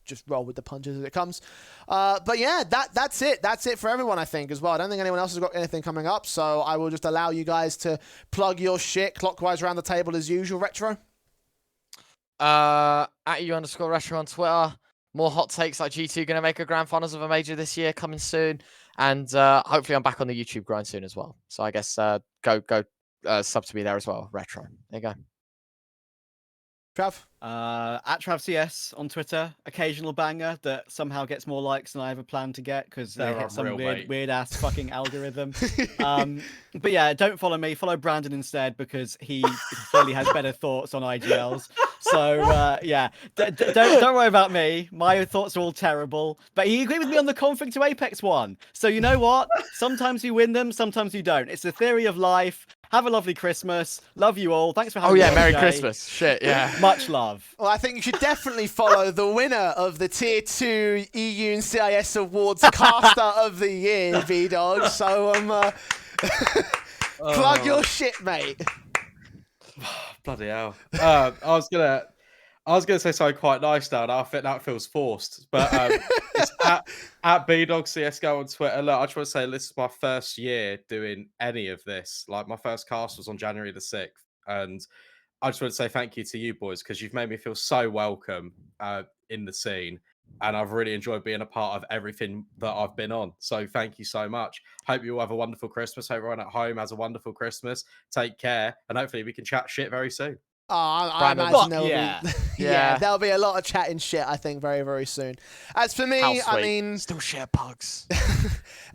just roll with the punches as it comes. But yeah, that's it. That's it for everyone, I think, as well. I don't think anyone else has got anything coming up, so I will just allow you guys to plug your shit clockwise around the table as usual. Retro? At @U_retro on Twitter. More hot takes like G2 going to make a grand finals of a major this year coming soon. And hopefully I'm back on the YouTube grind soon as well. So I guess go sub to me there as well. Retro. There you go. Trav? At TravCS on Twitter, occasional banger that somehow gets more likes than I ever planned to get because they They're hit some unreal, mate. weird ass fucking algorithm. But yeah, don't follow me. Follow Brandon instead because he clearly has better thoughts on IGLs. So yeah, don't worry about me. My thoughts are all terrible. But he agreed with me on the config to Apex one. So you know what? Sometimes you win them, sometimes you don't. It's the theory of life. Have a lovely Christmas. Love you all. Thanks for having me. Oh yeah, on, Merry Jay. Christmas. Shit, yeah. Much love. Well, I think you should definitely follow the winner of the Tier 2 EU and CIS Awards Caster of the Year, B-Dog. So, plug your shit, mate. Bloody hell. I was gonna say something quite nice now, and I think that feels forced. But it's at BDog CSGO on Twitter. Look, I just want to say this is my first year doing any of this. Like my first cast was on January the 6th, and I just want to say thank you to you boys because you've made me feel so welcome in the scene, and I've really enjoyed being a part of everything that I've been on. So thank you so much. Hope you all have a wonderful Christmas. Hope everyone at home has a wonderful Christmas. Take care, and hopefully we can chat shit very soon. Oh, I Brandon. imagine there'll Yeah. be Yeah. there'll be a lot of chatting shit, I think, very, very soon. As for me, How I sweet. mean, Still share pugs.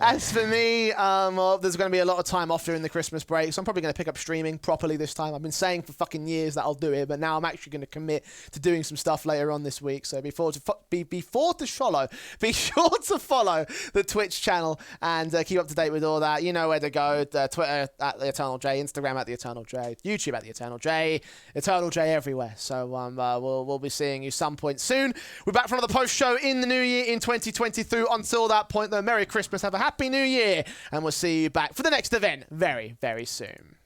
as for me, well, there's going to be a lot of time off during the Christmas break, so I'm probably going to pick up streaming properly this time. I've been saying for fucking years that I'll do it, but now I'm actually going to commit to doing some stuff later on this week. So be sure to follow the Twitch channel and keep up to date with all that. You know where to go. Twitter at the Eternal J, Instagram at the Eternal J, YouTube at the Eternal J, Eternal J everywhere. So we'll be seeing you some point soon. We're back for another post show in the new year in 2023. Until that point, though, Merry Christmas, have a Happy New Year, and we'll see you back for the next event very, very soon.